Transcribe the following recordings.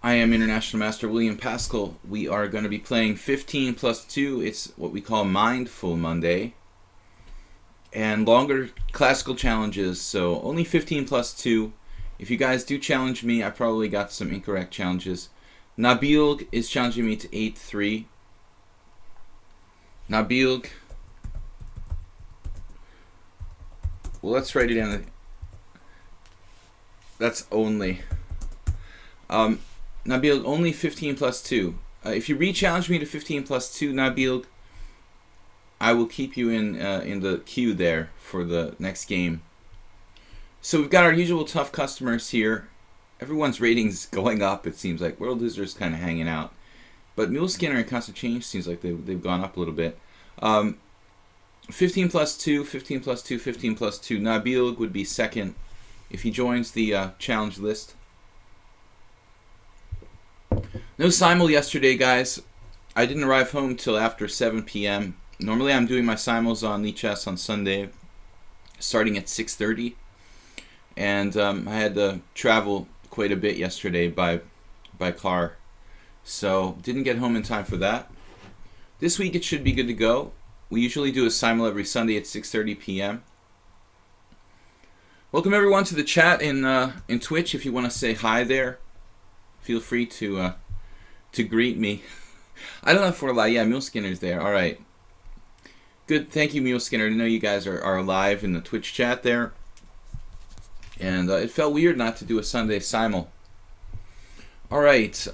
I am International Master William Paschall. We are going to be playing 15 plus 2. It's what we call Mindful Monday. And longer classical challenges, so only 15 plus 2. If you guys do challenge me, I probably got some incorrect challenges. Nabil is challenging me to 8-3. Nabil. Well, let's write it down. That's only. Nabil, only 15 plus 2. If you re-challenge me to 15 plus 2, Nabil, I will keep you in the queue there for the next game. So we've got our usual tough customers here. Everyone's ratings going up, it seems like. World Losers kind of hanging out. But Mule Skinner and Constant Change seems like they've gone up a little bit. 15 plus 2, 15 plus 2, 15 plus 2. Nabil would be second if he joins the challenge list. No simul yesterday, guys. I didn't arrive home till after 7 p.m. Normally I'm doing my simuls on lichess on Sunday, starting at 6:30. And I had to travel quite a bit yesterday by car. So didn't get home in time for that. This week it should be good to go. We usually do a simul every Sunday at 6:30 p.m. Welcome everyone to the chat in Twitch. If you want to say hi there, feel free to greet me. I don't know if we're live. Yeah, Mule Skinner's there. All right. Good. Thank you, Mule Skinner. I know you guys are live in the Twitch chat there. And it felt weird not to do a Sunday simul. All right.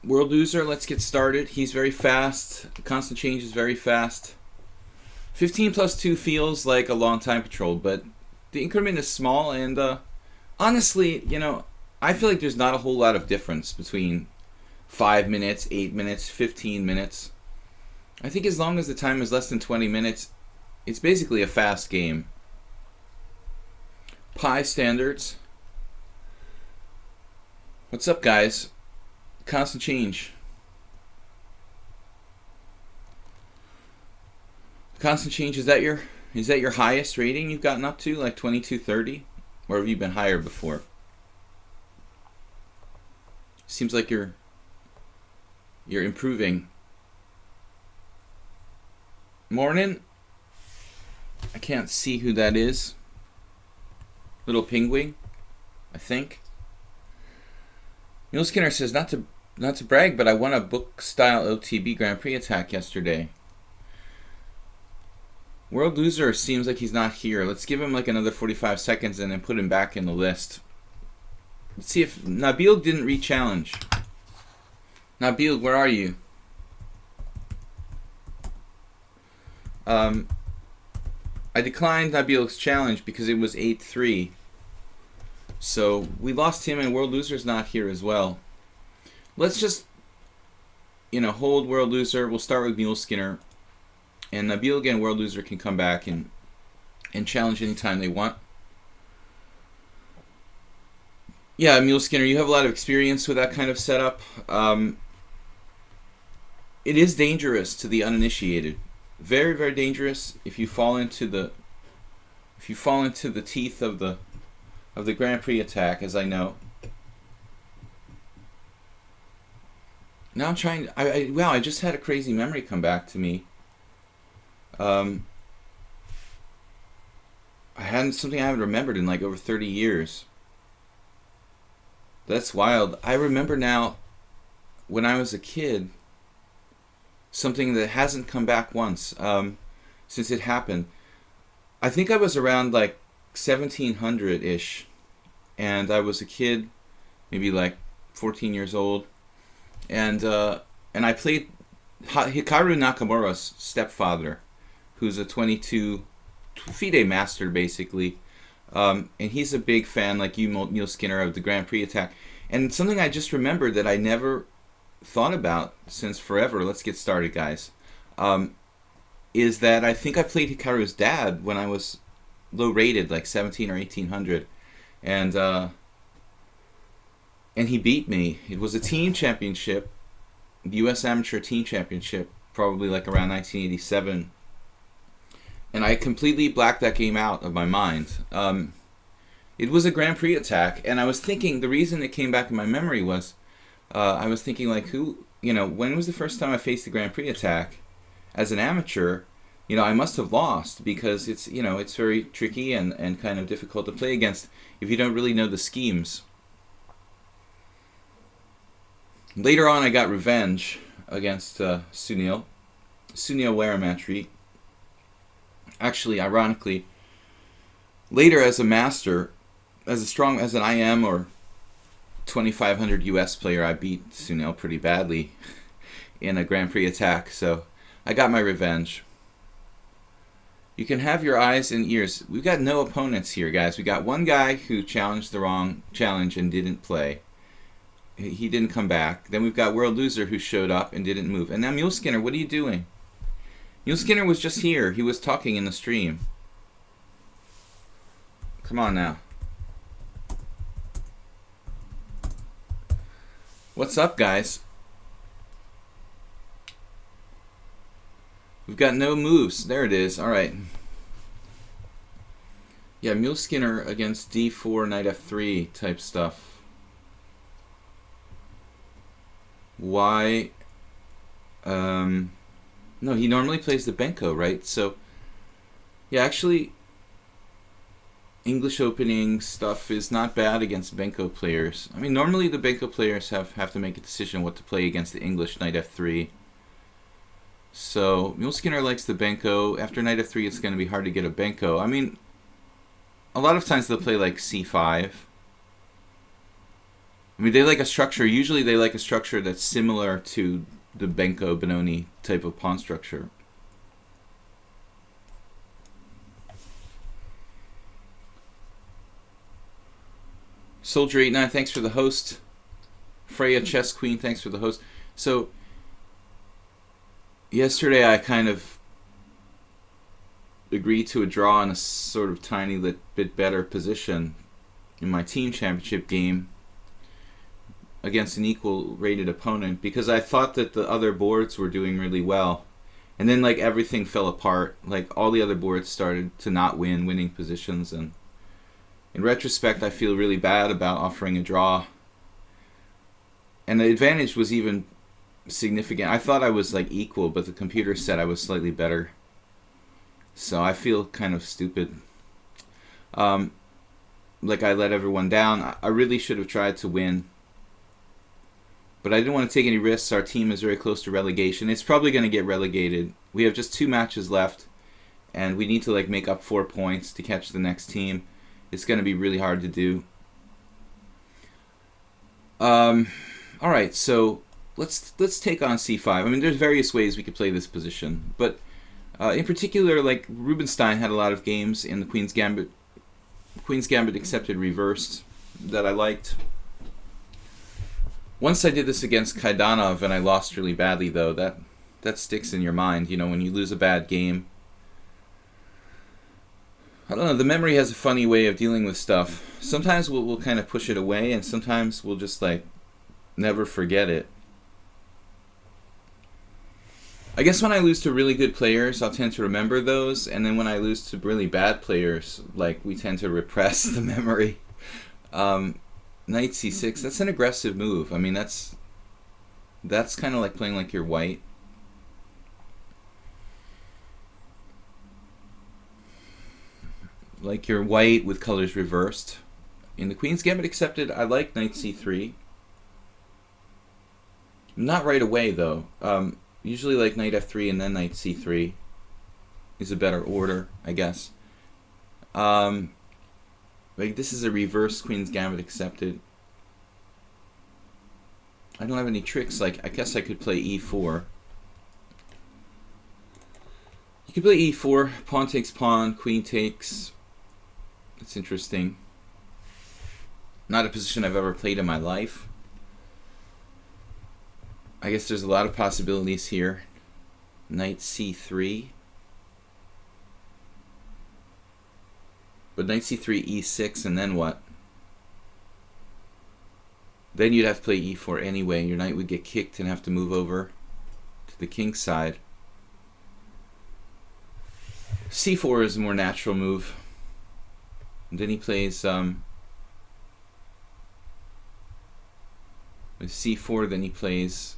World Loser, let's get started. He's very fast. Constant Change is very fast. 15 plus 2 feels like a long time control, but the increment is small. And honestly, you know, I feel like there's not a whole lot of difference between 5 minutes, 8 minutes, 15 minutes. I think as long as the time is less than 20 minutes, it's basically a fast game. Pi standards. What's up, guys? Constant Change. Constant Change, is that your highest rating you've gotten up to, like 2230? Or have you been higher before? Seems like you're improving. Morning. I can't see who that is. Little Penguin, I think. Mule Skinner says, not to brag, but I won a book-style OTB Grand Prix attack yesterday. World Loser seems like he's not here. Let's give him like another 45 seconds and then put him back in the list. Let's see if Nabil didn't re-challenge. Nabil, where are you? I declined Nabil's challenge because it was 8-3. So we lost him and World Loser's not here as well. Let's just, hold World Loser. We'll start with Mule Skinner. And Nabil again, World Loser can come back and challenge anytime they want. Yeah, Mule Skinner, you have a lot of experience with that kind of setup. It is dangerous to the uninitiated. Very, very dangerous if you fall into the teeth of the Grand Prix attack, as I know. Now I'm trying. Wow! I just had a crazy memory come back to me. I hadn't something I haven't remembered in like over 30 years. That's wild. I remember now, when I was a kid, something that hasn't come back once since it happened. I think I was around like 1700-ish, and I was a kid, maybe like 14 years old, and I played Hikaru Nakamura's stepfather, who's a 22 FIDE master basically, and he's a big fan, like you, Mule Skinner, of the Grand Prix attack. And something I just remembered that I never thought about since forever, let's get started, guys, is that I think I played Hikaru's dad when I was low rated, like 17 or 1800, and he beat me. It was a team championship, the U.S. Amateur Team Championship, probably like around 1987, and I completely blacked that game out of my mind. It was a Grand Prix attack, and I was thinking, the reason it came back in my memory was, I was thinking, like, when was the first time I faced the Grand Prix attack as an amateur? I must have lost, because it's very tricky and kind of difficult to play against if you don't really know the schemes. Later on, I got revenge against Sunil Waramatri. Actually, ironically, later as a master, as strong as an IM or 2500 US player, I beat Sunil pretty badly in a Grand Prix attack, so I got my revenge. You can have your eyes and ears. We've got no opponents here, guys. We got one guy who challenged the wrong challenge and didn't play. He didn't come back. Then we've got World Loser who showed up and didn't move. And now Mule Skinner, what are you doing? Mule Skinner was just here. He was talking in the stream. Come on now. What's up, guys? We've got no moves. There it is. All right. Yeah, Mule Skinner against d4, knight f3 type stuff. Why? No, he normally plays the Benko, right? So, yeah, actually, English opening stuff is not bad against Benko players. I mean, normally the Benko players have to make a decision what to play against the English knight f3. So, Mule Skinner likes the Benko. After knight f3, it's going to be hard to get a Benko. I mean, a lot of times they'll play like c5. I mean, they like a structure. Usually they like a structure that's similar to the Benko Benoni type of pawn structure. Soldier89, thanks for the host. Freya Chess Queen, thanks for the host. So, yesterday I kind of agreed to a draw in a sort of tiny bit better position in my team championship game against an equal rated opponent because I thought that the other boards were doing really well. And then like everything fell apart. Like all the other boards started to not win winning positions, and in retrospect I feel really bad about offering a draw. And the advantage was even significant. I thought I was like equal, but the computer said I was slightly better. So I feel kind of stupid. Like I let everyone down. I really should have tried to win. But I didn't want to take any risks. Our team is very close to relegation. It's probably going to get relegated. We have just 2 matches left. And we need to like make up 4 points to catch the next team. It's going to be really hard to do. Alright, so let's take on c5. I mean, there's various ways we could play this position. But in particular, like Rubinstein had a lot of games in the Queen's Gambit accepted reversed that I liked. Once I did this against Kaidanov and I lost really badly, though. That sticks in your mind, you know, when you lose a bad game. I don't know, the memory has a funny way of dealing with stuff. Sometimes we'll kind of push it away, and sometimes we'll just like never forget it. I guess when I lose to really good players, I'll tend to remember those, and then when I lose to really bad players, like, we tend to repress the memory. Knight c6, that's an aggressive move. I mean, that's kind of like playing like you're white. Like you're white with colors reversed. In the Queen's Gambit accepted, I like knight c3. Not right away, though. Usually like knight f3 and then knight c3 is a better order, I guess. Like this is a reverse Queen's Gambit accepted. I don't have any tricks. Like I guess I could play e4. You could play e4, pawn takes pawn, queen takes. It's interesting. Not a position I've ever played in my life. I guess there's a lot of possibilities here. Knight c3. But knight c3, e6, and then what? Then you'd have to play e4 anyway. Your knight would get kicked and have to move over to the king's side. c4 is a more natural move. And then he plays With c4, then he plays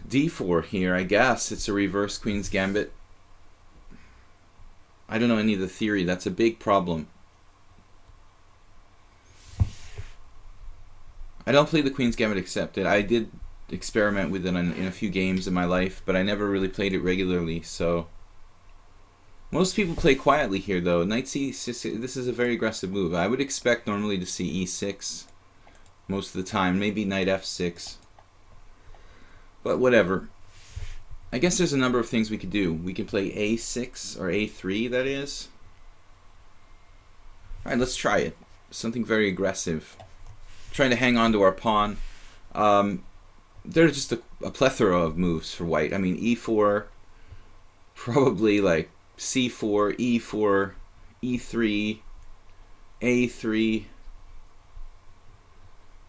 d4 here. I guess it's a reverse Queen's Gambit. I don't know any of the theory. That's a big problem. I don't play the Queen's Gambit Accepted. I did experiment with it in a few games in my life, but I never really played it regularly, so... Most people play quietly here, though. Knight c6, this is a very aggressive move. I would expect normally to see e6 most of the time. Maybe knight f6. But whatever. I guess there's a number of things we could do. We could play a6, or a3, that is. Alright, let's try it. Something very aggressive. Trying to hang on to our pawn. There's just a plethora of moves for white. I mean, e4, probably like c4, e4, e3, a3.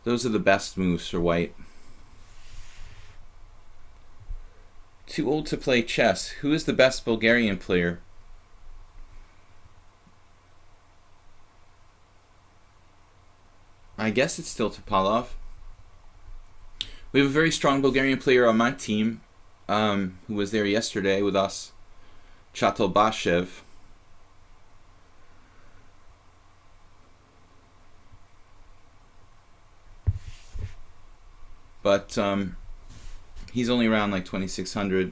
Those are the best moves for white. Too old to play chess. Who is the best Bulgarian player? I guess it's still Topalov. We have a very strong Bulgarian player on my team, who was there yesterday with us, Chatolbashev. But he's only around like 2,600.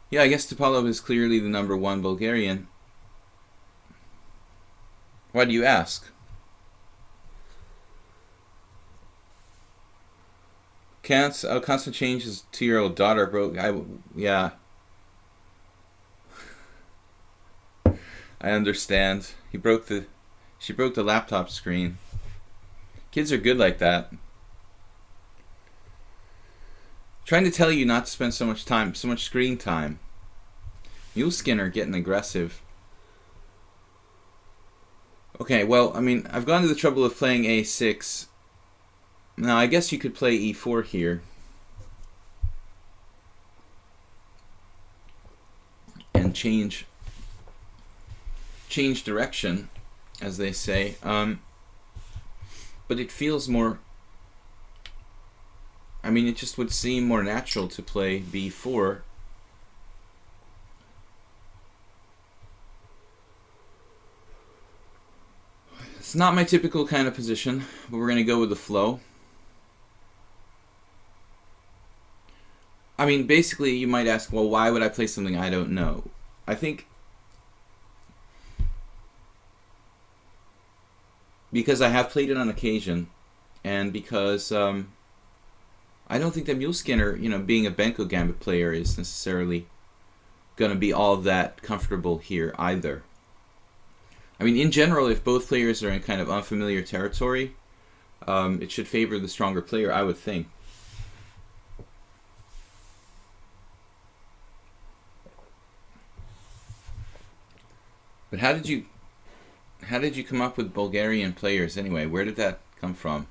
Yeah, I guess Topalov is clearly the #1 Bulgarian. Why do you ask? Constant change his 2-year-old daughter broke. Yeah. I understand. She broke the laptop screen. Kids are good like that. Trying to tell you not to spend so much screen time. Mule Skinner getting aggressive. Okay, well, I mean, I've gone to the trouble of playing a6. Now, I guess you could play e4 here. And change direction, as they say. But it feels more... I mean, it just would seem more natural to play b4. It's not my typical kind of position, but we're going to go with the flow. I mean, basically, you might ask, well, why would I play something I don't know? I think because I have played it on occasion, and because I don't think that Mule Skinner, being a Benko Gambit player, is necessarily going to be all that comfortable here either. I mean, in general, if both players are in kind of unfamiliar territory, it should favor the stronger player, I would think. But how did you come up with Bulgarian players anyway? Where did that come from?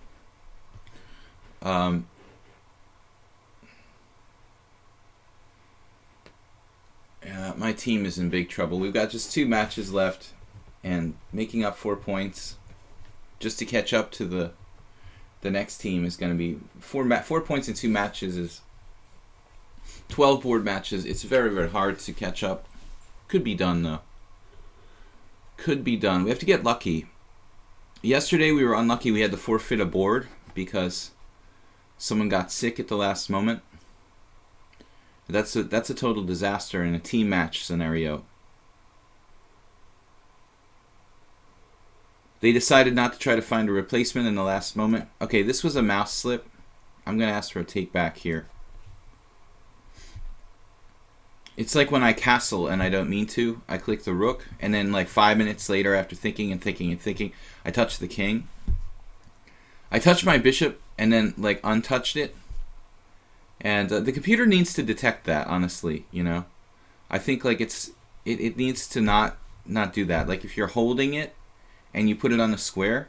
My team is in big trouble. We've got just 2 matches left, and making up 4 points just to catch up to the next team is going to be 4 points in 2 matches is 12 board matches. It's very, very hard to catch up. Could be done though. Could be done. We have to get lucky. Yesterday we were unlucky. We had to forfeit a board because someone got sick at the last moment. That's a total disaster in a team match scenario. They decided not to try to find a replacement in the last moment. Okay, this was a mouse slip. I'm going to ask for a take back here. It's like when I castle and I don't mean to. I click the rook, and then like 5 minutes later, after thinking and thinking and thinking, I touch the king. I touched my bishop and then like untouched it. And the computer needs to detect that, honestly, I think like it needs to not do that. Like if you're holding it and you put it on a square,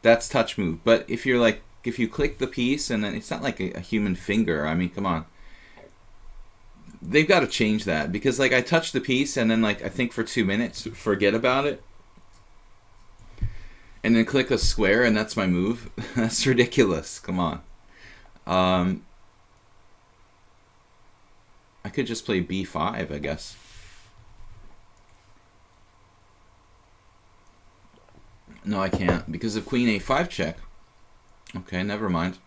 that's touch move. But if you click the piece and then it's not like a human finger. I mean, come on. They've got to change that, because like I touch the piece and then like I think for 2 minutes, forget about it. and then click a square, and that's my move. That's ridiculous. Come on. I could just play b5, I guess. No, I can't because of queen a5 check. Okay, never mind.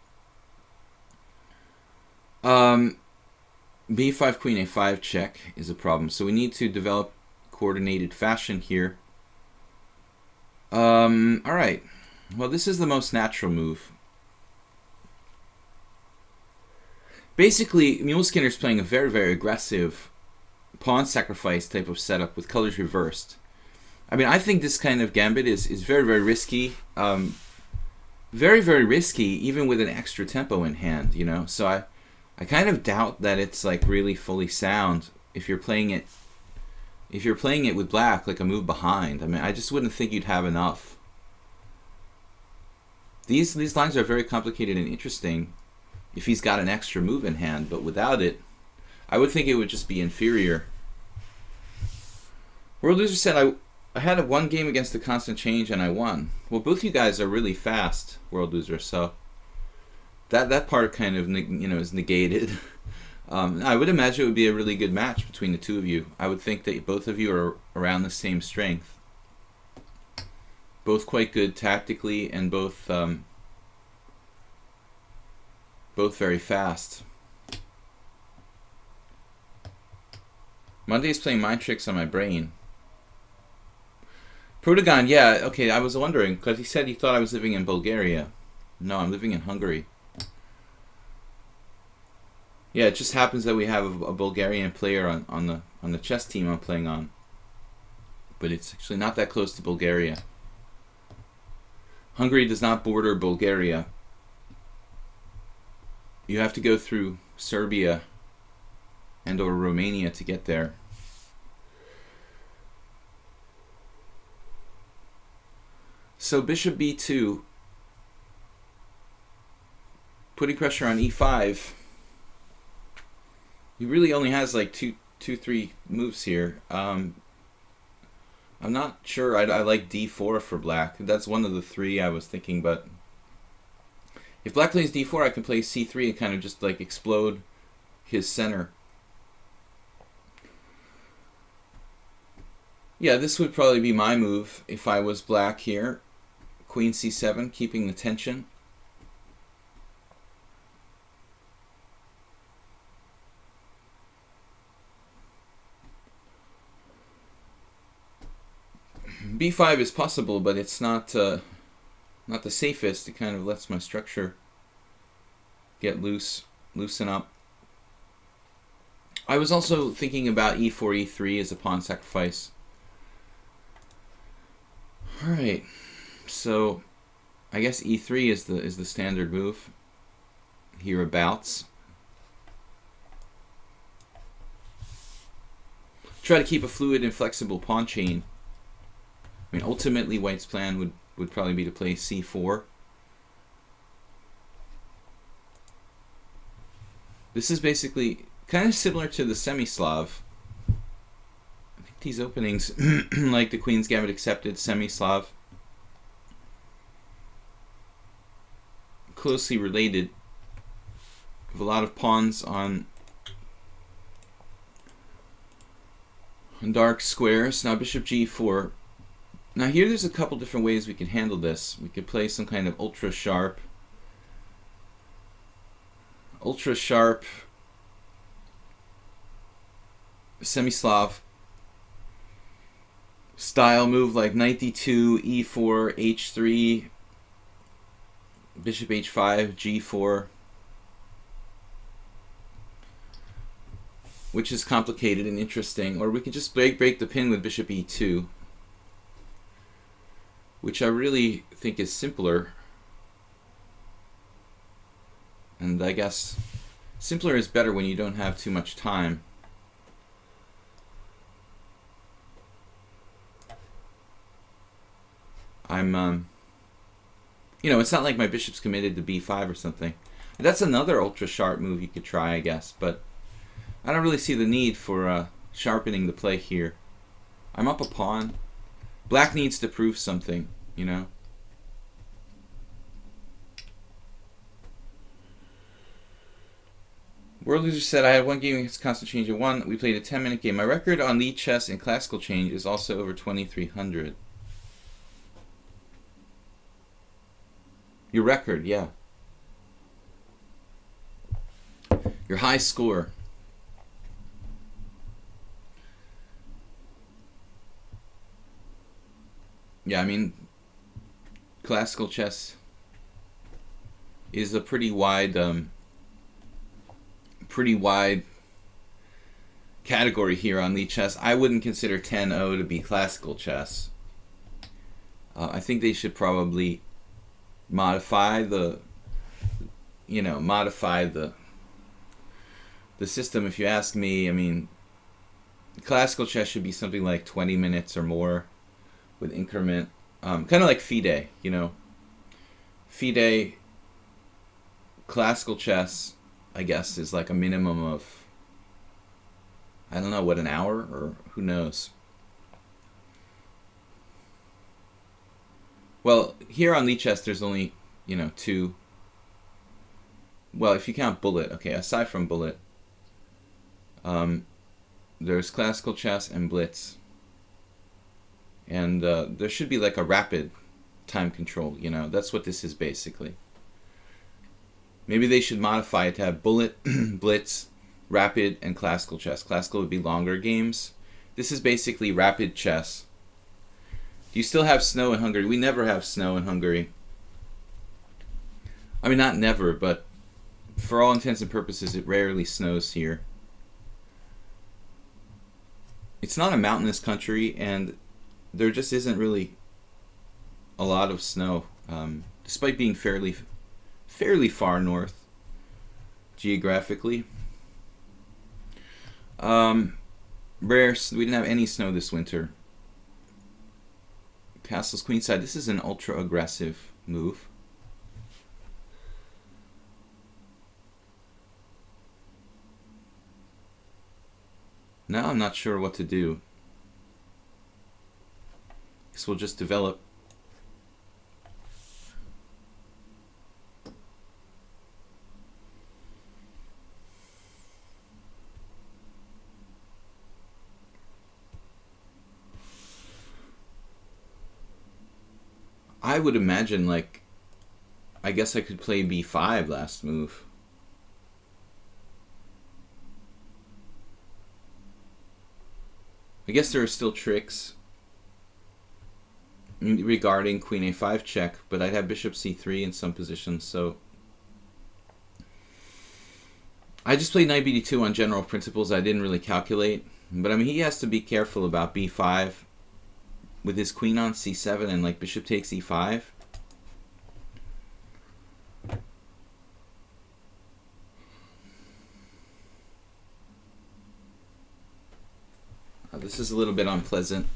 b5 queen a5 check is a problem, so we need to develop coordinated fashion here. All right. Well, this is the most natural move. Basically, Muleskinner's playing a very, very aggressive pawn sacrifice type of setup with colors reversed. I mean, I think this kind of gambit is very, very risky. Very, very risky, even with an extra tempo in hand, you know? So I kind of doubt that it's like really fully sound if you're playing it with black, like a move behind. I mean, I just wouldn't think you'd have enough. These lines are very complicated and interesting if he's got an extra move in hand, but without it, I would think it would just be inferior. World Loser said, I had one game against the Constant Change and I won. Well, both you guys are really fast, World Loser, so that part kind of, you know, is negated. I would imagine it would be a really good match between the two of you. I would think that both of you are around the same strength. Both quite good tactically and both very fast. Monday's playing mind tricks on my brain. Protagon, yeah, okay, I was wondering, because he said he thought I was living in Bulgaria. No, I'm living in Hungary. Yeah, it just happens that we have a Bulgarian player on the chess team I'm playing on. But it's actually not that close to Bulgaria. Hungary does not border Bulgaria. You have to go through Serbia and or Romania to get there. So bishop b2, putting pressure on e5. He really only has like two, three moves here. I'm not sure. I like d4 for black. That's one of the three I was thinking, but if black plays d4, I can play c3 and kind of just like explode his center. Yeah, this would probably be my move if I was black here. Queen c7, keeping the tension. b5 is possible, but it's not the safest. It kind of lets my structure get loosen up. I was also thinking about e4, e3 as a pawn sacrifice. All right, so I guess e3 is the standard move hereabouts. Try to keep a fluid and flexible pawn chain. I mean, ultimately, White's plan would probably be to play c4. This is basically kind of similar to the semi-Slav. I think these openings, like the Queen's Gambit accepted, semi-Slav, closely related. With a lot of pawns on dark squares. Now bishop g4. Now here there's a couple different ways we could handle this. We could play some kind of ultra sharp semi-Slav style move like knight d2, e4, h3, bishop h5, g4, which is complicated and interesting. Or we could just break the pin with bishop e2, which I really think is simpler. And I guess simpler is better when you don't have too much time. You know, it's not like my bishop's committed to b5 or something. That's another ultra sharp move you could try, I guess, but I don't really see the need for sharpening the play here. I'm up a pawn. Black needs to prove something, you know. World Loser said, I had one game against Constant Change and won. We played a 10-minute game. My record on lichess and classical change is also over 2,300. Your record, yeah. Your high score. Yeah, I mean, classical chess is a pretty wide category here on lichess. I wouldn't consider 10-0 to be classical chess. I think they should probably modify the system, if you ask me. I mean, classical chess should be something like 20 minutes or more with increment. Kind of like FIDE, FIDE, classical chess, I guess, is like a minimum of, I don't know, what, an hour, or who knows. Well, here on lichess, there's only, two. Well, if you count bullet, okay, aside from bullet, there's classical chess and blitz. And there should be like a rapid time control, that's what this is basically. Maybe they should modify it to have bullet, blitz, rapid, and classical chess. Classical would be longer games. This is basically rapid chess. Do you still have snow in Hungary? We never have snow in Hungary. I mean, not never, but for all intents and purposes, it rarely snows here. It's not a mountainous country, and there just isn't really a lot of snow, despite being fairly far north geographically. Rare. We didn't have any snow this winter. Castle's queenside. This is an ultra aggressive move. Now I'm not sure what to do. Guess we'll just develop. I would imagine, like, I guess I could play b5 last move. I guess there are still tricks regarding queen a5 check, but I'd have bishop c3 in some positions, so I just played knight bd2 on general principles. I didn't really calculate, but I mean, he has to be careful about b5 with his queen on c7 and like bishop takes e5. This is a little bit unpleasant.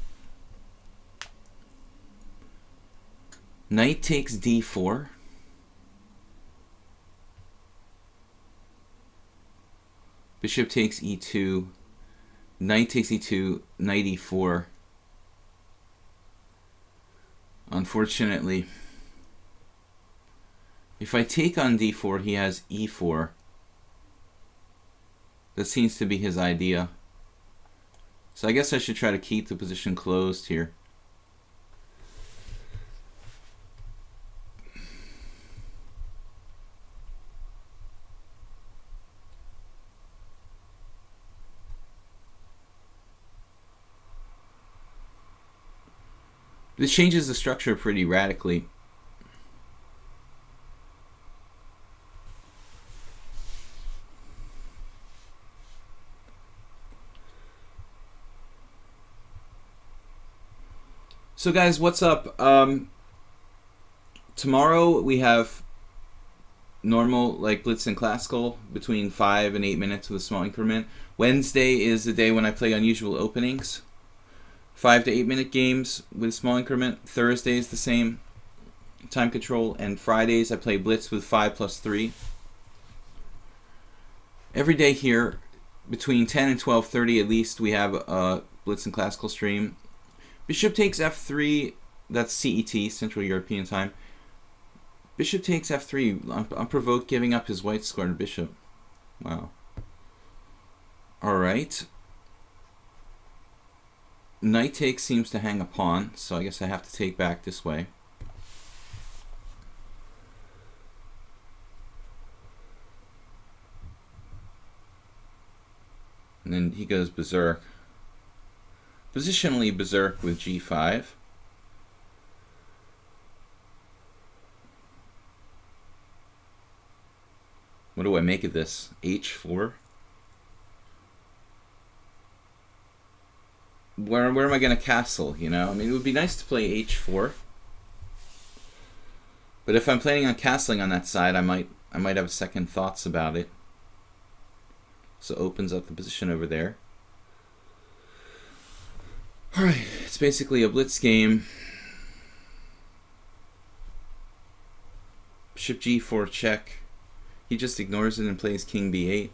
Knight takes d4. Bishop takes e2. Knight takes e2. Knight e4. Unfortunately, if I take on d4, he has e4. That seems to be his idea. So I guess I should try to keep the position closed here. This changes the structure pretty radically. So guys, what's up? Tomorrow we have normal, like blitz and classical, between 5 and 8 minutes with a small increment. Wednesday is the day when I play unusual openings. 5 to 8 minute games with a small increment. Thursday is the same time control, and Fridays I play blitz with 5+3. Every day here between 10 and 12:30 at least we have a blitz and classical stream. Bishop takes f3, that's CET, Central European time. Bishop takes f3, unprovoked, giving up his white squared bishop. Wow. Alright. Knight takes seems to hang a pawn, so I guess I have to take back this way. And then he goes berserk. Positionally berserk with g5. What do I make of this? h4? Where am I going to castle, you know? I mean, it would be nice to play h4. But if I'm planning on castling on that side, I might have second thoughts about it. So it opens up the position over there. Alright, it's basically a blitz game. Bishop g4 check. He just ignores it and plays king b8.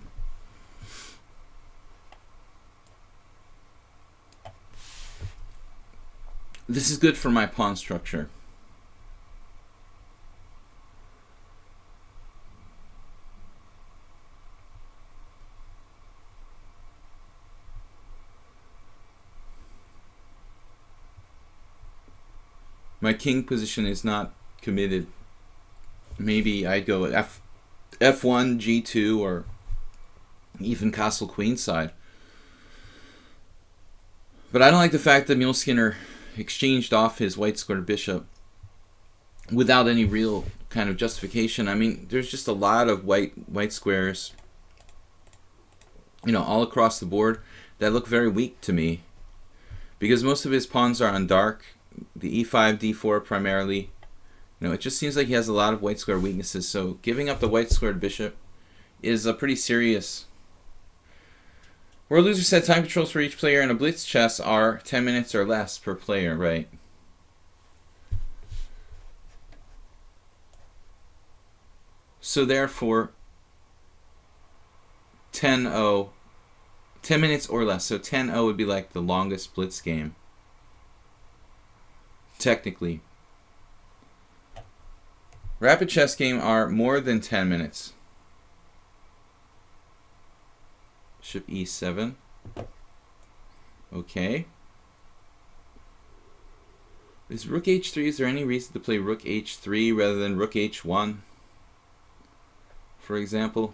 This is good for my pawn structure. My king position is not committed. Maybe I'd go f1, g2, or even castle queenside. But I don't like the fact that Muleskinner exchanged off his white squared bishop without any real kind of justification. I mean, there's just a lot of white squares, you know, all across the board that look very weak to me, because most of his pawns are on dark. The e5, d4 primarily. You know, it just seems like he has a lot of white square weaknesses, so giving up the white squared bishop is a pretty serious. World Loser said time controls for each player in a blitz chess are 10 minutes or less per player, right? So therefore, 10-0, 10 minutes or less. So 10-0 would be like the longest blitz game. Technically. Rapid chess game are more than 10 minutes. Bishop e7. Okay. Is rook h3, is there any reason to play rook h3 rather than rook h1, for example?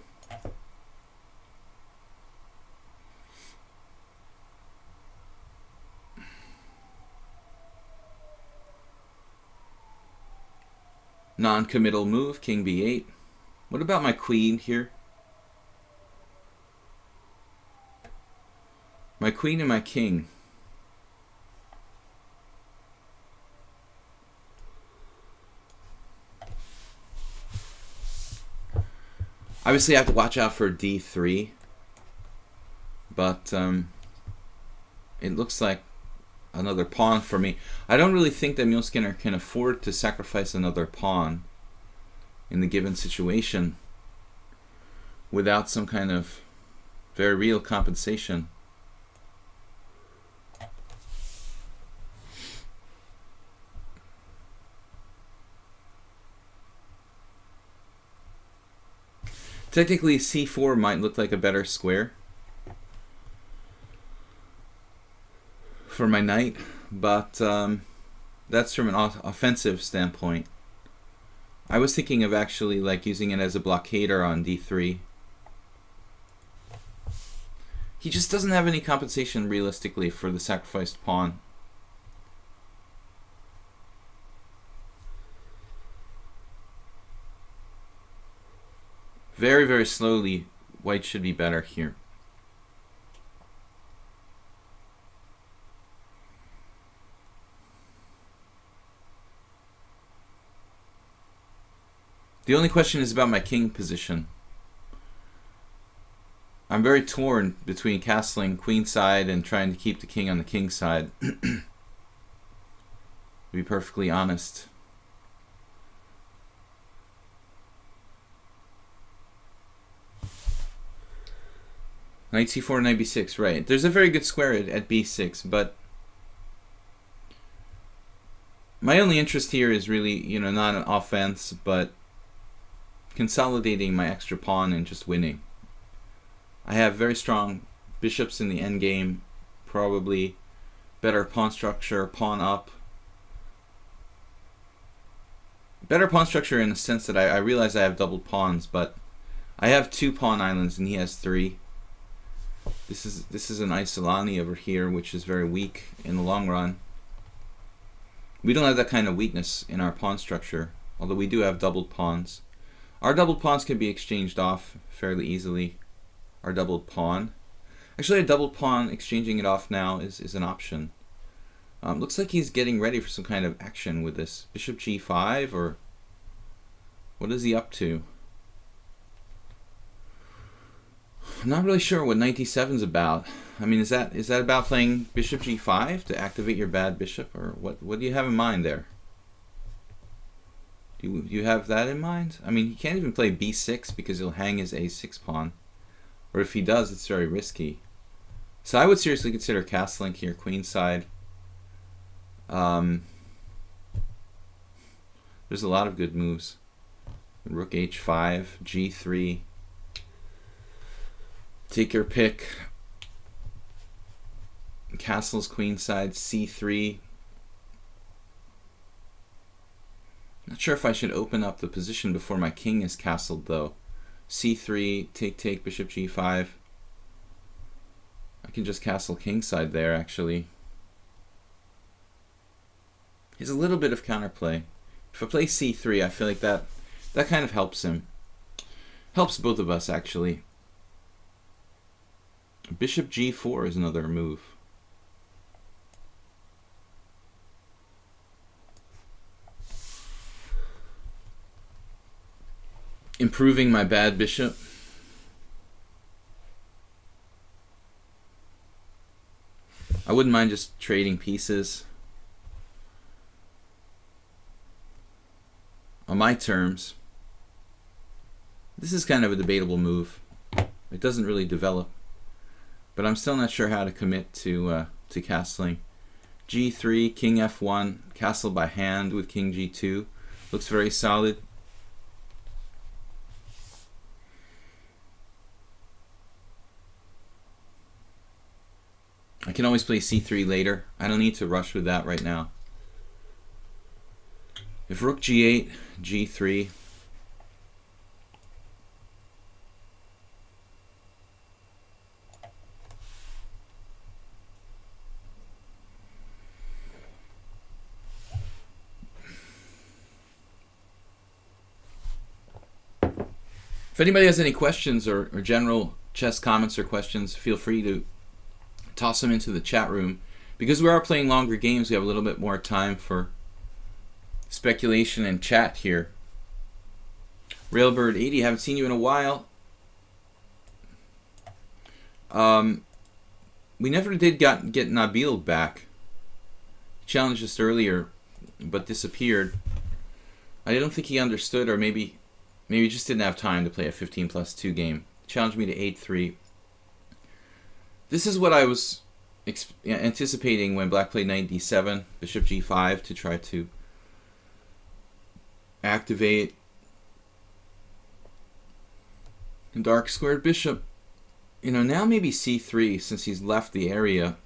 Non-committal move, king b8. What about my queen here? My queen and my king. Obviously I have to watch out for d3, but it looks like another pawn for me. I don't really think that Muleskinner can afford to sacrifice another pawn in the given situation without some kind of very real compensation. Technically, c4 might look like a better square for my knight, but that's from an offensive standpoint. I was thinking of actually like using it as a blockader on d3. He just doesn't have any compensation realistically for the sacrificed pawn. Very, very slowly, white should be better here. The only question is about my king position. I'm very torn between castling queenside and trying to keep the king on the king side. To be perfectly honest. Knight c4, knight b6, right. There's a very good square at b6, but my only interest here is really, you know, not an offense, but consolidating my extra pawn and just winning. I have very strong Bishops in the endgame, probably better pawn structure, pawn up. Better pawn structure in the sense that I realize I have doubled pawns, but I have 2 pawn islands and he has 3. This is an Isolani over here, which is very weak in the long run. We don't have that kind of weakness in our pawn structure, although we do have doubled pawns. Our doubled pawns can be exchanged off fairly easily. Our doubled pawn. Actually, a doubled pawn, exchanging it off now is an option. Looks like he's getting ready for some kind of action with this. Bishop g5, or what is he up to? I'm not really sure what knight d7's about. I mean, is that about playing bishop g5 to activate your bad bishop, or what do you have in mind there? Do you have that in mind? I mean, he can't even play b6 because he'll hang his a6 pawn. Or if he does, it's very risky. So I would seriously consider castling here, queenside. There's a lot of good moves. Rook h5, g3. Take your pick. Castles queenside, c3. Not sure if I should open up the position before my king is castled though. c3, take, bishop g5. I can just castle kingside there actually. He's a little bit of counterplay. If I play c3, I feel like that kind of helps him. Helps both of us actually. Bishop g4 is another move. Improving my bad bishop. I wouldn't mind just trading pieces on my terms. This is kind of a debatable move. It doesn't really develop, but I'm still not sure how to commit to castling. g3, king f1, castle by hand with king g2. Looks very solid. I can always play c3 later. I don't need to rush with that right now. If rook g8, g3. If anybody has any questions or general chess comments or questions, feel free to toss them into the chat room. Because we are playing longer games, we have a little bit more time for speculation and chat here. Railbird80, haven't seen you in a while. We never did get Nabil back. Challenged us earlier, but disappeared. I don't think he understood, or maybe he just didn't have time to play a 15+2 game. Challenged me to 8-3. This is what I was anticipating when black played knight d7, bishop g5 to try to activate. And dark squared bishop. You know, now maybe c3 since he's left the area.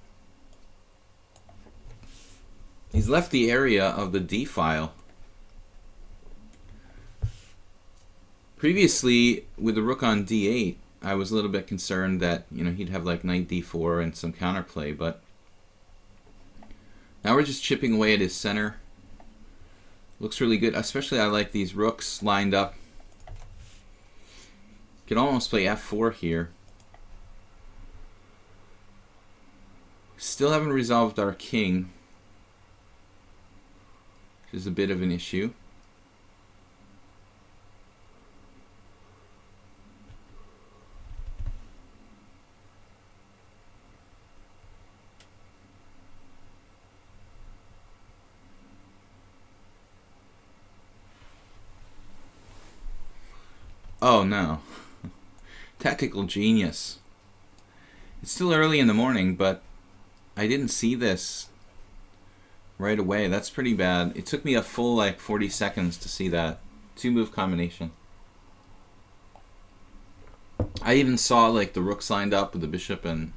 He's left the area of the d file. Previously, with the rook on d8, I was a little bit concerned that, you know, he'd have like knight d4 and some counterplay, but now we're just chipping away at his center. Looks really good. Especially I like these rooks lined up. Could almost play f4 here. Still haven't resolved our king, which is a bit of an issue. Oh no. Tactical genius. It's still early in the morning, but I didn't see this right away. That's pretty bad. It took me a full like 40 seconds to see that. 2-move combination. I even saw like the rooks lined up with the bishop and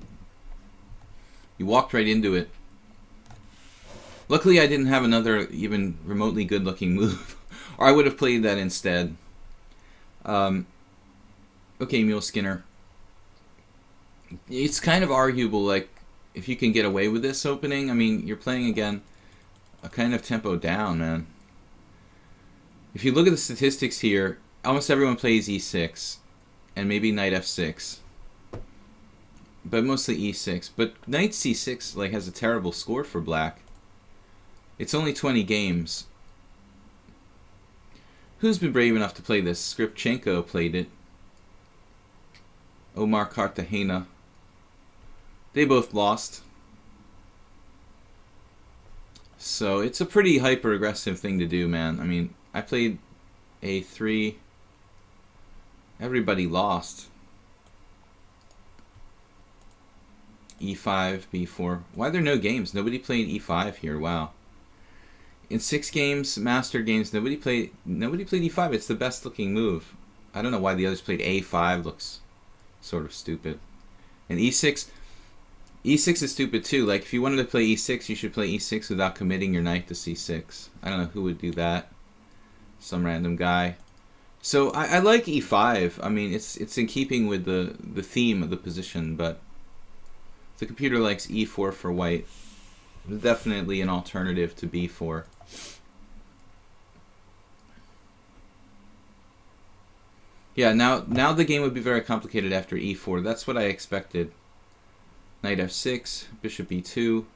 You walked right into it. Luckily, I didn't have another even remotely good-looking move, or I would have played that instead. Okay, Mule Skinner. It's kind of arguable, like, if you can get away with this opening. I mean, you're playing, again, a kind of tempo down, man. If you look at the statistics here, almost everyone plays e6, and maybe knight f6. But mostly e6. But knight c6, like, has a terrible score for black. It's only 20 games. Who's been brave enough to play this? Skripchenko played it. Omar Cartagena. They both lost. So it's a pretty hyper-aggressive thing to do, man. I mean, I played a3. Everybody lost. e5, b4. Why are there no games? Nobody played e5 here. Wow. In 6 games, master games, nobody played e5. It's the best looking move. I don't know why the others played a5. Looks sort of stupid. And e6 is stupid too. Like, if you wanted to play e6, you should play e6 without committing your knight to c6. I don't know who would do that. Some random guy. So I like e5. I mean, it's in keeping with the theme of the position, but the computer likes e4 for white. It's definitely an alternative to b4. Yeah, now the game would be very complicated after e4. That's what I expected. Knight f6, bishop e2.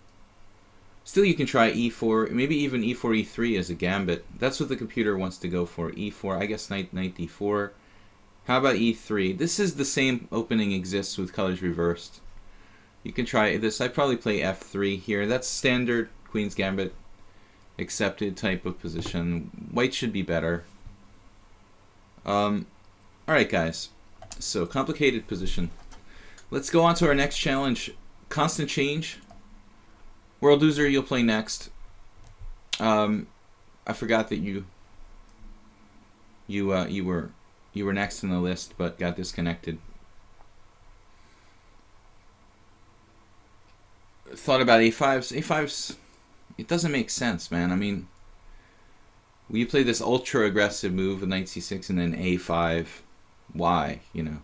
Still, you can try e4, maybe even e4, e3 as a gambit. That's what the computer wants to go for. e4, I guess knight d4. How about e3? This is the same opening exists with colors reversed. You can try this. I'd probably play f3 here. That's standard Queen's Gambit accepted type of position. White should be better. Alright, guys. So, complicated position. Let's go on to our next challenge. Constant change. World loser, you'll play next. I forgot that you were next in the list, but got disconnected. Thought about a5s. A5s, it doesn't make sense, man. I mean, you play this ultra aggressive move with knight c6 and then a5. Why? You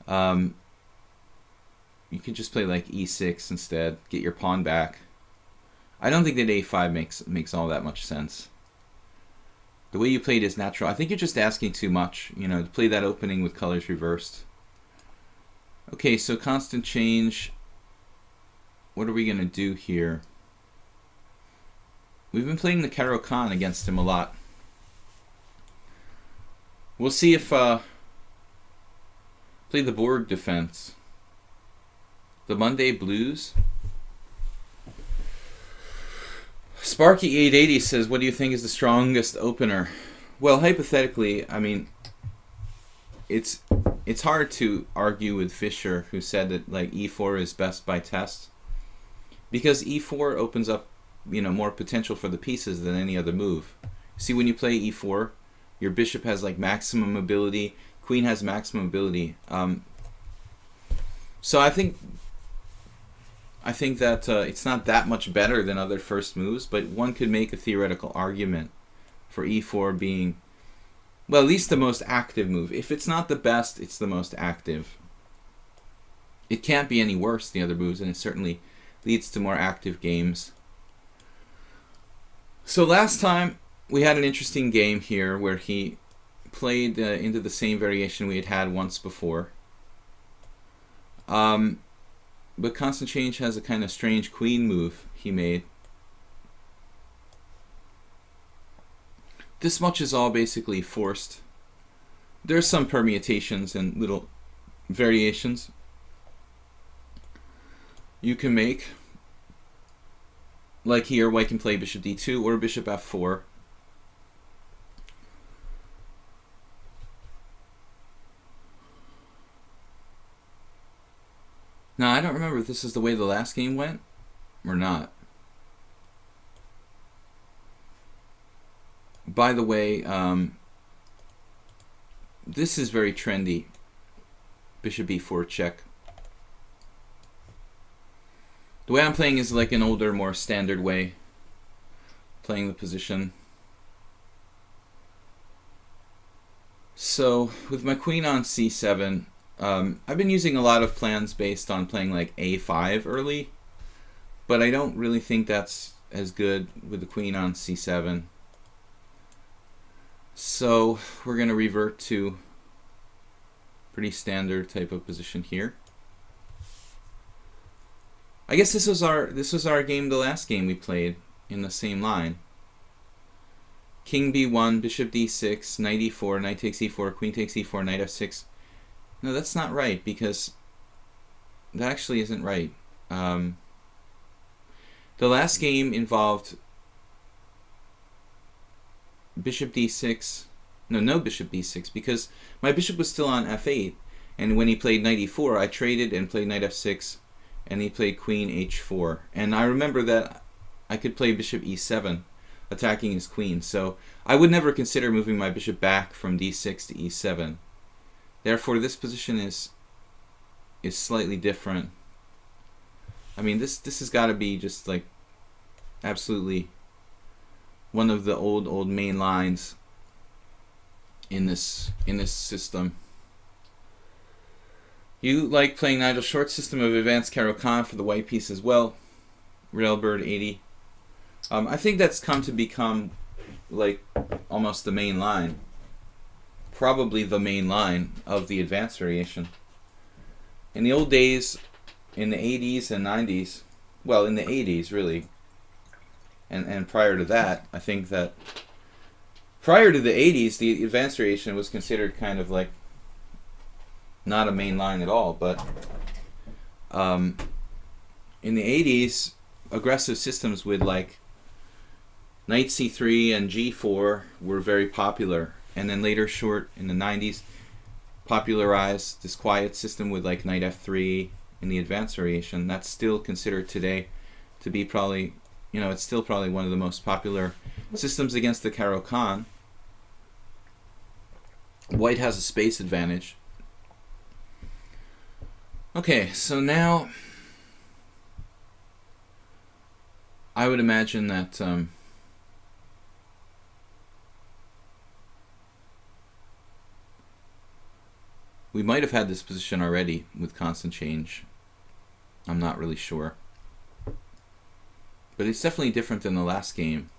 know. You could just play like e6 instead. Get your pawn back. I don't think that a5 makes all that much sense. The way you played is natural. I think you're just asking too much, you know, to play that opening with colors reversed. Okay, so constant change. What are we going to do here? We've been playing the Caro-Kann against him a lot. We'll see if play the Borg defense. The Monday Blues. Sparky880 says, what do you think is the strongest opener? Well, hypothetically, I mean, it's hard to argue with Fischer, who said that like e4 is best by test, because e4 opens up, you know, more potential for the pieces than any other move. See, when you play e4, your bishop has like maximum ability, queen has maximum ability. So I think that it's not that much better than other first moves, but one could make a theoretical argument for e4 being, well, at least the most active move. If it's not the best, it's the most active. It can't be any worse than the other moves, and it certainly leads to more active games. So last time we had an interesting game here where he played into the same variation we had once before. But Constant Change has a kind of strange queen move he made. This much is all basically forced. There's some permutations and little variations you can make. Like here, white can play bishop d2 or bishop f4. Now, I don't remember if this is the way the last game went or not. By the way, this is very trendy. Bishop b4 check. The way I'm playing is like an older, more standard way, playing the position. So with my queen on c7, I've been using a lot of plans based on playing like a5 early, but I don't really think that's as good with the queen on c7. So we're going to revert to pretty standard type of position here. I guess this was our game, the last game we played in the same line. King b1, bishop d6, knight e4, knight takes e4, queen takes e4, knight f6. No, that's not right, because that actually isn't right. The last game involved bishop d6. No bishop b6, because my bishop was still on f8, and when he played knight e4, I traded and played knight f6, and he played queen h4. And I remember that I could play bishop e7, attacking his queen, so I would never consider moving my bishop back from d6 to e7. Therefore, this position is slightly different. I mean, this has got to be just like absolutely one of the old main lines in this system. You like playing Nigel Short's system of advanced Caro-Kann for the white piece as well, Railbird 80. I think that's come to become like almost the main line, probably the main line of the advanced variation. In the old days, in the 80s and 90s, well, in the 80s really, and prior to that, I think that prior to the 80s, the advanced variation was considered kind of like not a main line at all, but in the 80s, aggressive systems with like knight c3 and g4 were very popular, and then later Short in the 90s popularized this quiet system with like knight f3 in the advanced variation. That's still considered today to be probably, it's still probably one of the most popular systems against the Caro-Kann. White has a space advantage. Okay, so now I would imagine that we might have had this position already with constant change. I'm not really sure. But it's definitely different than the last game.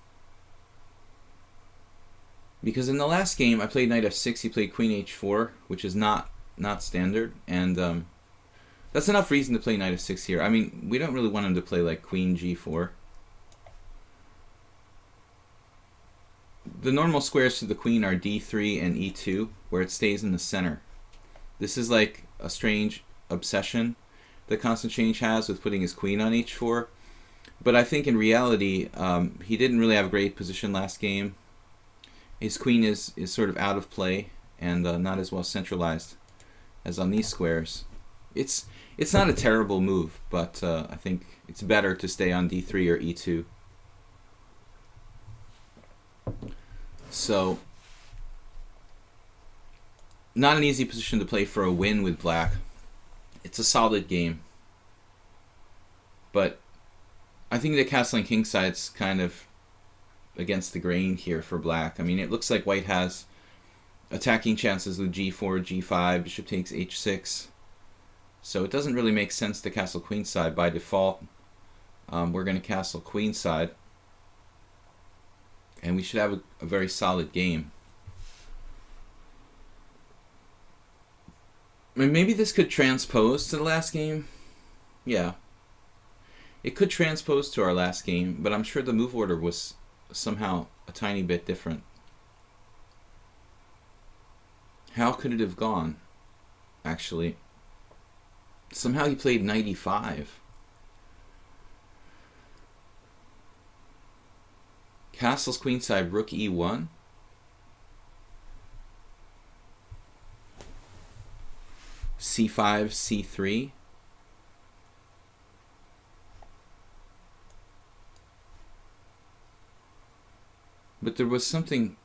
Because in the last game, I played knight f6, he played queen h4, which is not standard. And that's enough reason to play knight f6 here. I mean, we don't really want him to play like queen g4. The normal squares to the queen are d3 and e2, where it stays in the center. This is like a strange obsession that constant change has with putting his queen on h4. But I think in reality, he didn't really have a great position last game. His queen is sort of out of play and not as well centralized as on these squares. It's not a terrible move, but I think it's better to stay on d3 or e2. So, not an easy position to play for a win with black. It's a solid game. But I think that castling kingside's kind of against the grain here for black. I mean, it looks like white has attacking chances with g4, g5, bishop takes h6. So it doesn't really make sense to castle queenside by default. We're going to castle queenside. And we should have a very solid game. I mean, maybe this could transpose to the last game. Yeah. It could transpose to our last game, but I'm sure the move order was somehow a tiny bit different. How could it have gone, actually? Somehow he played knight e5. Castles queenside, rook e1. c5, c3. But there was something...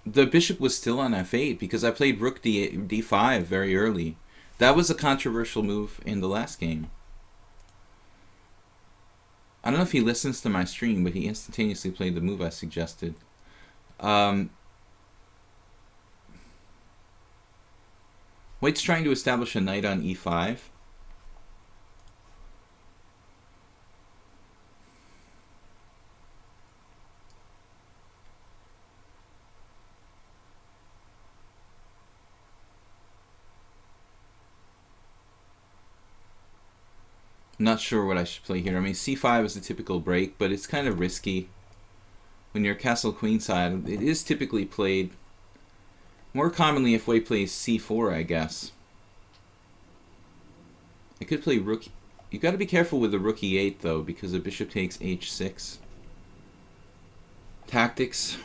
The bishop was still on f8 because I played rook d5 very early. That was a controversial move in the last game. I don't know if he listens to my stream, but he instantaneously played the move I suggested. White's trying to establish a knight on e5. Not sure what I should play here. I mean, c5 is the typical break, but it's kind of risky. When you're castle queenside, it is typically played more commonly if white plays c4, I guess. I could play rook. You got to be careful with the rook e8 though, because the bishop takes h6. Tactics.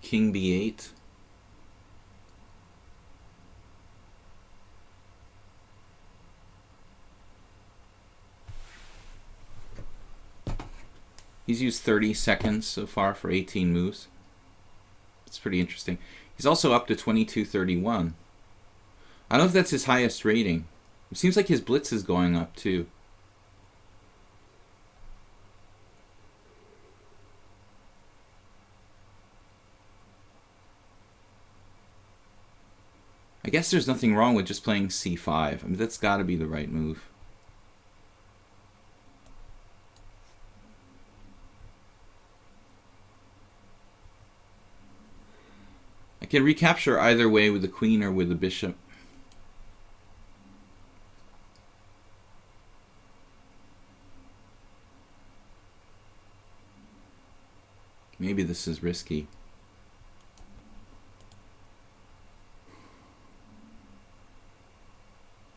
King b8. He's used 30 seconds so far for 18 moves. It's pretty interesting. He's also up to 22:31. I don't know if that's his highest rating. It seems like his blitz is going up too. I guess there's nothing wrong with just playing c5. I mean, that's got to be the right move. I can recapture either way with the queen or with the bishop. Maybe this is risky.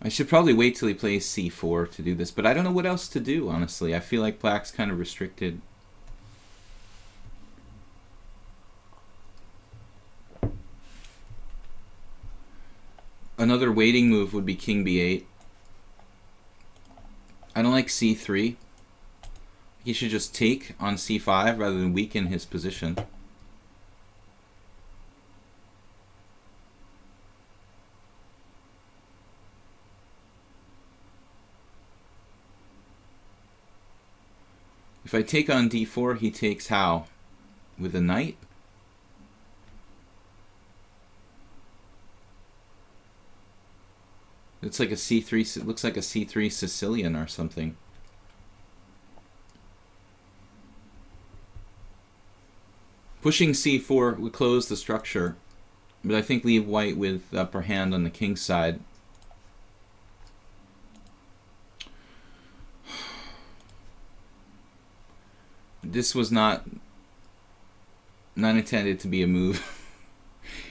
I should probably wait till he plays c4 to do this, but I don't know what else to do, honestly. I feel like black's kind of restricted. Another waiting move would be king b8. I don't like c3. He should just take on c5 rather than weaken his position. If I take on d4, he takes how? With a knight? It's like a c3, it looks like a c3 Sicilian or something. Pushing c4 would close the structure, but I think leave white with the upper hand on the king's side. This was not intended to be a move.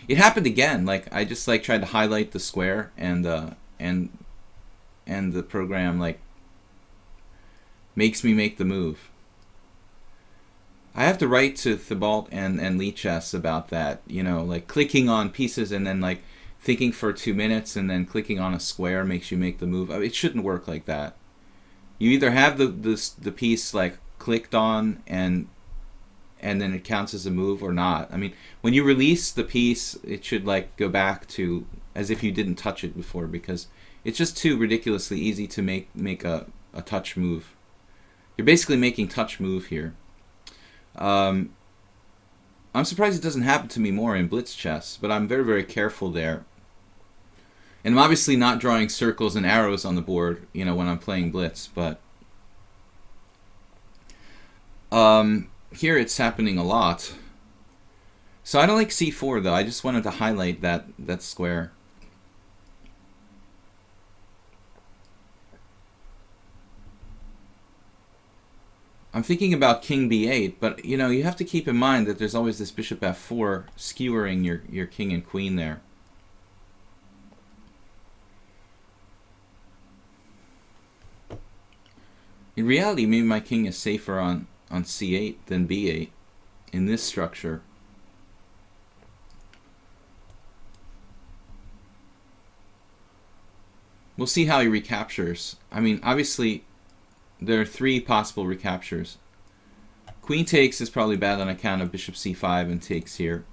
It happened again. Like I just like tried to highlight the square and the program like makes me make the move. I have to write to Thibault and lichess about that, you know, like clicking on pieces and then like thinking for 2 minutes and then clicking on a square makes you make the move. I mean, it shouldn't work like that. You either have the piece like clicked on and then it counts as a move or not. I mean, when you release the piece, it should like go back to as if you didn't touch it before, because it's just too ridiculously easy to make a touch move. You're basically making touch move here. I'm surprised it doesn't happen to me more in blitz chess, but I'm very, very careful there. And I'm obviously not drawing circles and arrows on the board, you know, when I'm playing blitz, but here it's happening a lot. So I don't like c4 though. I just wanted to highlight that square. I'm thinking about king b8, but you know, you have to keep in mind that there's always this bishop f4 skewering your king and queen there. In reality, maybe my king is safer on c8 than b8 in this structure. We'll see how he recaptures. I mean, obviously, there are 3 possible recaptures. Queen takes is probably bad on account of bishop c5 and takes here.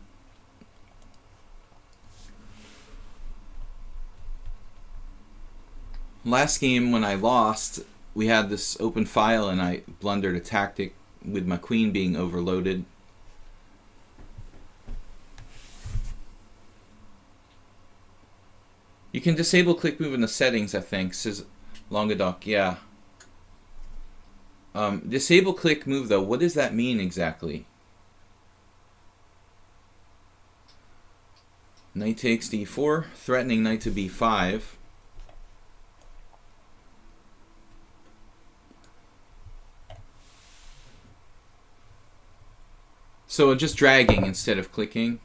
Last game when I lost, we had this open file and I blundered a tactic with my queen being overloaded. You can disable click move in the settings, I think, says Longadoc. Yeah. Disable click move, though. What does that mean exactly? Knight takes d4, threatening knight to b5. So just dragging instead of clicking.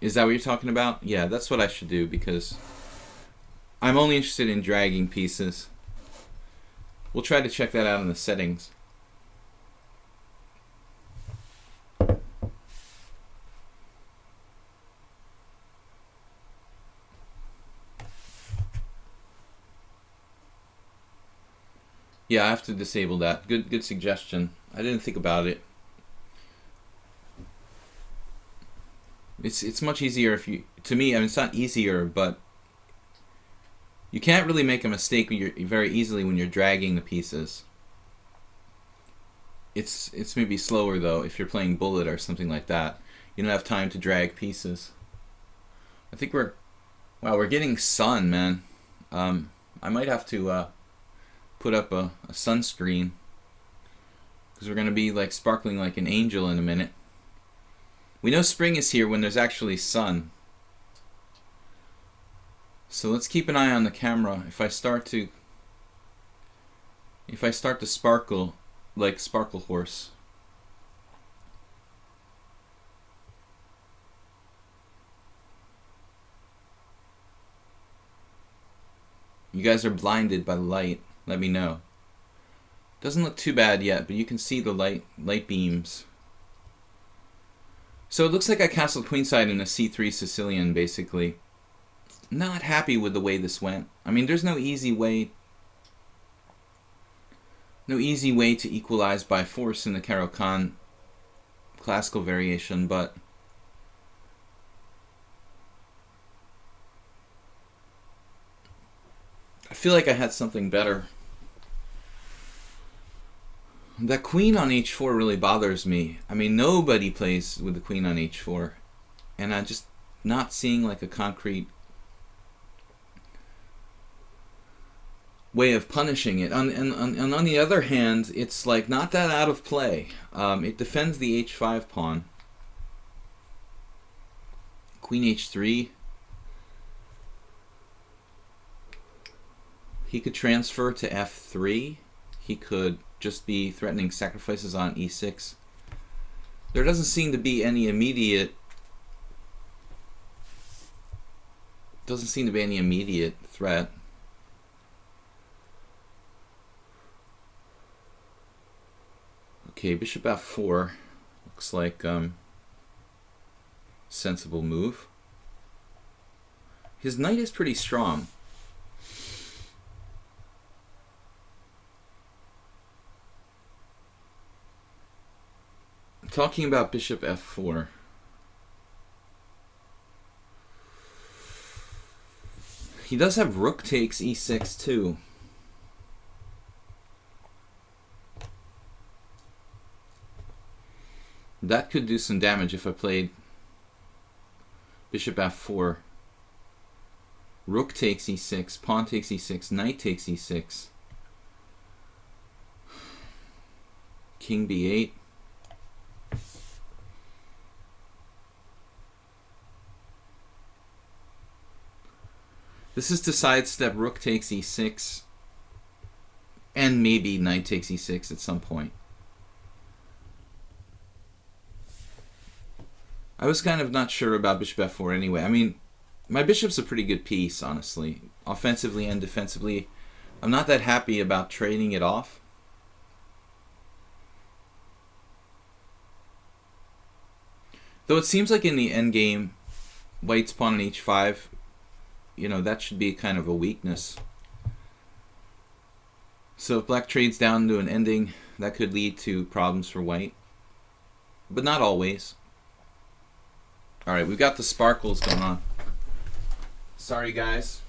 Is that what you're talking about? Yeah, that's what I should do because I'm only interested in dragging pieces. We'll try to check that out in the settings. Yeah, I have to disable that. Good suggestion. I didn't think about it. It's much easier if you, to me, I mean, it's not easier, but you can't really make a mistake very easily when you're dragging the pieces. It's maybe slower though if you're playing bullet or something like that. You don't have time to drag pieces. I think we're getting sun, man. I might have to put up a sunscreen because we're gonna be like sparkling like an angel in a minute. We know spring is here when there's actually sun. So let's keep an eye on the camera. If I start to sparkle like Sparkle Horse. You guys are blinded by the light. Let me know. Doesn't look too bad yet, but you can see the light beams. So it looks like I castled queenside in a c3 Sicilian, basically. Not happy with the way this went. I mean, there's no easy way to equalize by force in the Caro-Kann classical variation, but I feel like I had something better. That queen on h4 really bothers me. I mean, nobody plays with the queen on h4, and I'm just not seeing like a concrete way of punishing it. And on the other hand, it's like not that out of play. It defends the h5 pawn. Queen h3. He could transfer to f3. He could just be threatening sacrifices on e6. There doesn't seem to be any immediate threat. Okay, bishop f4 looks like sensible move. His knight is pretty strong. Talking about bishop f4. He does have rook takes e6 too. That could do some damage if I played bishop f4. Rook takes e6, pawn takes e6, knight takes e6. King b8. This is to sidestep rook takes e6 and maybe knight takes e6 at some point. I was kind of not sure about bishop f4 anyway. I mean, my bishop's a pretty good piece, honestly. Offensively and defensively. I'm not that happy about trading it off. Though it seems like in the endgame, white's pawn on h5, you know, that should be kind of a weakness. So if black trades down to an ending, that could lead to problems for white. But not always. Alright, we've got the sparkles going on. Sorry, guys.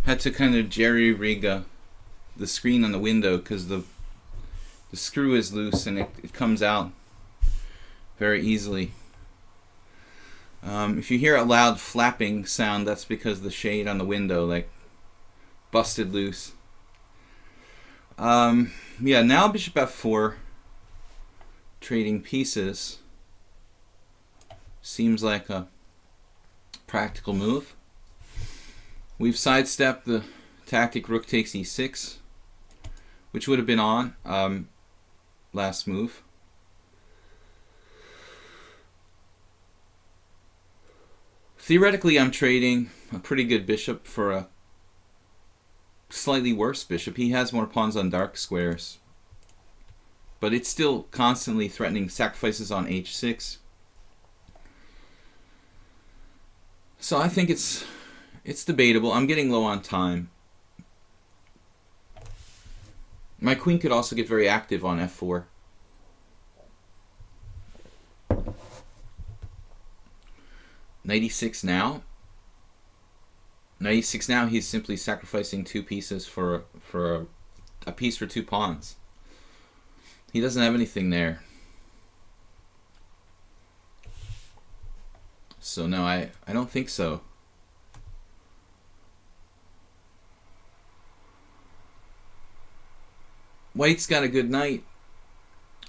Had to kind of jerry-rig the screen on the window because the screw is loose and it comes out very easily. If you hear a loud flapping sound, that's because the shade on the window like busted loose. Yeah, now bishop f4, trading pieces, seems like a practical move. We've sidestepped the tactic rook takes e6, which would have been on last move. Theoretically, I'm trading a pretty good bishop for a slightly worse bishop. He has more pawns on dark squares, but it's still constantly threatening sacrifices on h6. So I think it's debatable. I'm getting low on time. My queen could also get very active on f4. Knight e6 now. Knight e6 now, he's simply sacrificing two pieces for a piece for two pawns. He doesn't have anything there. So no, I don't think so. White's got a good knight,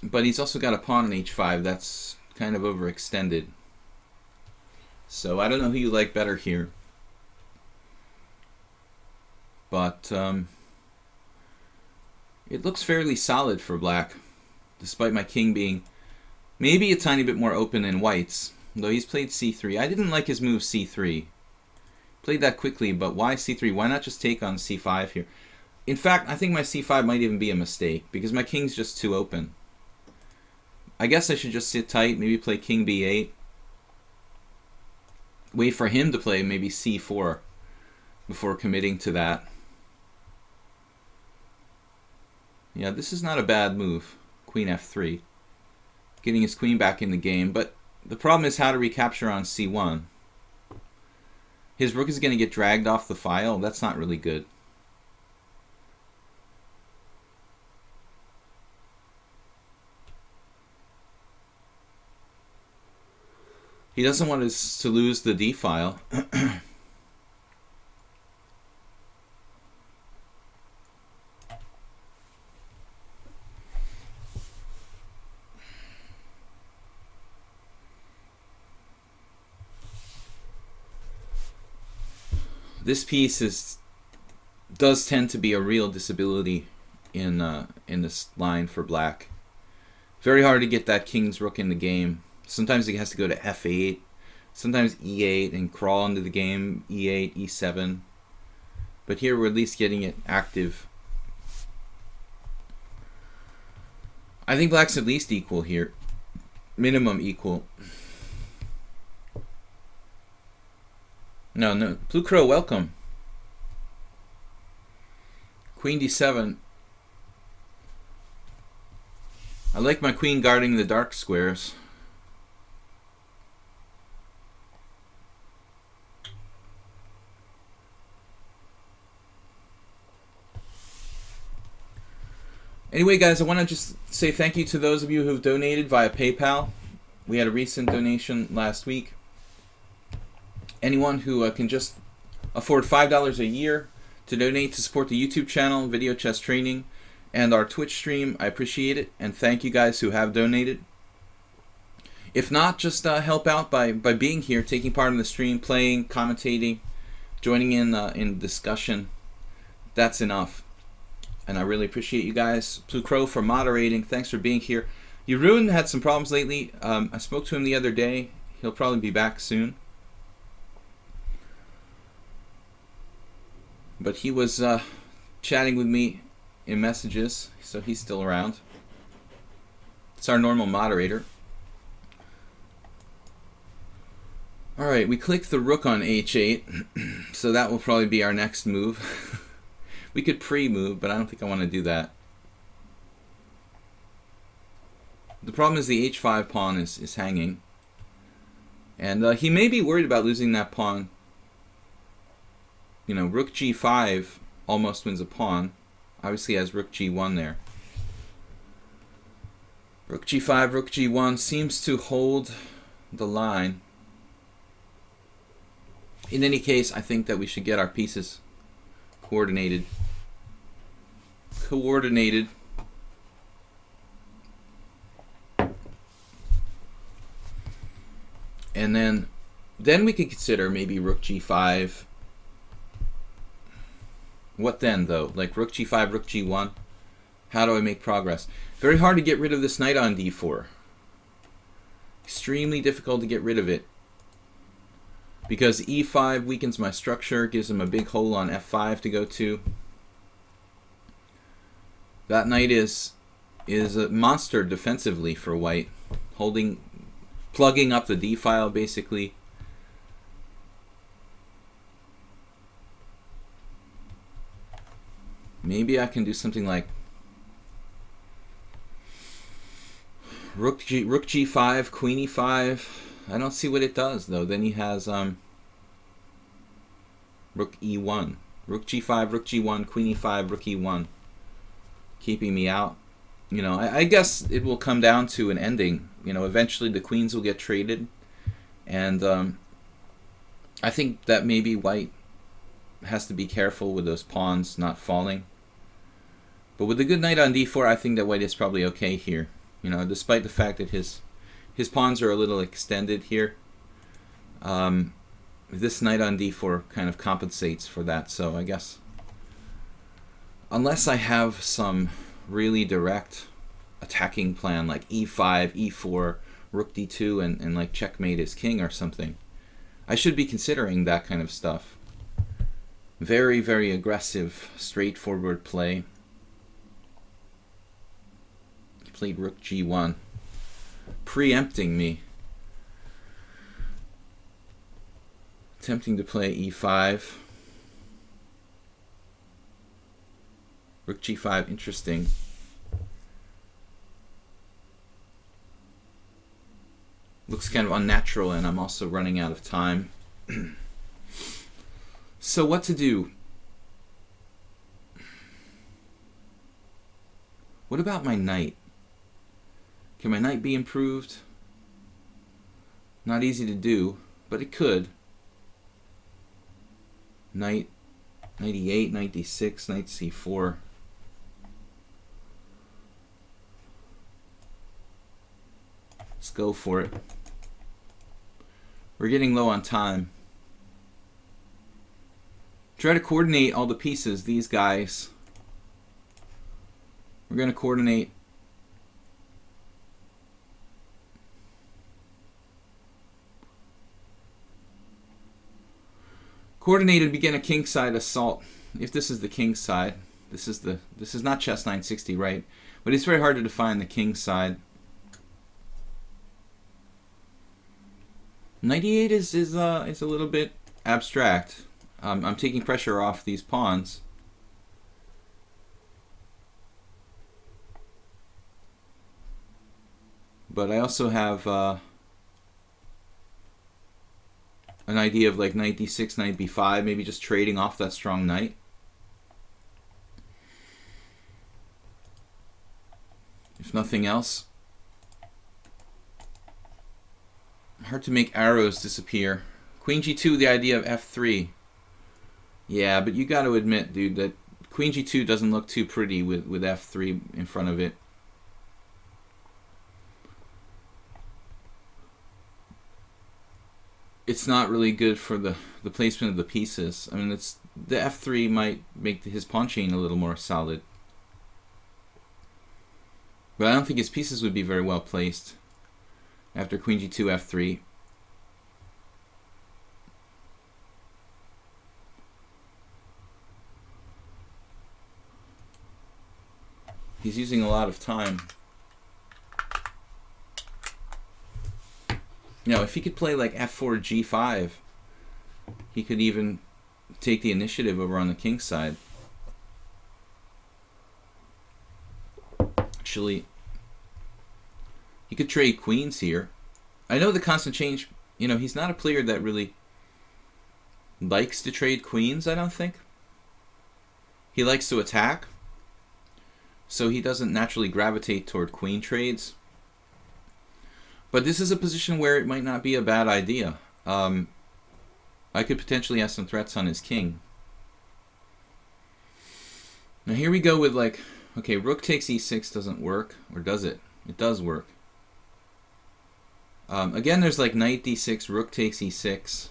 but he's also got a pawn on h5 that's kind of overextended. So I don't know who you like better here. But it looks fairly solid for black, despite my king being maybe a tiny bit more open than white's, though he's played c3. I didn't like his move c3. Played that quickly, but why c3? Why not just take on c5 here? In fact, I think my c5 might even be a mistake, because my king's just too open. I guess I should just sit tight, maybe play king b8. Wait for him to play maybe c4 before committing to that. Yeah, this is not a bad move. Queen f3. Getting his queen back in the game, but the problem is how to recapture on c1. His rook is going to get dragged off the file. That's not really good. He doesn't want us to lose the d file. This piece does tend to be a real disability in this line for black. Very hard to get that king's rook in the game. Sometimes he has to go to f8, sometimes e8 and crawl into the game, e8, e7. But here we're at least getting it active. I think black's at least equal here. Minimum equal. No. Blue Crow, welcome. Queen d7. I like my queen guarding the dark squares. Anyway, guys, I want to just say thank you to those of you who've donated via PayPal. We had a recent donation last week. Anyone who can just afford $5 a year to donate to support the YouTube channel, Video Chess Training, and our Twitch stream, I appreciate it. And thank you guys who have donated. If not, just help out by being here, taking part in the stream, playing, commentating, joining in discussion. That's enough. And I really appreciate you guys. Blue Crow for moderating. Thanks for being here. Jeroen had some problems lately. I spoke to him the other day. He'll probably be back soon. But he was chatting with me in messages, so he's still around. It's our normal moderator. Alright, we clicked the rook on h8, so that will probably be our next move. We could pre-move, but I don't think I want to do that. The problem is the h5 pawn is hanging. And he may be worried about losing that pawn. rook g5 almost wins a pawn. Obviously has rook g1 there. Rook g5, rook g1 seems to hold the line. In any case, I think that we should get our pieces coordinated. And then we could consider maybe rook g5. What then, though? Like rook g5, rook g1? How do I make progress? Very hard to get rid of this knight on d4. Extremely difficult to get rid of it. Because e5 weakens my structure, gives him a big hole on f5 to go to. That knight is a monster defensively for white. Plugging up the d file, basically. Maybe I can do something like rook g5, queen e5. I don't see what it does, though. Then he has rook e1. Rook g5, rook g1, queen e5, rook e1. Keeping me out. I guess it will come down to an ending. Eventually the queens will get traded. And I think that maybe white has to be careful with those pawns not falling. But with a good knight on d4, I think that white is probably okay here. Despite the fact that his pawns are a little extended here. This knight on d4 kind of compensates for that. So I guess, unless I have some really direct attacking plan like e5, e4, rook d2, and like checkmate his king or something, I should be considering that kind of stuff. Very, very aggressive, straightforward play. Played rook g1, preempting me. Attempting to play e5. Rook g5, interesting. Looks kind of unnatural, and I'm also running out of time. So what to do? What about my knight? Can my knight be improved? Not easy to do, but it could. Knight e8, knight d6, knight c4. Let's go for it. We're getting low on time. Try to coordinate all the pieces, these guys. We're going to coordinate and begin a kingside assault. If this is the king's side, this is not chess 960, right? But it's very hard to define the king's side. Knight e8 is a little bit abstract. I'm taking pressure off these pawns. But I also have an idea of like knight d6, knight b5, maybe just trading off that strong knight. If nothing else. Hard to make arrows disappear. Queen g2, the idea of f3. Yeah, but you got to admit, dude, that queen g2 doesn't look too pretty with f3 in front of it. It's not really good for the placement of the pieces. I mean, the f3 might make his pawn chain a little more solid. But I don't think his pieces would be very well placed after queen g2, f3. He's using a lot of time. If he could play like f4, g5, he could even take the initiative over on the king's side. Actually, he could trade queens here. I know the constant change, he's not a player that really likes to trade queens, I don't think. He likes to attack, so he doesn't naturally gravitate toward queen trades. But this is a position where it might not be a bad idea. I could potentially have some threats on his king. Now here we go with like, okay, rook takes e6 doesn't work, or does it? It does work. Again, there's like knight d6, rook takes e6,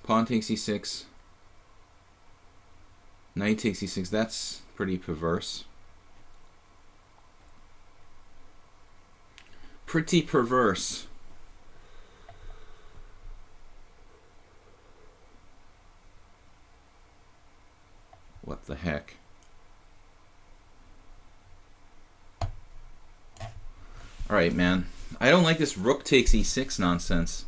pawn takes e6, knight takes e6. That's pretty perverse. Pretty perverse. What the heck? Alright, man. I don't like this rook takes e6 nonsense.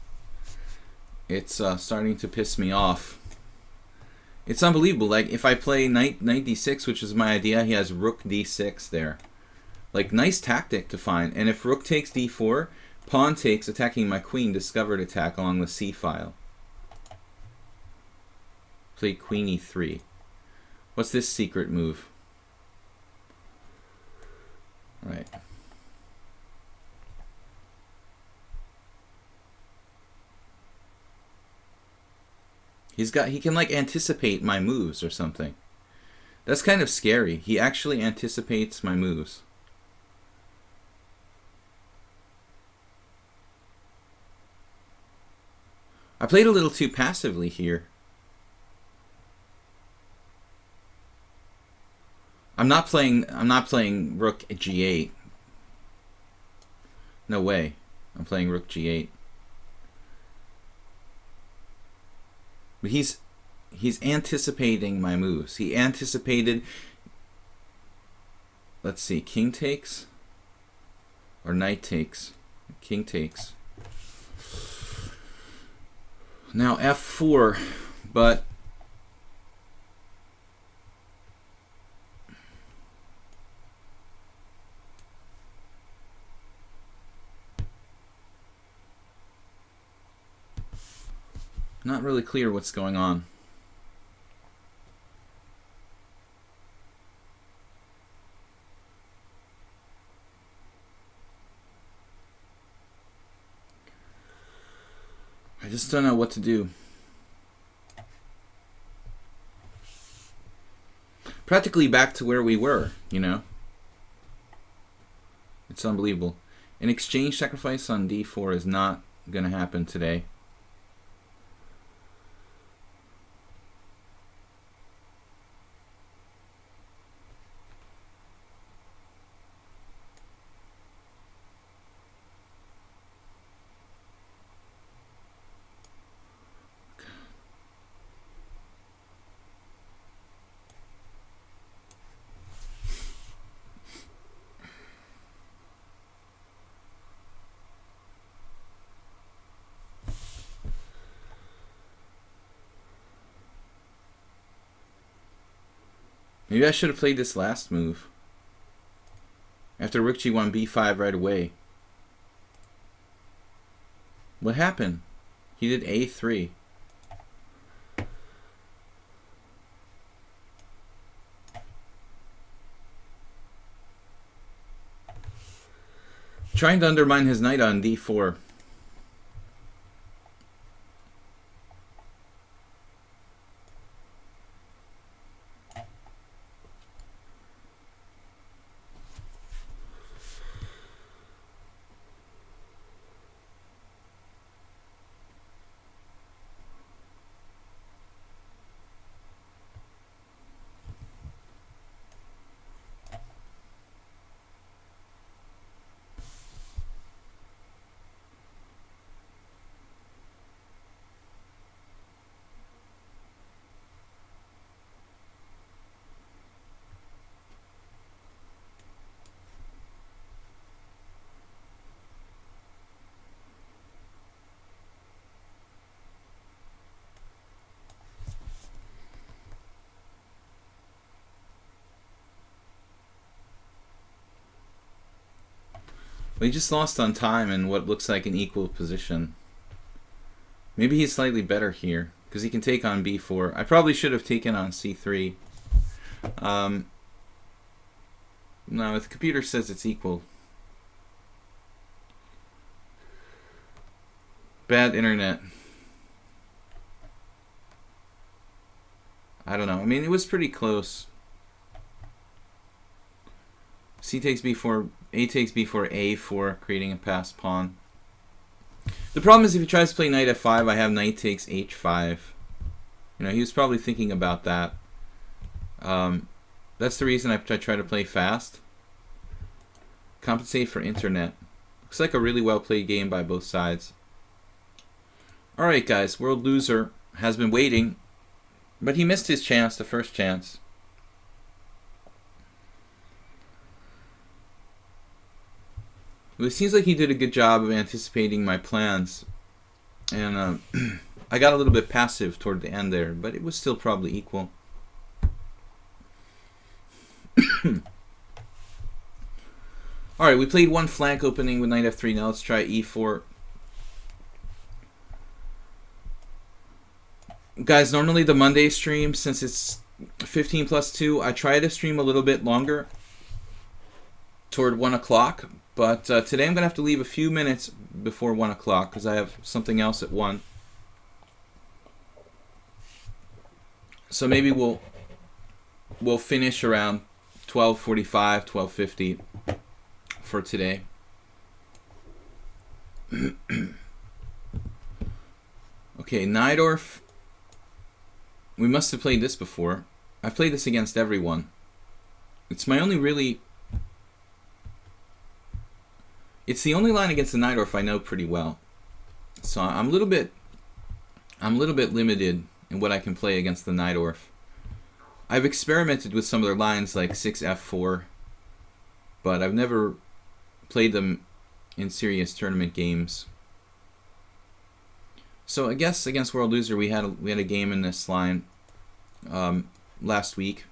It's starting to piss me off. It's unbelievable. Like, if I play knight d6, which is my idea, he has rook d6 there. Like, nice tactic to find. And if rook takes d4, pawn takes, attacking my queen, discovered attack along the c file. Play queen e3. What's this secret move? Right. He can like anticipate my moves or something. That's kind of scary. He actually anticipates my moves. I played a little too passively here. I'm not playing rook g8. No way. I'm playing rook g8. But he's anticipating my moves. He anticipated, let's see, king takes or knight takes. King takes. Now f4, but not really clear what's going on. I just don't know what to do. Practically back to where we were, you know? It's unbelievable. An exchange sacrifice on d4 is not going to happen today. Maybe I should have played this last move. After rook g1, b5 right away. What happened? He did a3. Trying to undermine his knight on d4. Well, he just lost on time in what looks like an equal position. Maybe he's slightly better here, because he can take on b4. I probably should have taken on c3. No, the computer says it's equal. Bad internet. I don't know. I mean, it was pretty close. C takes b4, A takes b4, a4, creating a passed pawn. The problem is if he tries to play knight f5, I have knight takes h5. You know, he was probably thinking about that. That's the reason I try to play fast. Compensate for internet. Looks like a really well played game by both sides. Alright guys, world loser has been waiting, but he missed his chance, the first chance. Well, it seems like he did a good job of anticipating my plans, and I got a little bit passive toward the end there, but it was still probably equal. Alright, we played one flank opening with knight f3. Now let's try e4. Guys, normally the Monday stream, since it's 15 plus 2, I try to stream a little bit longer, toward 1 o'clock. But today I'm going to have to leave a few minutes before 1 o'clock because I have something else at 1. So maybe we'll finish around 12:45, 12:50 for today. Okay, Najdorf. We must have played this before. I've played this against everyone. It's my only really... It's the only line against the Najdorf I know pretty well. So I'm a little bit limited in what I can play against the Najdorf. I've experimented with some of their lines like 6f4, but I've never played them in serious tournament games. So I guess against World Loser we had a game in this line last week.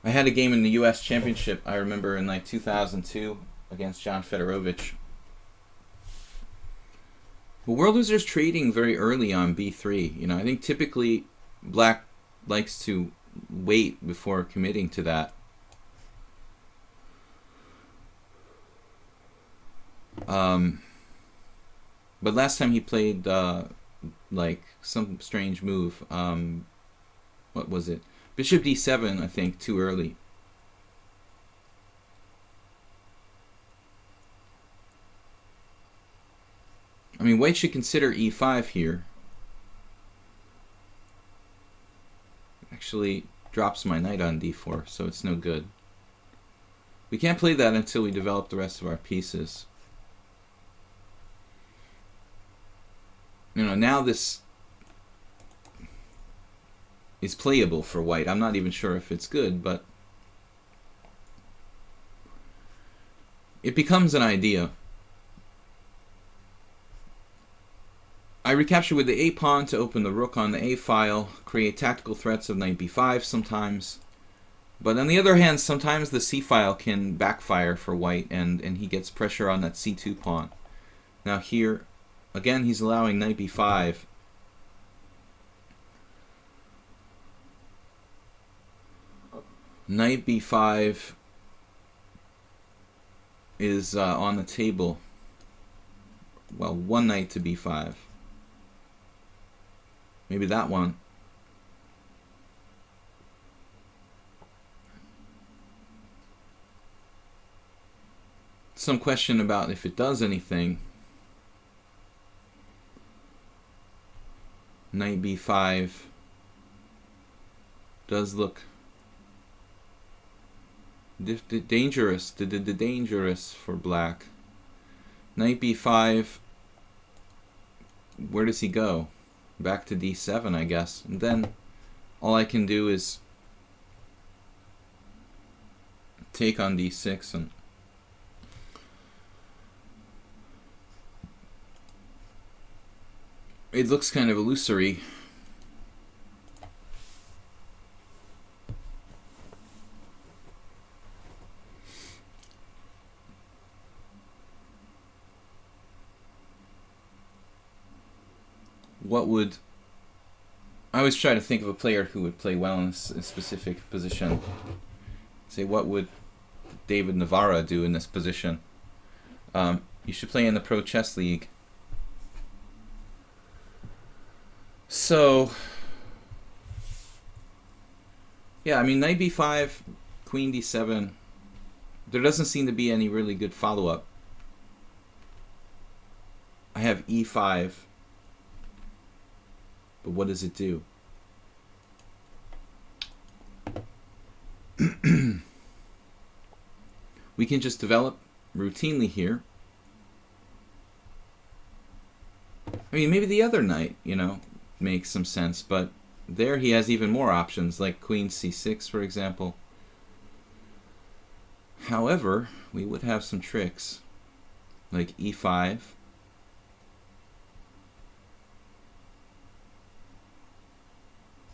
I had a game in the U.S. Championship, I remember, in like 2002 against John Fedorovich. But World Loser's trading very early on b3. You know, I think typically Black likes to wait before committing to that. But last time he played like some strange move. What was it? Bishop d7, I think, too early. I mean, White should consider e5 here. Actually drops my knight on d4, so it's no good. We can't play that until we develop the rest of our pieces. You know, now this is playable for White. I'm not even sure if it's good, but it becomes an idea. I recapture with the a pawn to open the rook on the a file, create tactical threats of knight b5 sometimes. But on the other hand, sometimes the c file can backfire for White, and he gets pressure on that c2 pawn. Now here, again, he's allowing knight b5. Knight b5 is on the table. Well, one knight to b5. Maybe that one. Some question about if it does anything. Knight b5 does look dangerous for Black. Knight b5, where does he go? Back to d7, I guess. And then all I can do is take on d6, and it looks kind of illusory. what would... I always try to think of a player who would play well in a specific position. Say, what would David Navarra do in this position? You should play in the Pro Chess League. So, yeah, I mean, knight b5, queen d7. There doesn't seem to be any really good follow-up. I have e5. But what does it do? We can just develop routinely here. I mean, maybe the other knight, you know, makes some sense, but there he has even more options, like queen c6, for example. However, we would have some tricks, like e5.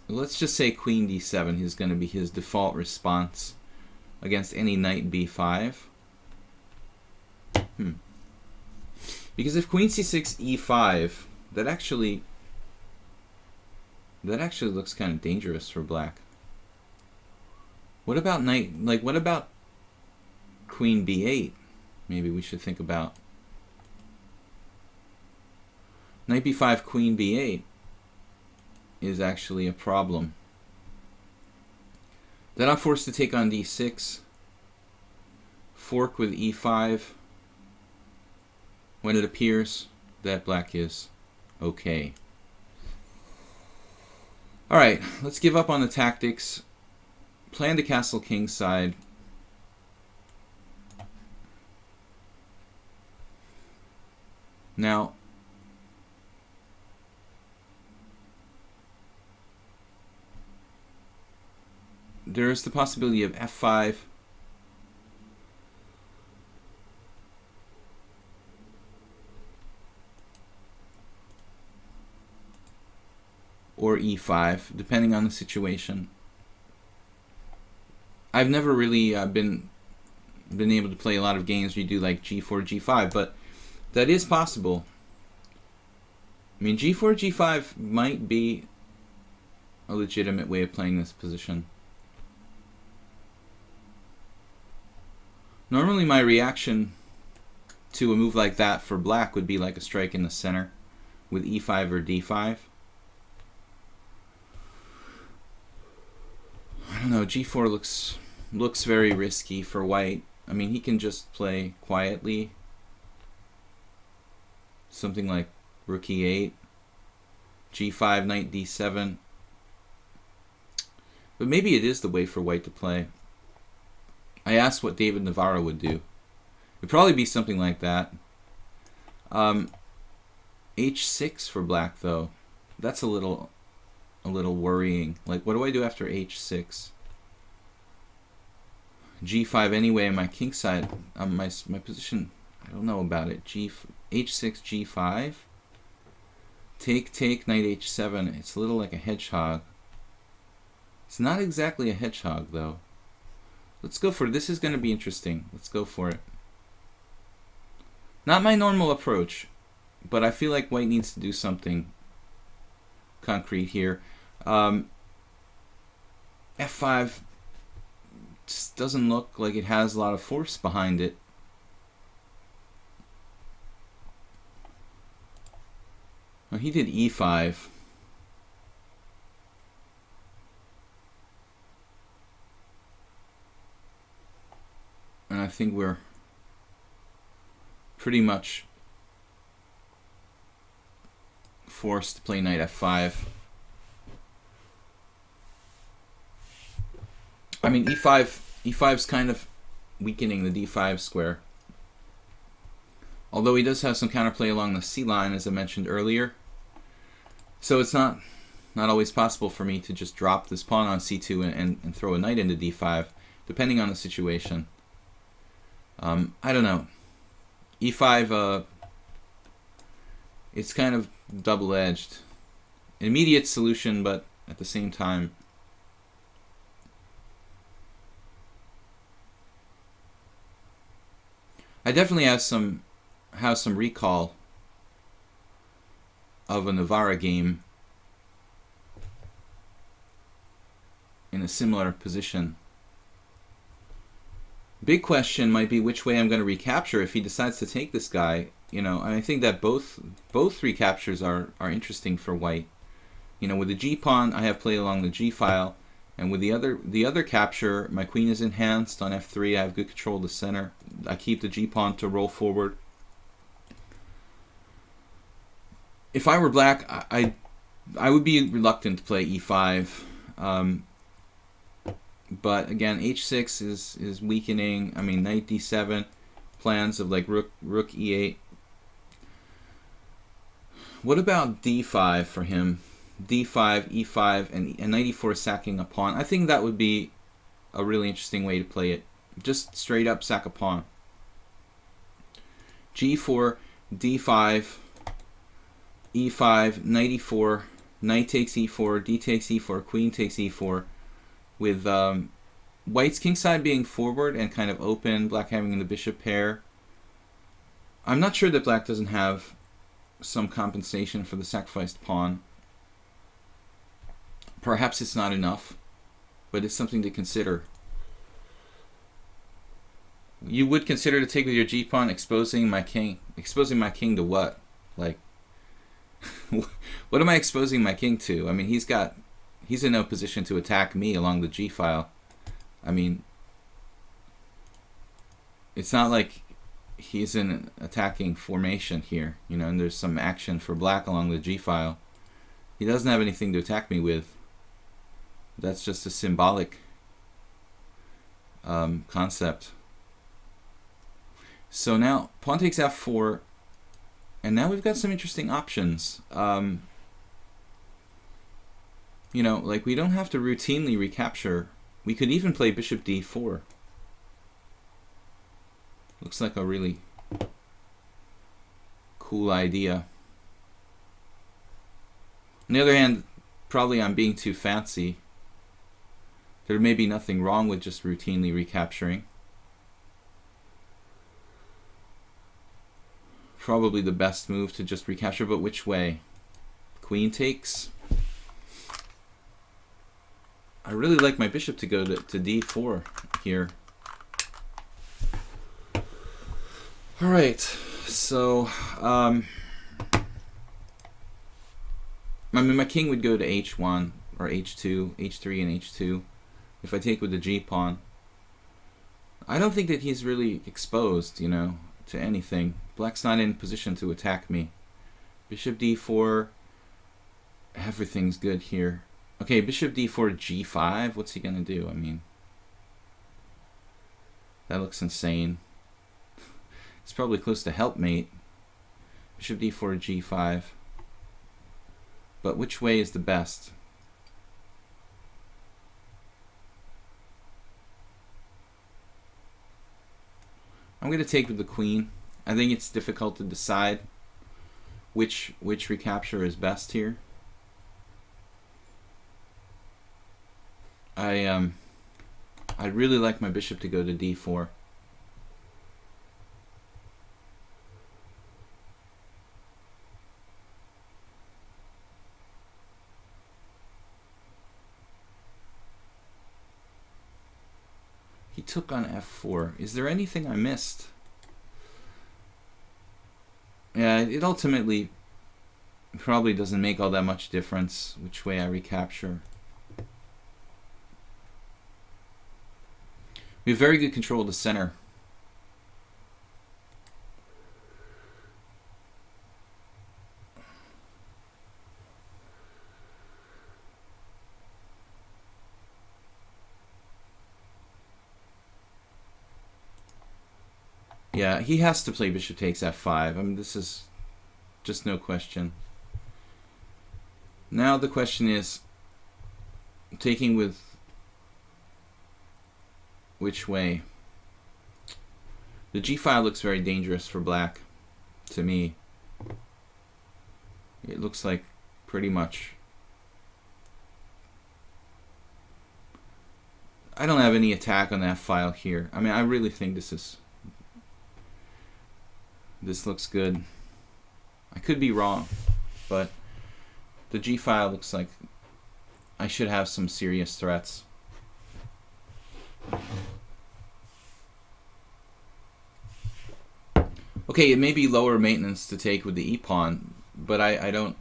Let's just say queen d7 is going to be his default response against any knight b5. Because if queen c6, e5, that actually looks kind of dangerous for black. What about what about queen b8? Maybe we should think about knight b5, queen b8 is actually a problem. Then I'm forced to take on d6, fork with e5, when it appears that black is okay. Alright, let's give up on the tactics. Plan to castle kingside. Now, there is the possibility of f5. Or e5, depending on the situation. I've never really been able to play a lot of games where you do like g4, g5, but that is possible. I mean, g4, g5 might be a legitimate way of playing this position. Normally my reaction to a move like that for black would be like a strike in the center with e5 or d5. I don't know, g4 looks very risky for white. I mean, he can just play quietly. Something like rook e8, g5, knight d7. But maybe it is the way for white to play. I asked what David Navarro would do. It'd probably be something like that. h6 for black, though. That's a little worrying. Like, what do I do after h6? g5 anyway, and my king side, my position, I don't know about it. h6, g5. Take, knight h7. It's a little like a hedgehog. It's not exactly a hedgehog, though. Let's go for it. This is going to be interesting. Let's go for it. Not my normal approach, but I feel like white needs to do something concrete here. f5 just doesn't look like it has a lot of force behind it. Well, he did e5. And I think we're pretty much forced to play knight f5. I mean, e5's kind of weakening the d5 square. Although he does have some counterplay along the c line, as I mentioned earlier. So it's not always possible for me to just drop this pawn on c2 and throw a knight into d5, depending on the situation. I don't know. e5, it's kind of double-edged. Immediate solution, but at the same time, I definitely have some recall of a Navarra game in a similar position. Big question might be which way I'm going to recapture if he decides to take this guy. You know, and I think that both recaptures are interesting for white. You know, with the G pawn, I have played along the G file, and with the other capture, my queen is enhanced on F3. I have good control of the center. I keep the G pawn to roll forward. If I were black, I would be reluctant to play E5. But again, H6 is weakening. I mean, Knight D7, plans of like Rook E8. What about D5 for him? D5, E5, and Knight E4 sacking a pawn. I think that would be a really interesting way to play it. Just straight up sack a pawn. G4, D5, E5, Knight E4, Knight takes E4, D takes E4, Queen takes E4. With white's kingside being forward and kind of open, black having the bishop pair. I'm not sure that black doesn't have some compensation for the sacrificed pawn. Perhaps it's not enough, but it's something to consider. You would consider to take with your g-pawn, exposing my king. Exposing my king to what? Like, what am I exposing my king to? I mean, he's in no position to attack me along the g-file. I mean, it's not like he's in an attacking formation here, you know, and there's some action for black along the g-file. He doesn't have anything to attack me with. That's just a symbolic concept. So now pawn takes f4, and now we've got some interesting options. You know, like we don't have to routinely recapture. We could even play bishop d4. Looks like a really cool idea. On the other hand, probably I'm being too fancy. There may be nothing wrong with just routinely recapturing. Probably the best move to just recapture, but which way? Queen takes. I really like my bishop to go to d4 here. Alright, so I mean, my king would go to h1 or h2, h3 and h2 if I take with the g-pawn. I don't think that he's really exposed, you know, to anything. Black's not in position to attack me. Bishop d4, everything's good here. Okay, bishop d4, g5, what's he gonna do? I mean, that looks insane. It's probably close to helpmate. Bishop d4, g5. But which way is the best? I'm going to take with the queen. I think it's difficult to decide which recapture is best here. I'd really like my bishop to go to d4. He took on f4. Is there anything I missed? Yeah, it ultimately probably doesn't make all that much difference which way I recapture. We have very good control of the center. Yeah, he has to play bishop takes f5. I mean, this is just no question. Now the question is taking with which way? The g-file looks very dangerous for black to me. It looks like pretty much I don't have any attack on that file here. I mean, I really think this looks good. I could be wrong. but the g file looks like I should have some serious threats. Okay, it may be lower maintenance to take with the e-pawn, but I don't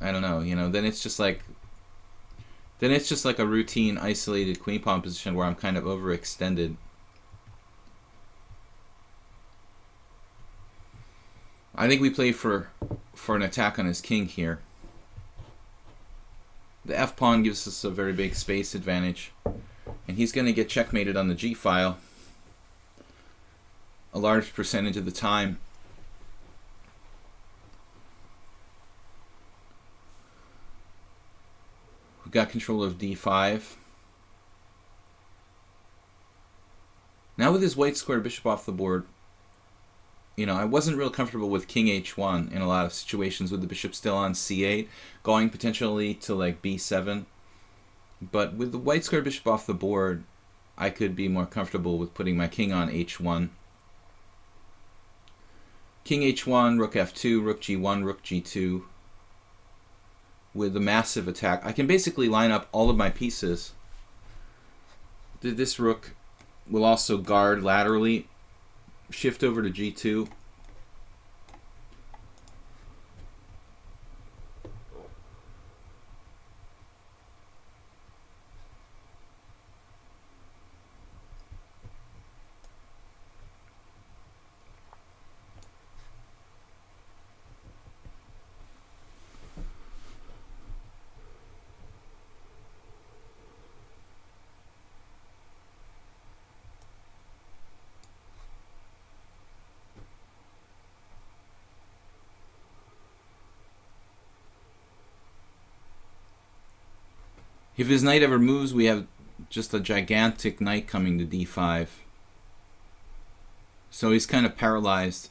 know, you know, then it's just like a routine isolated queen pawn position where I'm kind of overextended. I think we play for an attack on his king here. The f pawn gives us a very big space advantage, and he's going to get checkmated on the g file a large percentage of the time. We've got control of d5. Now with his white square bishop off the board, you know, I wasn't real comfortable with king h1 in a lot of situations with the bishop still on c8, going potentially to like b7. But with the white square bishop off the board, I could be more comfortable with putting my king on h1. King h1, rook f2, rook g1, rook g2. With a massive attack, I can basically line up all of my pieces. This rook will also guard laterally. Shift over to g2. If his knight ever moves, we have just a gigantic knight coming to d5. So he's kind of paralyzed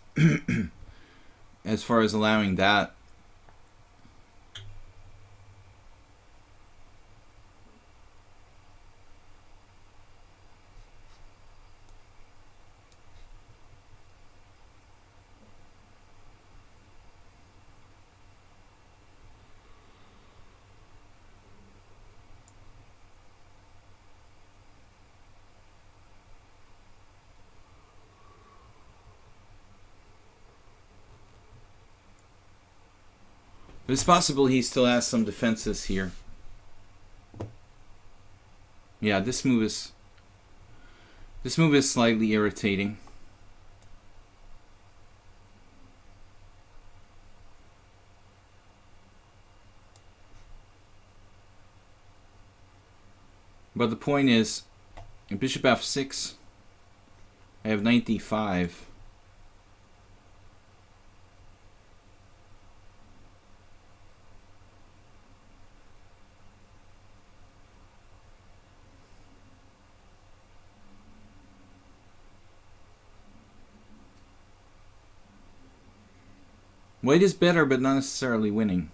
as far as allowing that. But it's possible he still has some defenses here. Yeah, this move is slightly irritating. But the point is, in bishop f6, I have knight d5. White is better, but not necessarily winning.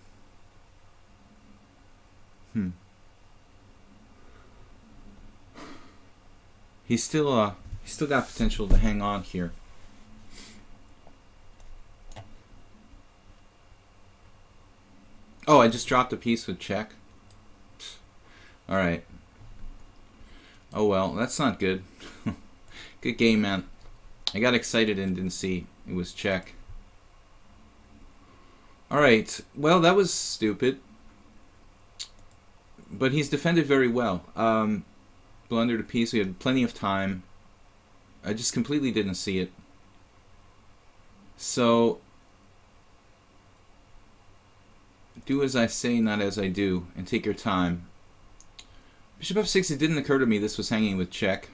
He's still got potential to hang on here. Oh, I just dropped a piece with check. All right. Oh well, that's not good. Good game, man. I got excited and didn't see it was check. Alright, well, that was stupid. But he's defended very well. Blundered a piece, we had plenty of time. I just completely didn't see it. So, do as I say, not as I do, and take your time. Bishop f6, it didn't occur to me this was hanging with check.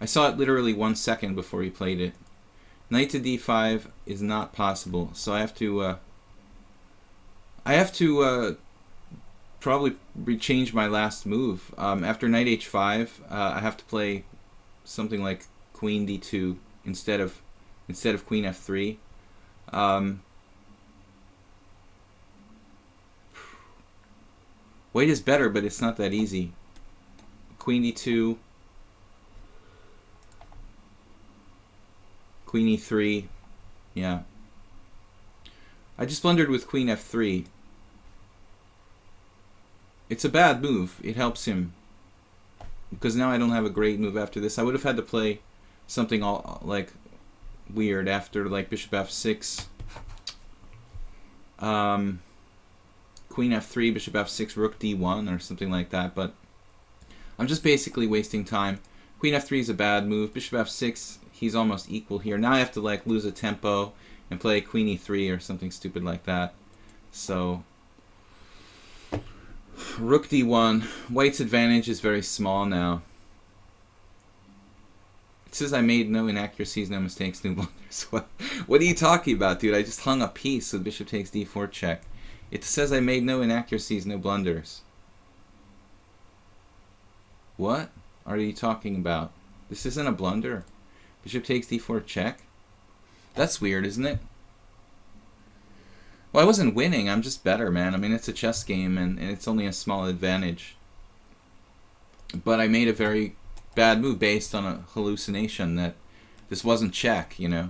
I saw it literally 1 second before he played it. Knight to d5 is not possible, so I have to probably change my last move. After knight h5, I have to play something like queen d2 instead of queen f3. White is better, but it's not that easy. Queen d2. Queen e3, yeah. I just blundered with queen f3. It's a bad move. It helps him. Because now I don't have a great move after this. I would have had to play something all like weird after like bishop f6. Queen f3, bishop f6, rook d1 or something like that. But I'm just basically wasting time. Queen f3 is a bad move. Bishop f6, he's almost equal here. Now I have to like lose a tempo and play queen e3 or something stupid like that. So rook d1. White's advantage is very small now. It says I made no inaccuracies, no mistakes, no blunders. What are you talking about, dude? I just hung a piece with bishop takes d4 check. It says I made no inaccuracies, no blunders. What are you talking about? This isn't a blunder. Bishop takes d4 check? That's weird, isn't it? Well, I wasn't winning. I'm just better, man. I mean, it's a chess game, and it's only a small advantage. But I made a very bad move based on a hallucination that this wasn't check, you know.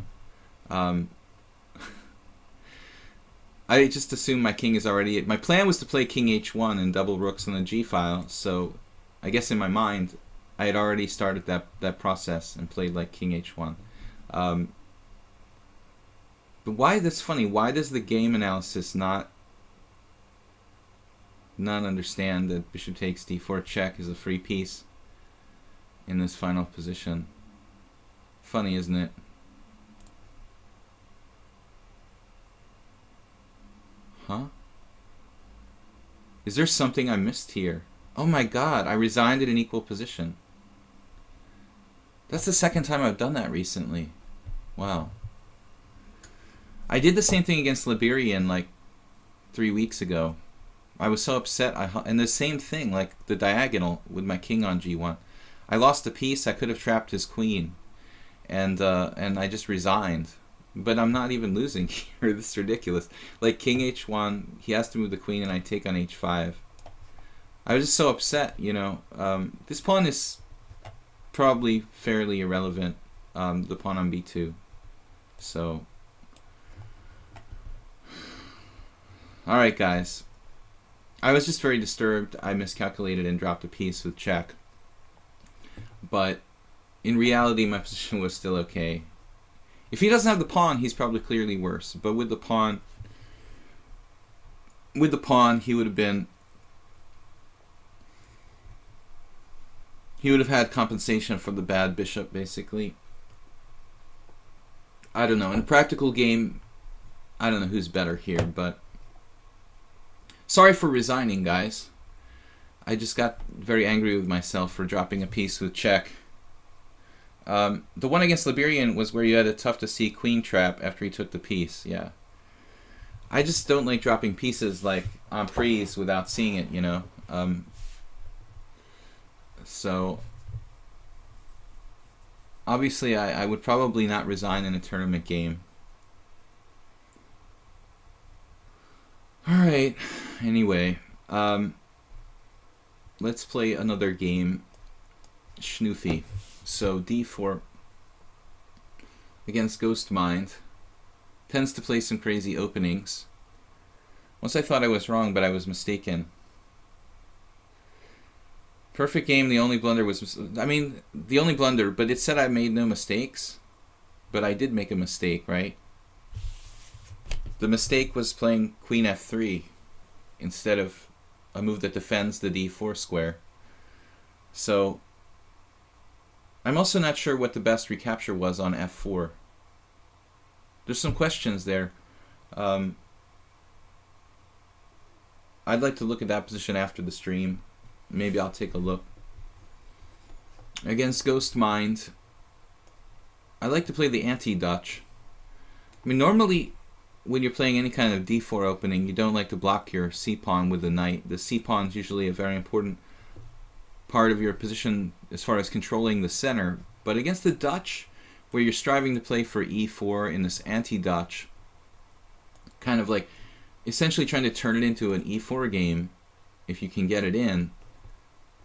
I just assumed my king is already... My plan was to play king h1 and double rooks on the g-file, so I guess in my mind I had already started that process and played like king h1. But why, that's funny, why does the game analysis not understand that bishop takes d4 check is a free piece in this final position? Funny, isn't it? Huh? Is there something I missed here? Oh my god, I resigned at an equal position. That's the second time I've done that recently. Wow. I did the same thing against Liberian like 3 weeks ago. I was so upset. And the same thing, like the diagonal with my king on g1. I lost a piece. I could have trapped his queen, and I just resigned. But I'm not even losing here. This is ridiculous. Like king h1, he has to move the queen, and I take on h5. I was just so upset, you know. This pawn is probably fairly irrelevant. The pawn on b2. So, all right, guys. I was just very disturbed. I miscalculated and dropped a piece with check. But in reality, my position was still okay. If he doesn't have the pawn, he's probably clearly worse. But with the pawn, he would have been... He would have had compensation for the bad bishop, basically. I don't know. In a practical game, I don't know who's better here, but... Sorry for resigning, guys. I just got very angry with myself for dropping a piece with check. The one against Liberian was where you had a tough to see queen trap after he took the piece, yeah. I just don't like dropping pieces like en prise without seeing it, you know. So, obviously I would probably not resign in a tournament game. Alright, anyway, let's play another game, Schnoofy. So d4 against Ghost Mind. Tends to play some crazy openings. Once I thought I was wrong, but I was mistaken. Perfect game, the only blunder was... I mean, the only blunder, but it said I made no mistakes. But I did make a mistake, right? The mistake was playing queen f3 instead of a move that defends the d4 square. So, I'm also not sure what the best recapture was on f4. There's some questions there. I'd like to look at that position after the stream. Maybe I'll take a look. Against Ghost Mind, I like to play the anti-Dutch. I mean, normally, when you're playing any kind of d4 opening, you don't like to block your c-pawn with the knight. The c-pawn is usually a very important part of your position as far as controlling the center. But against the Dutch, where you're striving to play for e4 in this anti-Dutch, kind of like essentially trying to turn it into an e4 game, if you can get it in,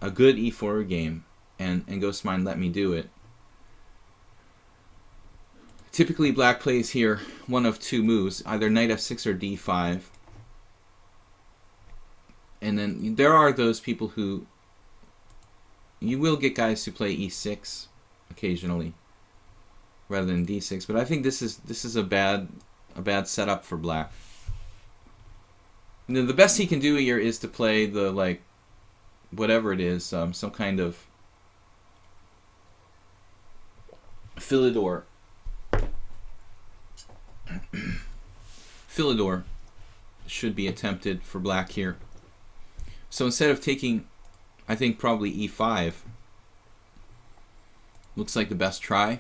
a good e4 game, and Ghost Mind let me do it. Typically, black plays here one of two moves, either knight f6 or d5. And then there are those people who... You will get guys who play e6 occasionally rather than d6, but I think this is a bad setup for black. The best he can do here is to play the, like, whatever it is, some kind of Philidor. Philidor should be attempted for black here. So instead of taking, I think probably e5, looks like the best try.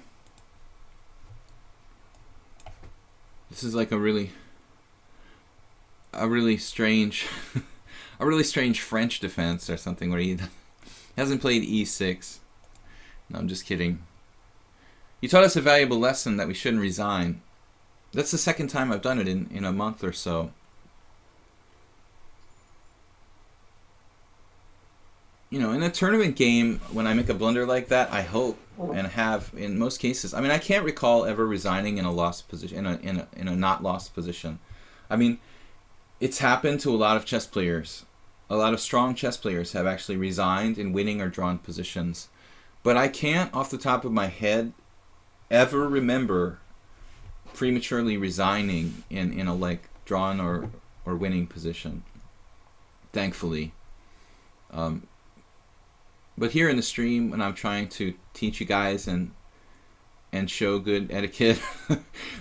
This is like a really strange a really strange French defense or something where he hasn't played e6. No, I'm just kidding. You taught us a valuable lesson that we shouldn't resign. That's the second time I've done it in a month or so. You know, in a tournament game, when I make a blunder like that, I hope and have in most cases. I mean, I can't recall ever resigning in a lost position, in a not lost position. I mean, it's happened to a lot of chess players. A lot of strong chess players have actually resigned in winning or drawn positions. But I can't, off the top of my head, ever remember prematurely resigning in a like drawn or winning position. Thankfully. But here in the stream, when I'm trying to teach you guys and show good etiquette,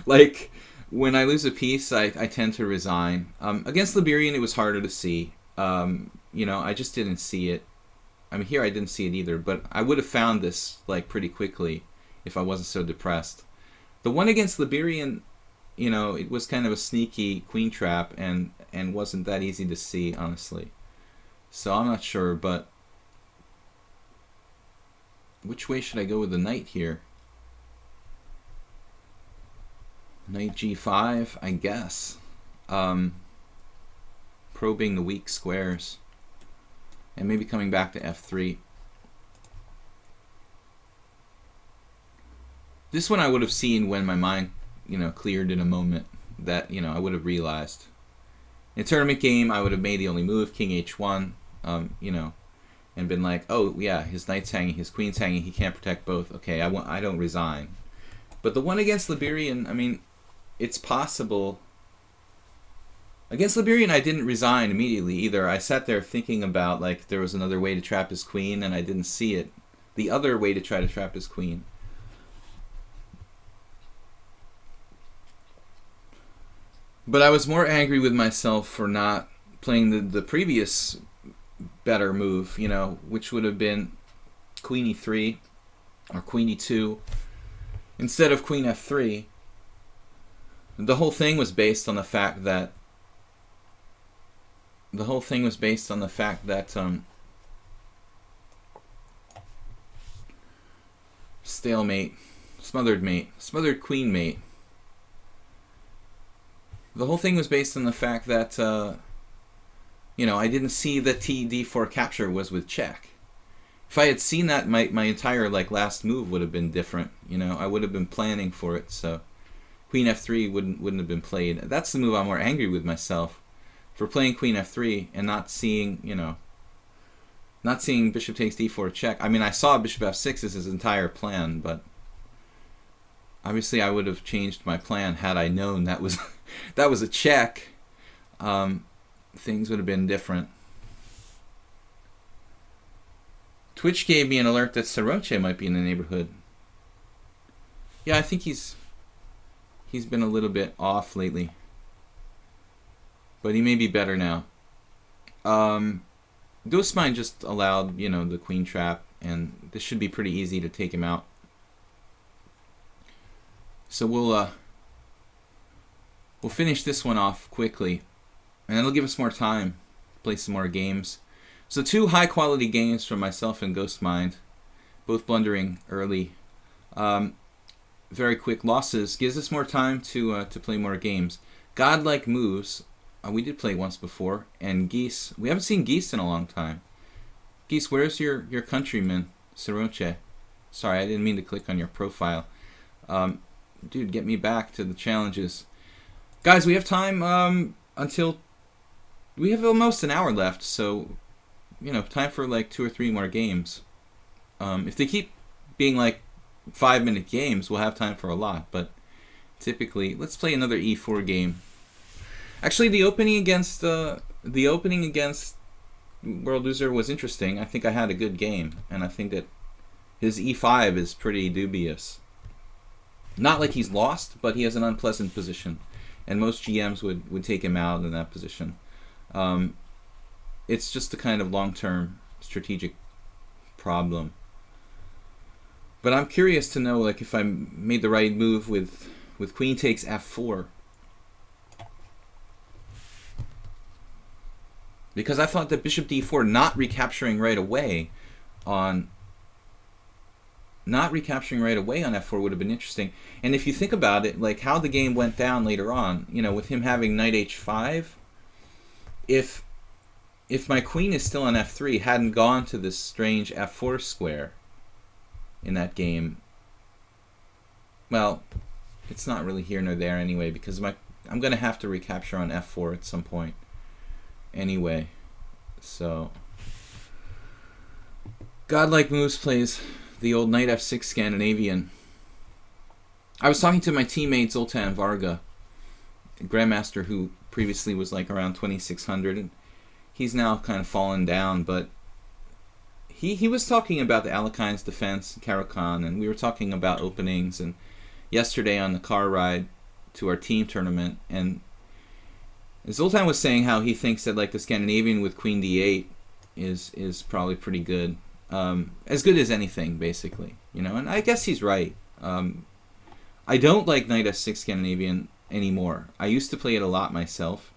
like when I lose a piece, I tend to resign. Against Liberian, it was harder to see. You know, I just didn't see it. I mean, here I didn't see it either, but I would have found this like pretty quickly if I wasn't so depressed. The one against Liberian, you know, it was kind of a sneaky queen trap and wasn't that easy to see, honestly. So I'm not sure, but which way should I go with the knight here? Knight g5, I guess. Probing the weak squares. And maybe coming back to f3. This one I would have seen when my mind, you know, cleared in a moment. That, you know, I would have realized. In a tournament game, I would have made the only move, king h1, you know, and been like, oh yeah, his knight's hanging, his queen's hanging, he can't protect both. Okay, I don't resign. But the one against Liberian, I mean, it's possible. Against Liberian, I didn't resign immediately either. I sat there thinking about, like, there was another way to trap his queen, and I didn't see it. The other way to try to trap his queen. But I was more angry with myself for not playing the previous better move, you know, which would have been queen e3 or queen e2 instead of queen f3. The whole thing was based on the fact that stalemate, smothered mate, smothered queen mate. The whole thing was based on the fact that you know, I didn't see that d4 capture was with check. If I had seen that, my entire like last move would have been different. You know, I would have been planning for it. So queen f3 wouldn't have been played. That's the move I'm more angry with myself for playing queen f3 and not seeing, you know, not seeing bishop takes d4 check. I mean, I saw bishop f6 as his entire plan, but obviously I would have changed my plan had I known that was that was a check. Things would have been different. Twitch gave me an alert that Saroche might be in the neighborhood. Yeah, I think he's been a little bit off lately. But he may be better now. Ghostmine just allowed, you know, the queen trap, and this should be pretty easy to take him out. So we'll finish this one off quickly. And that'll give us more time to play some more games. So 2 high-quality games from myself and Ghostmind, both blundering early. Very quick losses. Gives us more time to play more games. Godlike moves. We did play once before. And Geese. We haven't seen Geese in a long time. Geese, where's your countryman, Saroche? Sorry, I didn't mean to click on your profile. Dude, get me back to the challenges. Guys, we have time until... We have almost an hour left, so, you know, time for like 2 or 3 more games. If they keep being like 5-minute games, we'll have time for a lot, but typically, let's play another e4 game. Actually, the opening against World Loser was interesting. I think I had a good game, and I think that his e5 is pretty dubious. Not like he's lost, but he has an unpleasant position, and most GMs would take him out in that position. It's just a kind of long-term strategic problem. But I'm curious to know, like, if I made the right move with queen takes f4. Because I thought that bishop d4 not recapturing right away on f4 would have been interesting. And if you think about it, like how the game went down later on, you know, with him having knight h5, if my queen is still on f3, hadn't gone to this strange f4 square in that game, well, it's not really here nor there anyway, because I'm going to have to recapture on f4 at some point anyway. So Godlike Moves plays the old knight f6 Scandinavian. I was talking to my teammate Zoltan Varga, a grandmaster who previously was like around 2600, and he's now kind of fallen down, but he was talking about the Alekhine's defense, Caro-Kann, and we were talking about openings, and yesterday on the car ride to our team tournament, and Zoltan was saying how he thinks that like the Scandinavian with queen d8 is probably pretty good, as good as anything basically, you know. And I guess he's right. I don't like knight f6 Scandinavian anymore. I used to play it a lot myself,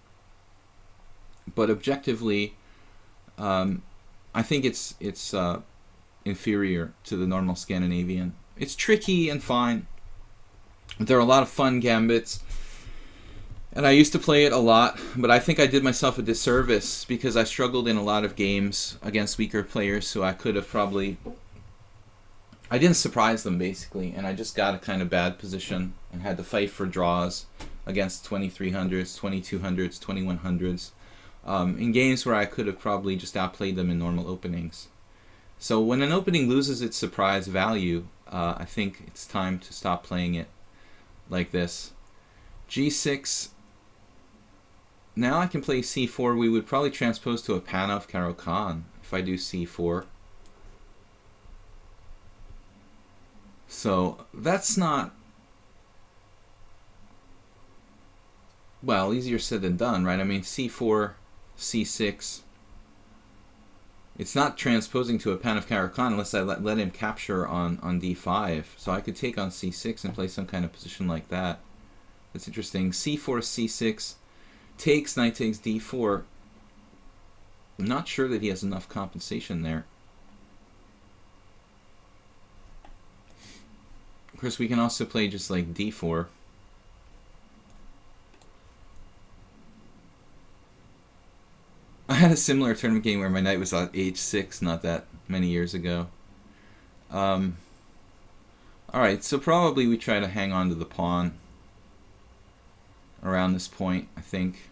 but objectively, I think it's inferior to the normal Scandinavian. It's tricky and fine. There are a lot of fun gambits, and I used to play it a lot, but I think I did myself a disservice because I struggled in a lot of games against weaker players, so I could have probably... I didn't surprise them, basically, and I just got a kind of bad position and had to fight for draws against 2300s, 2200s, 2100s, in games where I could have probably just outplayed them in normal openings. So when an opening loses its surprise value, I think it's time to stop playing it like this. G6. Now I can play c4. We would probably transpose to a Panov Caro-Kann if I do c4. So that's not, well, easier said than done, right? I mean, c4, c6. It's not transposing to a Panov Caro-Kann unless I let him capture on d5. So I could take on c6 and play some kind of position like that. That's interesting. c4, c6, takes, knight takes d4. I'm not sure that he has enough compensation there. Of course, we can also play just like d4. I had a similar tournament game where my knight was on h6 not that many years ago. Alright, so probably we try to hang on to the pawn around this point, I think.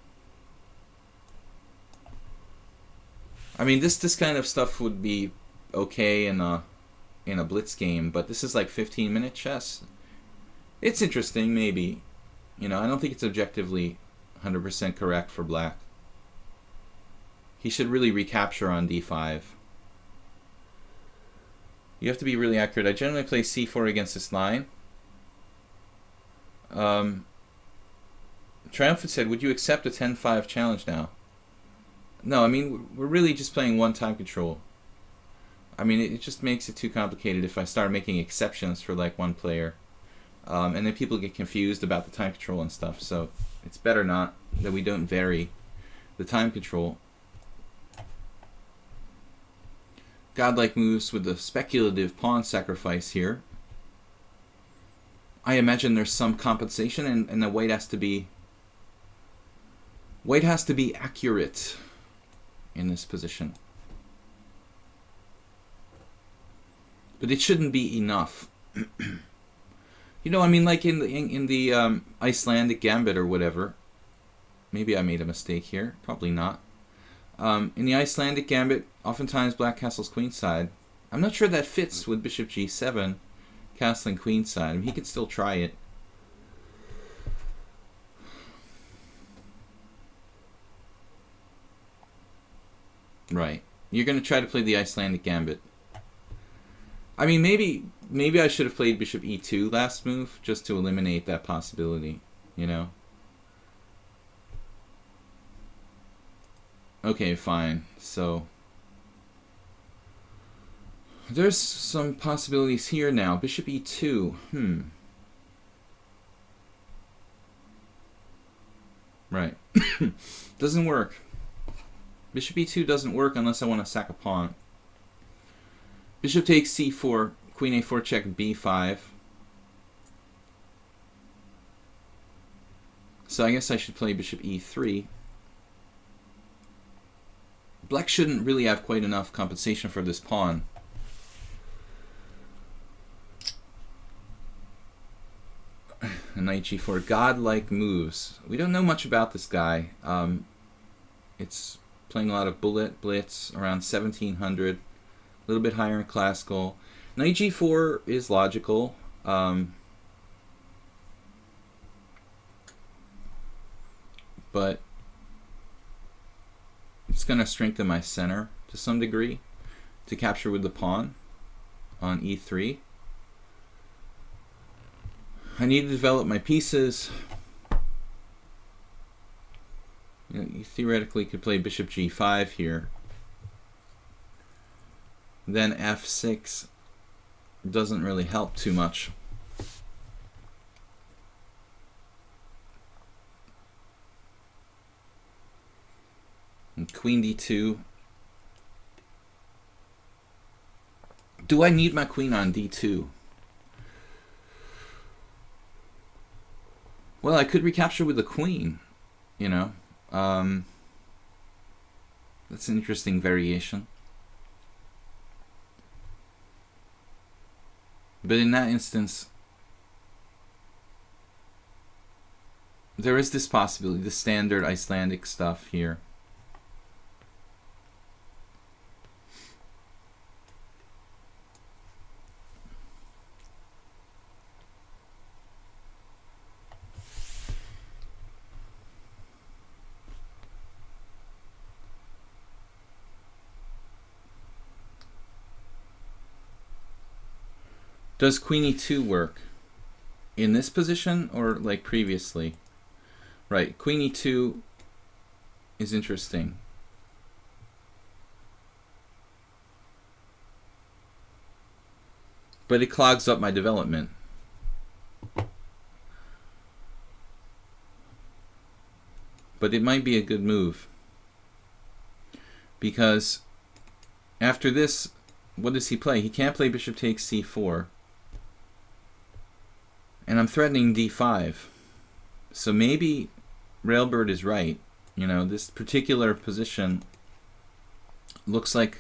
I mean, this kind of stuff would be okay in a blitz game, but this is like 15-minute chess. It's interesting, maybe. You know, I don't think it's objectively 100% correct for black. He should really recapture on d5. You have to be really accurate. I generally play c4 against this line. Triumphant said, would you accept a 10-5 challenge now? No, I mean, we're really just playing one time control. I mean, it just makes it too complicated if I start making exceptions for like one player. And then people get confused about the time control and stuff. So it's better not that we don't vary the time control. Godlike moves with the speculative pawn sacrifice here. I imagine there's some compensation, and the white has to be accurate in this position. But it shouldn't be enough. You know, I mean, like in the Icelandic gambit or whatever. Maybe I made a mistake here. Probably not. In the Icelandic gambit, oftentimes black castles queenside. I'm not sure that fits with bishop g7, castling queenside. I mean, he could still try it. Right. You're going to try to play the Icelandic gambit. I mean, maybe I should have played bishop e2 last move just to eliminate that possibility, you know? Okay, fine. So there's some possibilities here now. Bishop e2. Right. Doesn't work. Bishop e2 doesn't work unless I want to sack a pawn. Bishop takes c4, queen a4 check b5. So I guess I should play bishop e3. Black shouldn't really have quite enough compensation for this pawn. Knight g4, godlike moves. We don't know much about this guy. It's playing a lot of bullet blitz around 1700, a little bit higher in classical. Knight g4 is logical. But it's going to strengthen my center to some degree to capture with the pawn on e3. I need to develop my pieces. You know, you theoretically could play bishop g5 here. Then f6 doesn't really help too much. And queen d2. Do I need my queen on d2? Well, I could recapture with the queen, you know. That's an interesting variation. But in that instance, there is this possibility, the standard Icelandic stuff here. Does queen e2 work in this position or like previously? Right, queen e2 is interesting. But it clogs up my development. But it might be a good move. Because after this, what does he play? He can't play bishop takes c4. And I'm threatening d5. So maybe Railbird is right. You know, this particular position looks like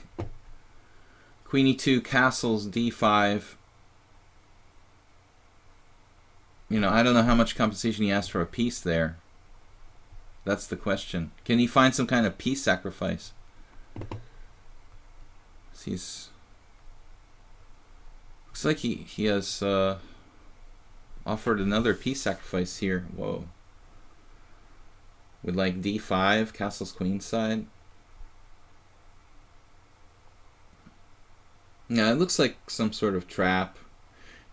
queen e2 castles d5. You know, I don't know how much compensation he has for a piece there. That's the question. Can he find some kind of piece sacrifice? He's looks like he has offered another piece sacrifice here. Whoa. With like d5, castles queenside. Yeah, it looks like some sort of trap.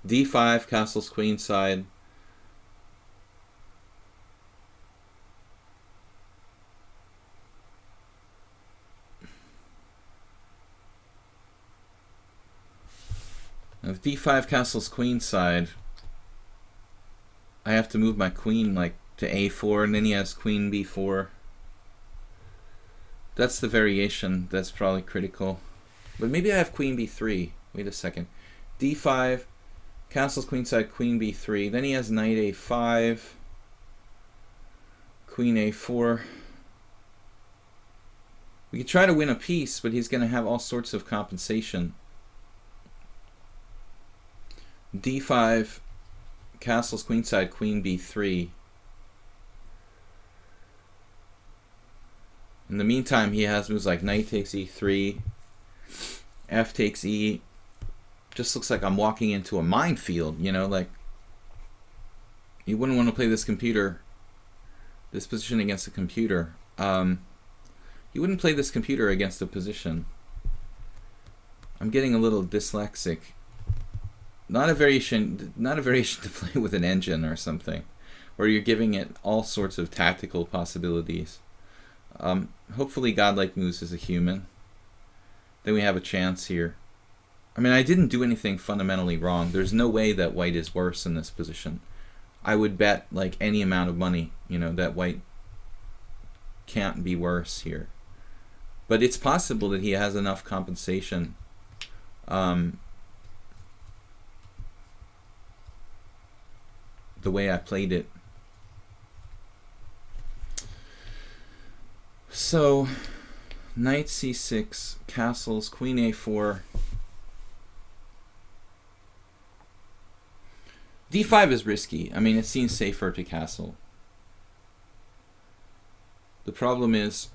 d5, castles queenside. If d5 castles queenside, I have to move my queen like to a4, and then he has queen b4. That's the variation that's probably critical. But maybe I have queen b3. Wait a second. d5, castles queenside, queen b3. Then he has knight a5, queen a4. We could try to win a piece, but he's going to have all sorts of compensation. d5, castles queenside, queen b3. In the meantime, he has moves like knight takes e3, f takes e. Just looks like I'm walking into a minefield, you know, like you wouldn't want to play this position against a computer. You wouldn't play this computer against a position. I'm getting a little dyslexic. Not a variation to play with an engine or something, where you're giving it all sorts of tactical possibilities. Hopefully godlike moves as a human. Then we have a chance here. I mean, I didn't do anything fundamentally wrong. There's no way that white is worse in this position. I would bet like any amount of money, you know, that white can't be worse here. But it's possible that he has enough compensation. The way I played it. So, knight c6, castles, queen a4. d5 is risky. I mean, it seems safer to castle. The problem is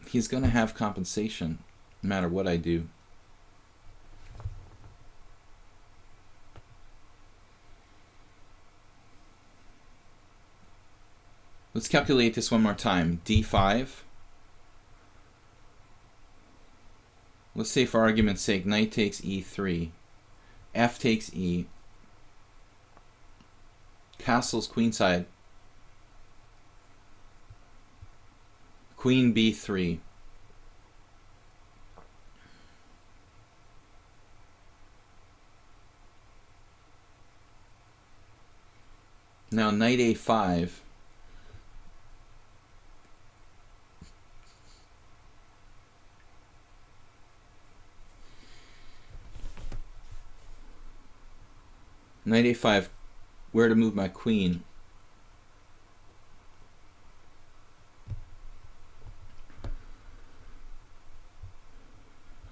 he's going to have compensation no matter what I do. Let's calculate this one more time. d5. Let's say for argument's sake, knight takes e3. F takes e. Castles queenside. Queen b3. Now knight a5. Knight a5, where to move my queen?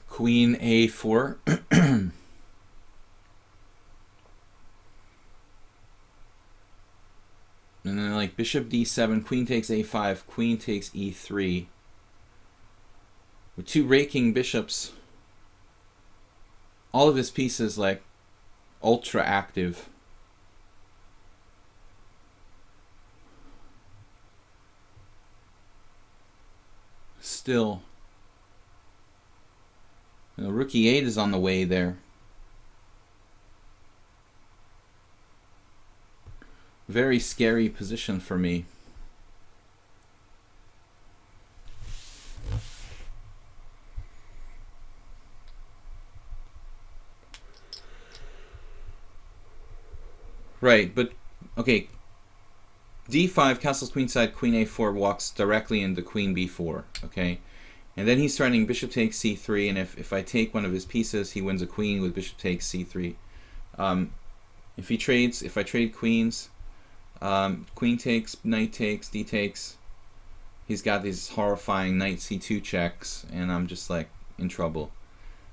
Queen a4. And then like bishop d7, queen takes a5, queen takes e3. With two raking bishops, all of his pieces like ultra active. Still, you know, rook e8 is on the way there. Very scary position for me. Right, but okay. d5, castles queenside, queen a4 walks directly into queen b4. Okay, and then he's threatening bishop takes c3, and if I take one of his pieces, he wins a queen with bishop takes c3. If I trade queens, queen takes, knight takes, d takes. He's got these horrifying knight c2 checks, and I'm just like in trouble.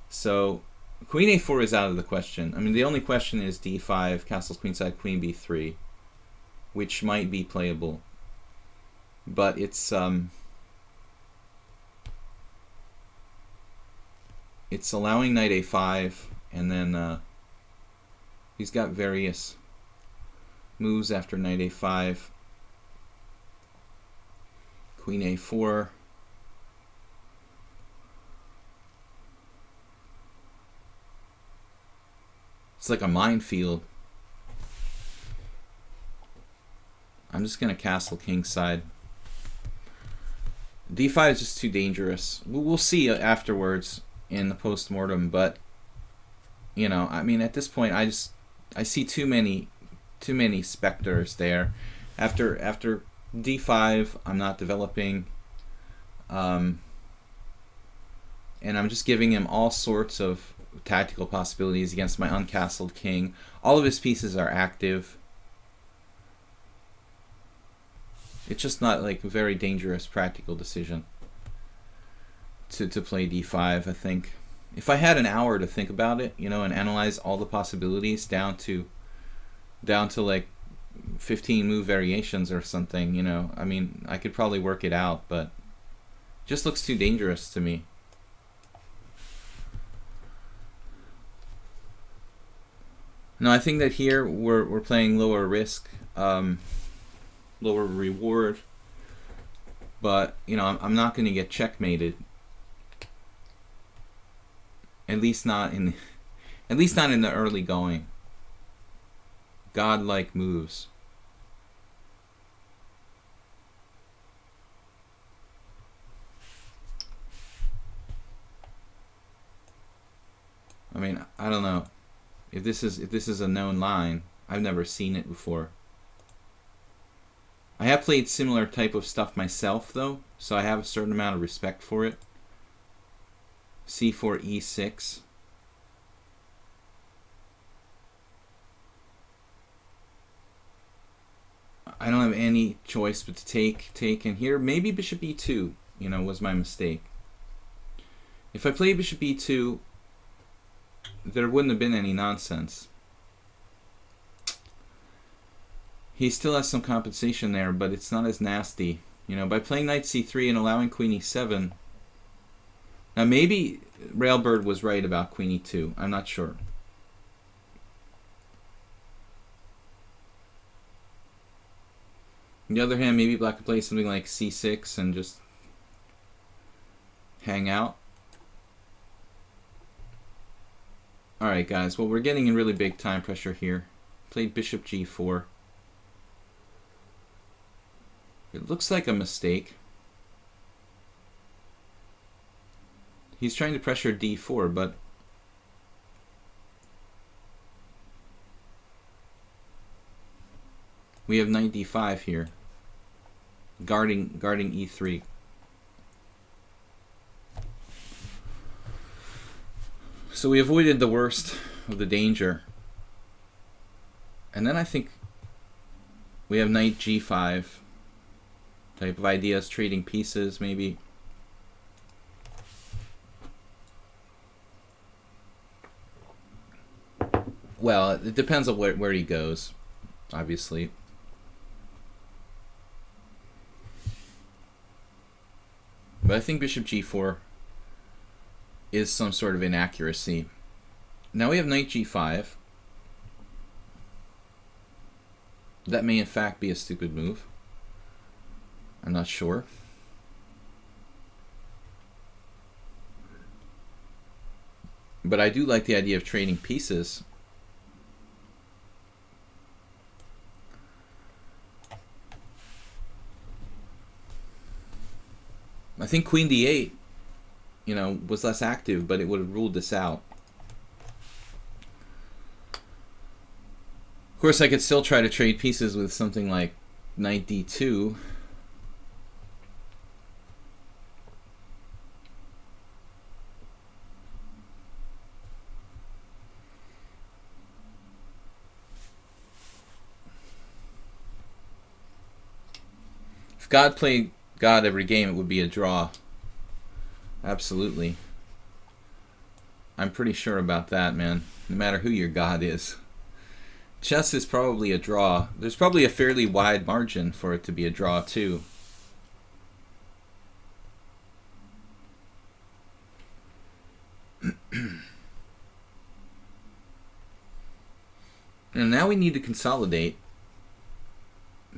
So queen a4 is out of the question. I mean, the only question is d5, castles queenside, queen b3, which might be playable, but it's allowing knight a5, and then he's got various moves after knight a5. Queen a4. It's like a minefield. I'm just going to castle kingside. d5 is just too dangerous. We'll see afterwards in the post-mortem, but you know, I mean, at this point I see too many specters there. After d5, I'm not developing, and I'm just giving him all sorts of tactical possibilities against my uncastled king. All of his pieces are active. It's just not like a very dangerous practical decision to play d5, I think. if I had an hour to think about it, you know, and analyze all the possibilities down to like 15 move variations or something, you know, I mean, I could probably work it out, but it just looks too dangerous to me. No, I think that here we're playing lower risk, lower reward, but you know, I'm not going to get checkmated. At least not in the early going. Godlike moves. I mean, I don't know. If this is a known line, I've never seen it before. I have played similar type of stuff myself though, so I have a certain amount of respect for it. C4 E6. I don't have any choice but to take, and here maybe bishop E2, you know, was my mistake. If I played bishop E2, there wouldn't have been any nonsense. He still has some compensation there, but it's not as nasty. You know, by playing knight C3 and allowing queen E7. Now maybe Railbird was right about queen E2. I'm not sure. On the other hand, maybe black could play something like C6 and just hang out. Alright guys, well we're getting in really big time pressure here. Played bishop G4. It looks like a mistake. He's trying to pressure D4, but we have knight D5 here, guarding E3. So we avoided the worst of the danger. And then I think we have knight G5 type of ideas, trading pieces maybe. Well, it depends on where he goes, obviously. But I think bishop G4 is some sort of inaccuracy. Now we have knight G5. That may in fact be a stupid move. I'm not sure. But I do like the idea of trading pieces. I think queen D8, you know, was less active, but it would have ruled this out. Of course, I could still try to trade pieces with something like knight D2. If God played God every game, it would be a draw. Absolutely. I'm pretty sure about that, man. No matter who your God is. Chess is probably a draw. There's probably a fairly wide margin for it to be a draw, too. And now we need to consolidate.